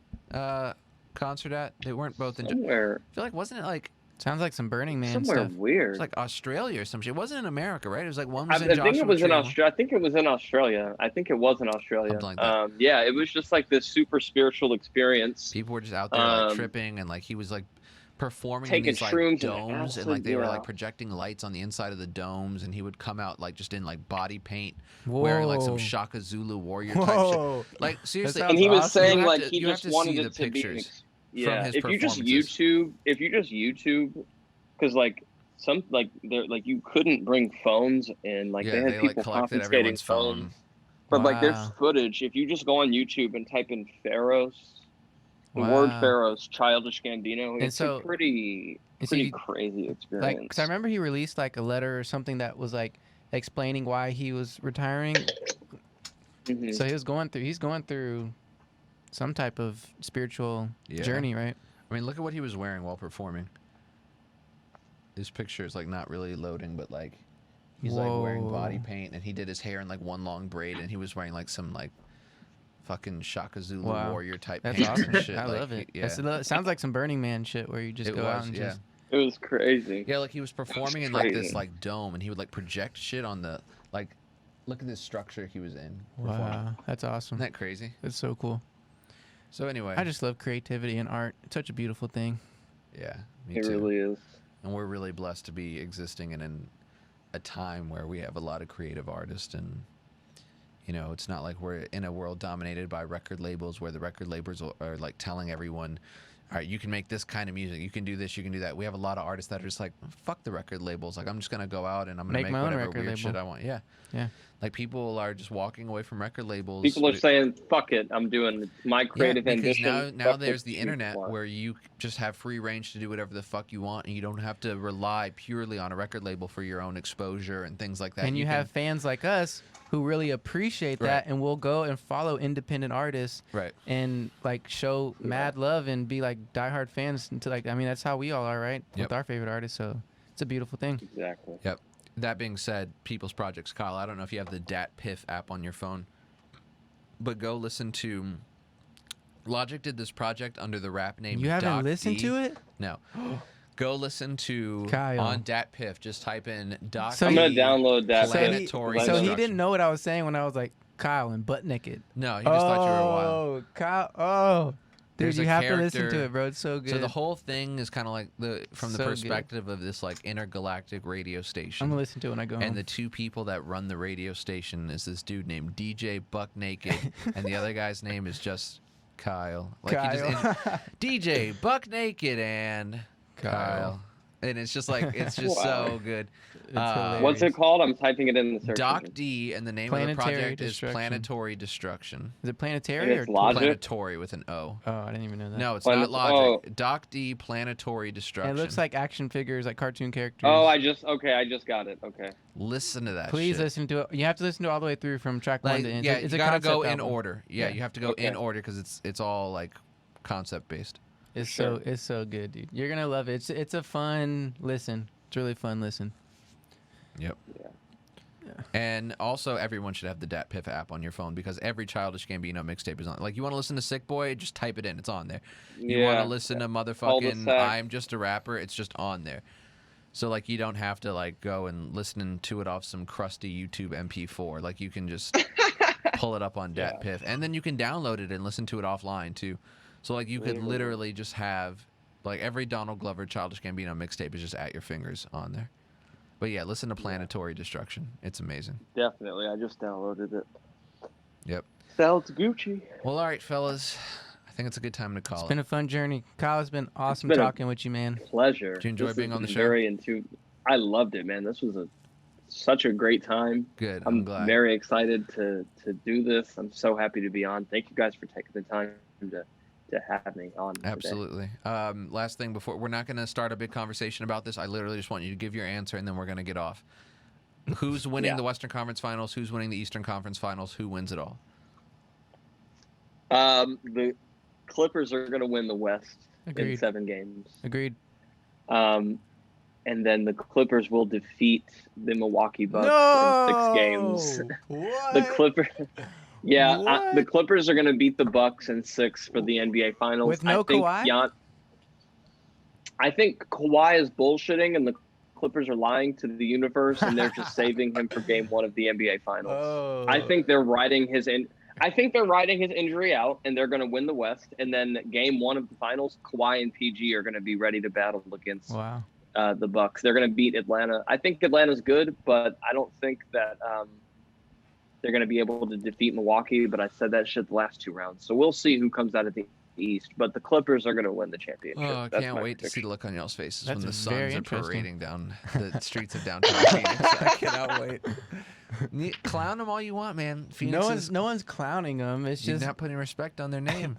E: concert at? They weren't both in.
G: Somewhere,
E: I feel like wasn't it like
F: Sounds like some Burning Man
G: somewhere
F: stuff.
E: it
G: weird.
E: was like Australia or some shit? It wasn't in America, right? It was like one
G: I
E: was in
G: think
E: Joshua
G: it was in
E: Tree.
G: Australia. I think it was in Australia. I think it was in Australia.
E: Something like that.
G: Yeah, it was just like this super spiritual experience.
E: People were just out there like
G: Um,
E: tripping, and like he was like performing in
G: taking
E: these like
G: shrooms and
E: domes, and
G: acid,
E: like they were
G: yeah.
E: like projecting lights on the inside of the domes, and he would come out like just in like body paint, wearing like some
F: Whoa.
E: Shaka Zulu warrior type
F: Whoa.
E: shit. Like seriously,
F: sounds
G: And he was
F: awesome.
G: saying
E: You have
G: like
E: to-
G: he
E: you have
G: just
E: to see
G: wanted
E: the
G: it to be.
E: pictures
G: Yeah,
E: his
G: if you just
E: performances.
G: YouTube, because like some like there like you couldn't bring phones in. Like
E: yeah,
G: they had
E: they like
G: people
E: collected
G: confiscating
E: everyone's phone.
G: phones. But like there's
F: Wow.
G: footage. If you just go on YouTube and type in Pharaohs, the word
F: Wow.
G: Pharaohs, Childish Gambino,
F: And
G: it's
F: so-
G: a pretty
F: and so
G: pretty
F: you-
G: crazy
F: Like,
G: experience.
F: because I remember he released like a letter or something that was like explaining why he was retiring.
G: Mhm.
F: So he's going through some type of spiritual
E: Yeah.
F: journey, right?
E: I mean, look at what he was wearing while performing. His picture is like not really loading, but like He's like wearing
F: Whoa.
E: body paint, and he did his hair in like one long braid, and he was wearing like some like fucking Shaka Zulu warrior type
F: That's
E: paint
F: awesome.
E: and shit.
F: I
E: like,
F: love it.
E: Yeah.
F: It sounds like some Burning Man shit where you just
E: It
F: go out
E: was,
F: and
E: yeah.
F: just.
G: It was crazy.
E: Yeah, like he was performing in like this
G: crazy.
E: like dome, and he would like project shit on the like. Look at this structure he was in. performing.
F: Wow, that's awesome.
E: Isn't that crazy?
F: That's so cool.
E: So anyway,
F: I just love creativity and art. It's such a beautiful thing.
E: yeah, me
G: It
E: too.
G: really is.
E: And we're really blessed to be existing in a time where we have a lot of creative artists, and you know, it's not like we're in a world dominated by record labels where the record labels are like telling everyone, all right, you can make this kind of music, you can do this, you can do that. We have a lot of artists that are just like, fuck the record labels. Like, I'm just going to go out and I'm going to
F: Make
E: make
F: my own
E: whatever
F: record
E: weird
F: label.
E: shit I want. Yeah.
F: Yeah.
E: Like, people are just walking away from record labels.
G: People are saying, "Fuck it, I'm doing my creative
E: because
G: ambition."
E: now
G: Fuck
E: there's
G: what
E: the
G: you
E: internet
G: want.
E: where you just have free range to do whatever the fuck you want, and you don't have to rely purely on a record label for your own exposure and things like that.
F: And you
E: can-
F: have fans like us who really appreciate that
E: Right.
F: and will go and follow independent artists
E: right.
F: and like show mad love and be like diehard fans into like I mean that's how we all are, right?
E: Yep.
F: With our favorite artists, so it's a beautiful thing.
G: Exactly.
E: Yep. That being said, People's Projects, Kyle, I don't know if you have the Dat Piff app on your phone, but go listen to. Logic did this project under the rap name.
F: You haven't
E: Doc
F: listened
E: D.
F: to it?
E: No. Go listen to
F: Kyle.
E: on Dat Piff. Just type in Doc.
F: So
G: I'm gonna
F: he-
G: download that.
F: So he,
E: Planetary
F: so he
E: Destruction.
F: didn't know what I was saying when I was like Kyle and butt naked.
E: No, he just thought you were wild.
F: Oh, Kyle. Oh, dude,
E: There's
F: you
E: a
F: have to listen
E: character-
F: to it, bro. It's so good.
E: So the whole thing is kind of like from the
F: So good.
E: perspective of this like intergalactic radio station.
F: I'm gonna listen to it when I go
E: And
F: home.
E: the two people that run the radio station is this dude named DJ Buck Naked, and the other guy's name is just Kyle. Like He
F: Kyle.
E: just, DJ Buck Naked and Kyle. And it's just like it's just
G: Wow.
E: so good.
F: It's hilarious.
G: What's it called? I'm typing it in the search.
E: Doc
G: engine.
E: D, and the name
F: Planetary
E: of the project
F: Destruction.
E: is Planetary Destruction.
F: Is it planetary
G: And
F: or
G: it's Logic?
E: Planetary with an O.
F: Oh, I didn't even know that.
E: No, it's
G: Planet-
E: not Logic. Doc D, Planetary Destruction.
F: And it looks like action figures, like cartoon characters.
G: Oh, I just got it. Okay.
E: Listen to that.
F: Please
E: shit.
F: listen to it. You have to listen to it all the way through from track
E: Like,
F: one to end.
E: yeah,
F: It's
E: you
F: a
E: gotta go
F: concept
E: in
F: album.
E: order. Yeah,
F: Yeah.
E: you have to go
G: Okay.
E: in order because it's all like concept based.
F: It's
G: Sure.
F: it's so good, dude. You're gonna love it. It's a fun listen. It's really fun listen.
E: Yep.
G: Yeah.
E: And also, everyone should have the Dat Piff app on your phone because every Childish Gambino mixtape is on. Like, you want to listen to Sick Boy? Just type it in. It's on there. You want
G: Yeah.
E: to listen to motherfucking
G: Cul-de-sac.
E: I'm Just a Rapper? It's just on there. So, like, you don't have to, like, go and listen to it off some crusty YouTube MP4. Like, you can just pull it up on Dat Piff. And then you can download it and listen to it offline, too. So, like, you could literally just have, like, every Donald Glover Childish Gambino mixtape is just at your fingers on there. But yeah, listen to Planetary Destruction. It's amazing.
G: Definitely. I just downloaded it.
E: Yep.
G: Sounds Gucci.
E: Well, all right, fellas. I think it's a good time to call
F: It's
E: it.
F: been a fun journey. Kyle, it's been awesome
G: been a-
F: talking with you, man.
G: Pleasure.
E: Did you enjoy
G: This
E: being
G: has
E: on the
G: been
E: show?
G: Very I loved it, man. This was such a great time.
E: Good. I'm
G: I'm
E: glad.
G: very excited to do this. I'm so happy to be on. Thank you guys for taking the time to have me on today.
E: Absolutely. Last thing before we're not going to start a big conversation about this. I literally just want you to give your answer and then we're going to get off. Who's winning
G: Yeah.
E: the Western Conference Finals? Who's winning the Eastern Conference Finals? Who wins it all?
G: The Clippers are going to win the West in
F: Agreed.
G: 7 games.
F: Agreed.
G: And then the Clippers will defeat the Milwaukee Bucks in 6 games.
F: What?
G: The Clippers. Yeah,
F: What?
G: the Clippers are going to beat the Bucks in 6 for the NBA Finals.
F: With no
G: I think
F: Kawhi?
G: I think Kawhi is bullshitting, and the Clippers are lying to the universe, and they're just saving him for Game 1 of the NBA Finals.
F: Oh.
G: I think they're riding his injury out, and they're going to win the West. And then Game 1 of the Finals, Kawhi and PG are going to be ready to battle against
F: Wow.
G: the Bucks. They're going to beat Atlanta. I think Atlanta's good, but I don't think that they're going to be able to defeat Milwaukee. But I said that shit the last 2 rounds, so we'll see who comes out of the East. But the Clippers are going to win the championship.
E: Oh, I
G: That's
E: can't
G: my
E: wait to see
G: prediction.
E: the look on y'all's faces
F: That's
E: when the
F: very
E: Suns are
F: interesting.
E: parading down the streets of downtown Phoenix. I cannot wait. Clown them all you want, man. Phoenix
F: No one's clowning them. It's
E: you're
F: just
E: not putting respect on their name.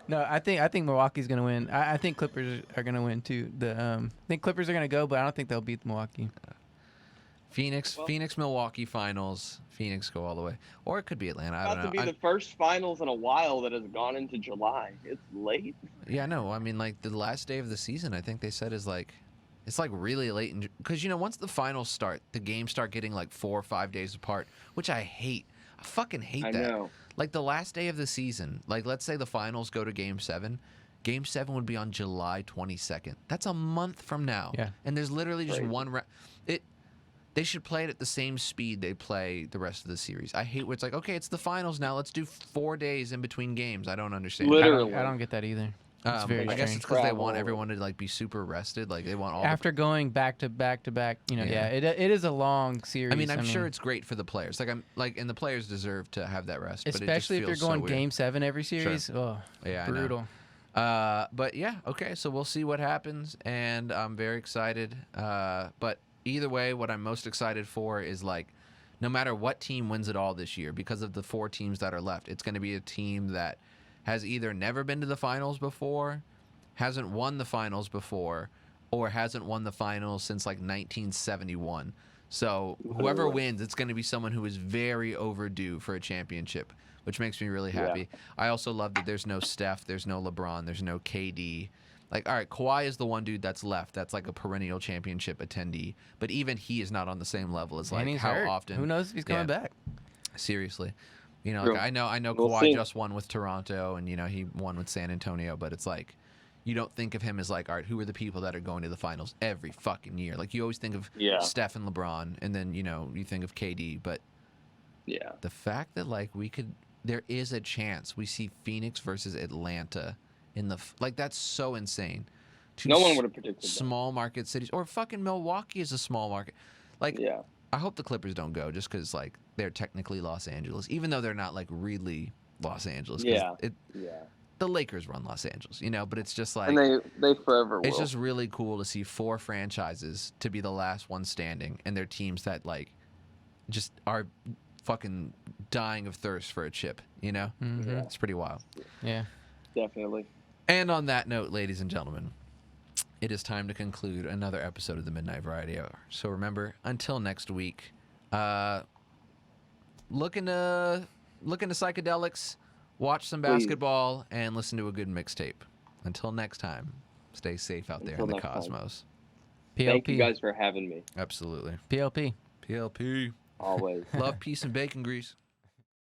F: no. I think Milwaukee's gonna win. I think Clippers are gonna win too. I think Clippers are gonna go, but I don't think they'll beat Milwaukee.
E: Phoenix, Milwaukee Finals. Phoenix go all the way, or it could be Atlanta. I
G: About
E: don't
G: to
E: know.
G: be the first finals in a while that has gone into July. It's late.
E: Yeah, no. I mean, like the last day of the season, I think they said is like It's like really late, because once the finals start, the games start getting like 4 or 5 days apart, which I hate. I fucking hate that.
G: know.
E: Like the last day of the season, like let's say the finals go to Game 7. Game 7 would be on July 22nd. That's a month from now.
F: Yeah.
E: And there's literally just
G: Crazy.
E: one. They should play it at the same speed they play the rest of the series. I hate where it's like, okay, it's the finals now. Let's do 4 days in between games. I don't understand.
G: Literally.
F: I don't get that either. It's very
E: I guess
F: strange.
E: it's because they want
G: Travel.
E: everyone to like be super rested. Like they want all.
F: After going back to back to back,
E: Yeah.
F: it is a long series.
E: I mean, I'm sure it's great for the players. And the players deserve to have that rest. But
F: especially
E: it
F: if
E: just
F: you're
E: feels
F: going
E: so weird.
F: Game 7 every series. Oh,
E: Yeah, I know.
F: brutal.
E: But yeah, okay. So we'll see what happens, and I'm very excited. But either way, what I'm most excited for is like, no matter what team wins it all this year, because of the 4 teams that are left, it's going to be a team that has either never been to the finals before, hasn't won the finals before, or hasn't won the finals since like 1971. So whoever wins, it's going to be someone who is very overdue for a championship, which makes me really happy. I also love that there's no Steph, there's no LeBron, there's no KD. Like, all right, Kawhi is the one dude that's left. That's like a perennial championship attendee. But even he is not on the same level as like
F: And he's
E: how
F: hurt.
E: often.
F: Who knows if he's coming back?
E: Seriously. Like,
G: True.
E: I know
G: We'll
E: Kawhi
G: see.
E: just won with Toronto, and he won with San Antonio, but it's like, you don't think of him as like, all right, who are the people that are going to the finals every fucking year? Like, you always think of Steph and LeBron, and then you think of KD, but
G: Yeah.
E: the fact that like there is a chance we see Phoenix versus Atlanta in the that's so insane. Two
G: No one would have predicted that.
E: small market cities, or fucking Milwaukee is a small market. Like,
G: Yeah.
E: I hope the Clippers don't go just because like they're technically Los Angeles, even though they're not like really Los Angeles. 'Cause
G: Yeah.
E: the Lakers run Los Angeles, but it's just like,
G: And they forever will.
E: it's just really cool to see 4 franchises to be the last one standing, and they're teams that like just are fucking dying of thirst for a chip.
F: Mm-hmm.
E: It's pretty wild.
F: Yeah.
G: Definitely.
E: And on that note, ladies and gentlemen, it is time to conclude another episode of the Midnight Variety Hour. So remember, until next week, look into psychedelics, watch some
G: Please.
E: basketball, and listen to a good mixtape. Until next time, stay safe out there
G: Until
E: in the
G: next time.
E: cosmos.
F: PLP.
G: Thank you guys for having me.
E: Absolutely.
F: PLP.
E: PLP.
G: Always.
E: Love, peace, and bacon grease.